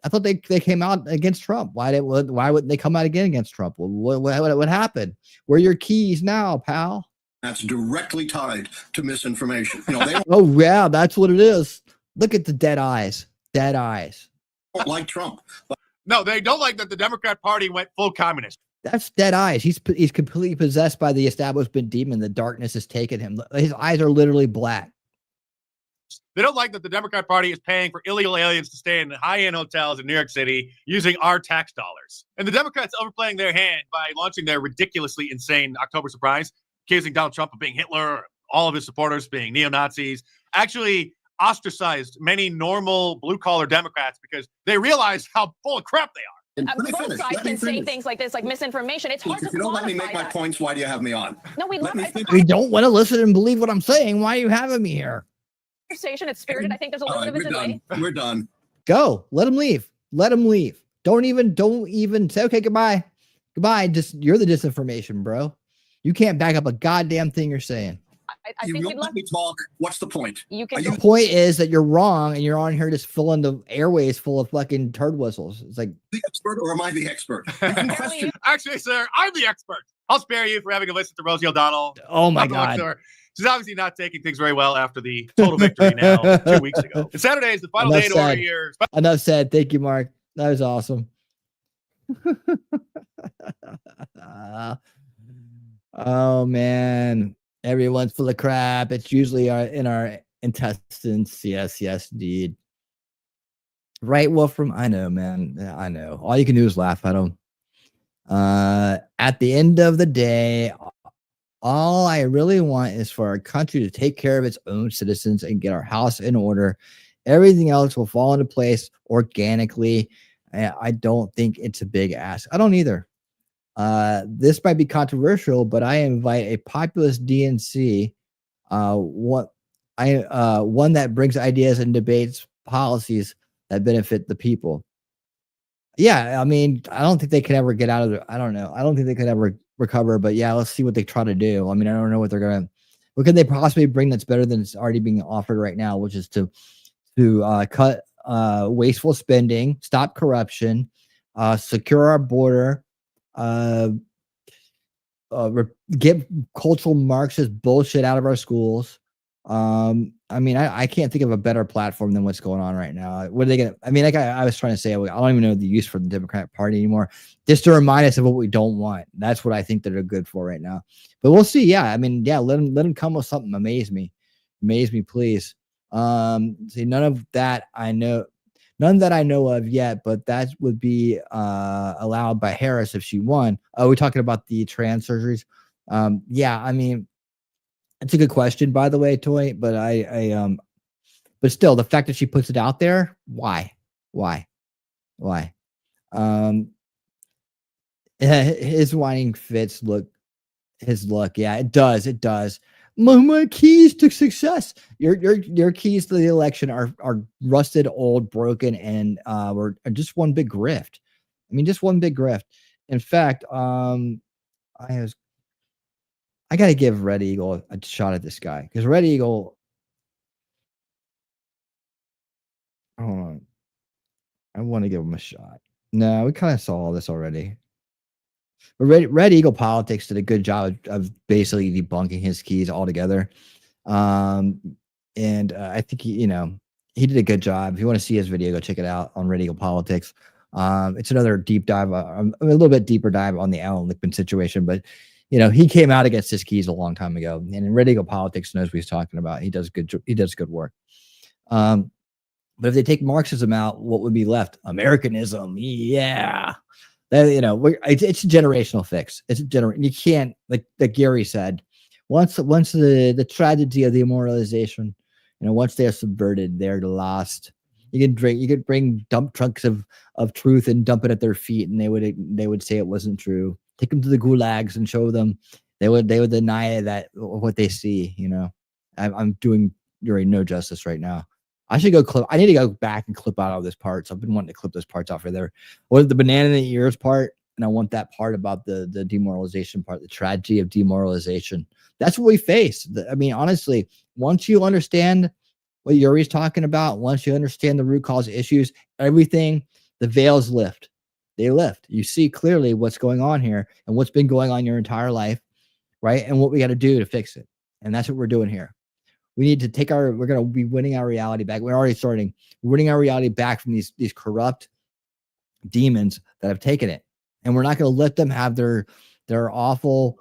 I thought they came out against Trump. Why wouldn't they come out again against Trump? What happened? Where are your keys now, pal? That's directly tied to misinformation. You know, they Oh yeah, that's what it is. Look at the dead eyes. Dead eyes. don't like Trump. No, they don't like that the Democrat Party went full communist. That's dead eyes. He's completely possessed by the establishment demon. The darkness has taken him. His eyes are literally black. They don't like that the Democrat Party is paying for illegal aliens to stay in high-end hotels in New York City using our tax dollars. And the Democrats overplaying their hand by launching their ridiculously insane October surprise, accusing Donald Trump of being Hitler, all of his supporters being neo-Nazis, actually ostracized many normal blue-collar Democrats because they realized how full of crap they are. Both sides can say things like this, like misinformation. It's hard If to you don't let me make quantify my that. points, why do you have me on? No, we love it. We don't want to listen and believe what I'm saying. Why are you having me here? Conversation. It's spirited. I think there's a All little right, bit of we're a delay. done. We're done. Go. Let him leave. Let him leave. Don't even say, okay, goodbye. Goodbye. Just you're the disinformation, bro. You can't back up a goddamn thing you're saying. I You think don't we'd let love me talk. What's the point? you Are can. you The point is that you're wrong and you're on here just filling the airways full of fucking turd whistles. It's like the expert or am I the expert? You can question. Actually, sir, I'm the expert. I'll spare you for having to listen to Rosie O'Donnell. Oh my Not to look God. to her. She's obviously not taking things very well after the total victory now 2 weeks ago. And Saturday is the final Enough day to order said. your Enough said. Thank you, Mark. That was awesome. Oh man, everyone's full of crap. It's usually in our intestines. Yes, indeed. Right, Wolfram? I know, man. Yeah, I know. All you can do is laugh at them. At the end of the day, all I really want is for our country to take care of its own citizens and get our house in order. Everything else will fall into place organically. I don't think it's a big ask. I don't either. This might be controversial, but I invite a populist DNC, one that brings ideas and debates policies that benefit the people. Yeah, I mean, I don't think they can ever get out of it. I don't know. I don't think they could ever recover, but yeah, let's see what they try to do. I mean, I don't know what can they possibly bring that's better than it's already being offered right now, which is to cut wasteful spending, stop corruption, secure our border, get cultural Marxist bullshit out of our schools. I mean, I can't think of a better platform than what's going on right now. What are they going to, I mean, like I was trying to say, I don't even know the use for the Democratic Party anymore, just to remind us of what we don't want. That's what I think that they're good for right now, but we'll see. Yeah. I mean, yeah, let them come with something. Amaze me, please. See, none of that I know of yet, but that would be allowed by Harris if she won. We're talking about the trans surgeries. Yeah, I mean, it's a good question, by the way, Toy, but but still, the fact that she puts it out there, why? His whining fits his look. Yeah, it does. My keys to success. Your keys to the election are rusted, old, broken, and are just one big grift. I mean, just one big grift. In fact, I got to give Red Eagle a shot at this guy, because Red Eagle, hold on, I want to give him a shot. No, we kind of saw all this already. But Red Eagle Politics did a good job of basically debunking his keys altogether. And I think he did a good job. If you want to see his video, go check it out on Red Eagle Politics. It's another deep dive, a little bit deeper dive on the Alan Lichtman situation, but he came out against his keys a long time ago, and in Red Eagle Politics knows what he's talking about. He does good work. But if they take Marxism out, what would be left? Americanism. Yeah. It's a generational fix. You can't, like Gary said, once the tragedy of the immoralization, once they're subverted, they're lost. You could bring dump trucks of truth and dump it at their feet, and they would say it wasn't true. Take them to the gulags and show them. They would deny that what they see. I'm doing no justice right now. I should go clip. I need to go back and clip out all this parts. I've been wanting to clip those parts off of there. What the banana in the ears part, and I want that part about the demoralization part, the tragedy of demoralization. That's what we face. I mean, honestly, once you understand what Yuri's talking about, once you understand the root cause issues, everything, the veils lift. They lift. You see clearly what's going on here and what's been going on your entire life, right? And what we got to do to fix it. And that's what we're doing here. We need to take we're going to be winning our reality back. We're already starting winning our reality back from these corrupt demons that have taken it. And we're not going to let them have their awful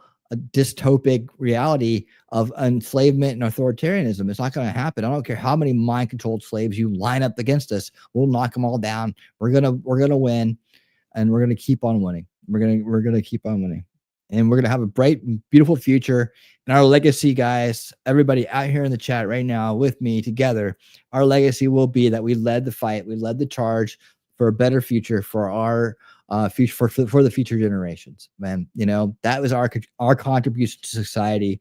dystopic reality of enslavement and authoritarianism. It's not going to happen. I don't care how many mind-controlled slaves you line up against us. We'll knock them all down. We're going to win, and we're going to keep on winning. We're going to keep on winning. And we're going to have a bright, beautiful future. And our legacy, guys, everybody out here in the chat right now with me together, our legacy will be that we led the fight. We led the charge for a better future for our future, for the future generations, man. You know, that was our contribution to society,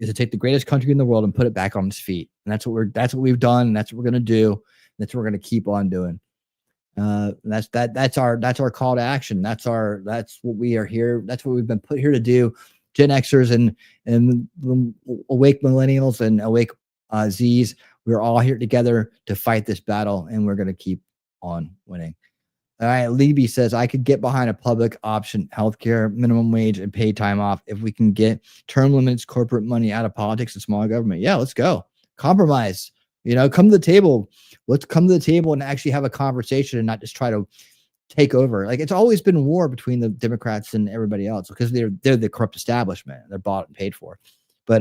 is to take the greatest country in the world and put it back on its feet. And that's what we've done. And that's what we're going to do. That's what we're going to keep on doing. That's our call to action. That's what we are here. That's what we've been put here to do. Gen Xers and awake millennials and awake Zs. We're all here together to fight this battle, and we're going to keep on winning. All right. Leavitt says, I could get behind a public option, healthcare, minimum wage, and paid time off if we can get term limits, corporate money out of politics and small government. Yeah, let's go. Compromise. You know, come to the table. Let's come to the table and actually have a conversation and not just try to take over. Like, it's always been war between the Democrats and everybody else because they're the corrupt establishment. They're bought and paid for. But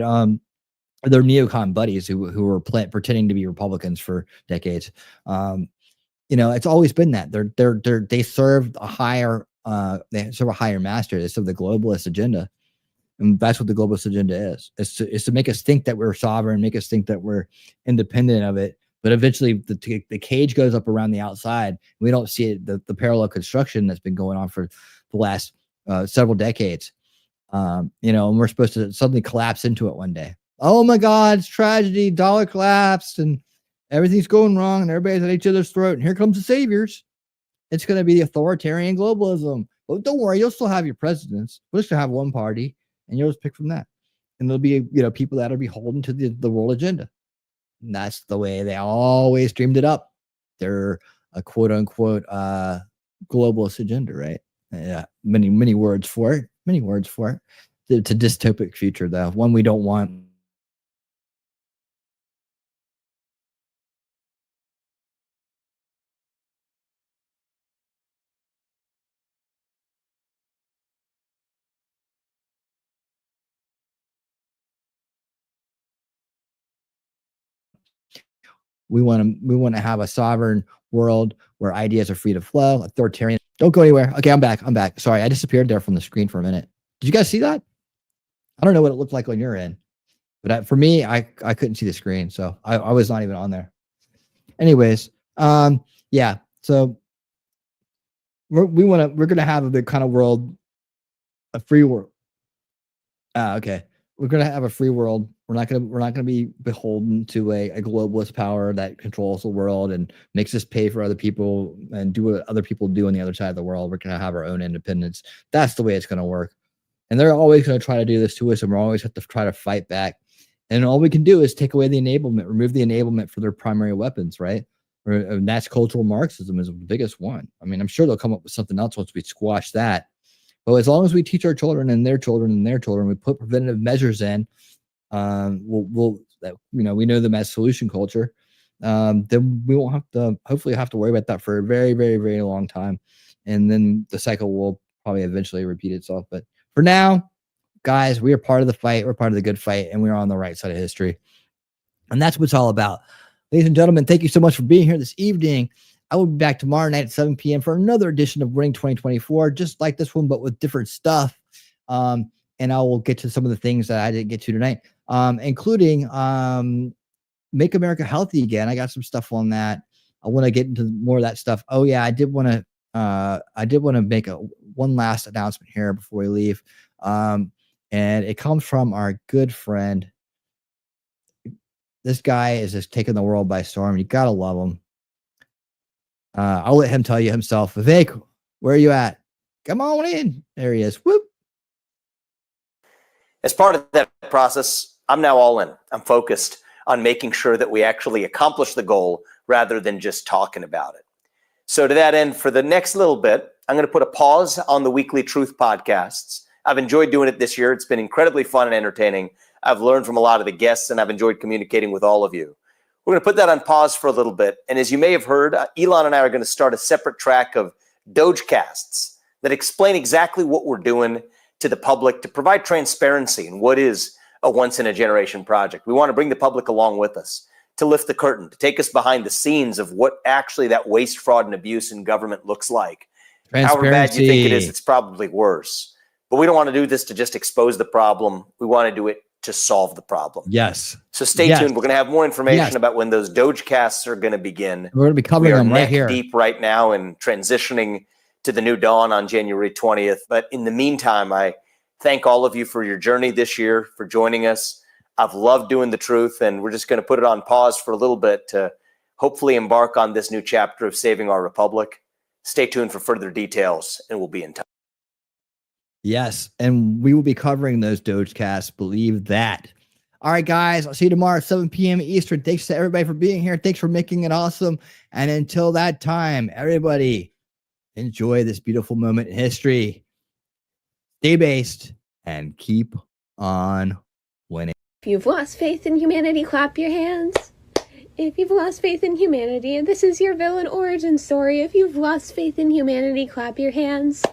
they're neocon buddies who were pretending to be Republicans for decades. You know, it's always been that they serve a higher master. They serve the globalist agenda. And that's what the globalist agenda is. It's to make us think that we're sovereign, make us think that we're independent of it. But eventually the cage goes up around the outside. We don't see it, the parallel construction that's been going on for the last several decades. You know, and we're supposed to suddenly collapse into it one day. Oh my God, it's tragedy, dollar collapsed, and everything's going wrong, and everybody's at each other's throat. And here comes the saviors. It's going to be the authoritarian globalism. But don't worry, you'll still have your presidents. We'll just have one party, and you'll just pick from that. And there'll be, you know, people that are beholden to the world agenda. And that's the way they always dreamed it up. They're a quote unquote globalist agenda, right? Yeah, many words for it. Many words for it. It's a dystopic future, though, one we don't want. We want to have a sovereign world where ideas are free to flow, authoritarian. Don't go anywhere. Okay, I'm back. Sorry, I disappeared there from the screen for a minute. Did you guys see that? I don't know what it looked like on your end, but for me, I couldn't see the screen, so I was not even on there. Anyways, yeah. So we're gonna have the kind of world, a free world. Okay. We're going to have a free world. We're not going to be beholden to a globalist power that controls the world and makes us pay for other people and do what other people do on the other side of the world. We're going to have our own independence. That's the way it's going to work. And they're always going to try to do this to us, and we're always have to try to fight back. And all we can do is take away the enablement, remove the enablement for their primary weapons, right? And that's cultural Marxism is the biggest one. I mean, I'm sure they'll come up with something else once we squash that. But as long as we teach our children and their children and their children, we put preventative measures in, we know them as solution culture, then we won't hopefully have to worry about that for a very, very, very long time. And then the cycle will probably eventually repeat itself. But for now, guys, we are part of the fight. We're part of the good fight, and we're on the right side of history. And that's what it's all about. Ladies and gentlemen, thank you so much for being here this evening. I will be back tomorrow night at 7 p.m. for another edition of Winning 2024, just like this one, but with different stuff. And I will get to some of the things that I didn't get to tonight, including Make America Healthy Again. I got some stuff on that. I want to get into more of that stuff. Oh yeah, I did want to make one last announcement here before we leave. And it comes from our good friend This guy is just taking the world by storm. You gotta love him. I'll let him tell you himself. Vivek, where are you at? Come on in. There he is. Whoop. As part of that process, I'm now all in. I'm focused on making sure that we actually accomplish the goal rather than just talking about it. So to that end, for the next little bit, I'm going to put a pause on the Weekly Truth podcasts. I've enjoyed doing it this year. It's been incredibly fun and entertaining. I've learned from a lot of the guests, and I've enjoyed communicating with all of you. We're going to put that on pause for a little bit. And as you may have heard, Elon and I are going to start a separate track of Dogecasts that explain exactly what we're doing to the public to provide transparency in what is a once-in-a-generation project. We want to bring the public along with us, to lift the curtain, to take us behind the scenes of what actually that waste, fraud, and abuse in government looks like. However bad you think it is, it's probably worse. But we don't want to do this to just expose the problem. We want to do it to solve the problem. Yes. So stay tuned. We're going to have more information about when those Dogecasts are going to begin. We're going to be covering them right here. Deep right now and transitioning to the new dawn on January 20th. But in the meantime, I thank all of you for your journey this year, for joining us. I've loved doing the truth, and we're just going to put it on pause for a little bit to hopefully embark on this new chapter of saving our republic. Stay tuned for further details, and we'll be in touch. Yes, and we will be covering those Dogecasts. Believe that. All right, guys. I'll see you tomorrow at 7 p.m. Eastern. Thanks to everybody for being here. Thanks for making it awesome. And until that time, everybody, enjoy this beautiful moment in history. Stay based and keep on winning. If you've lost faith in humanity, clap your hands. If you've lost faith in humanity, and this is your villain origin story, if you've lost faith in humanity, clap your hands.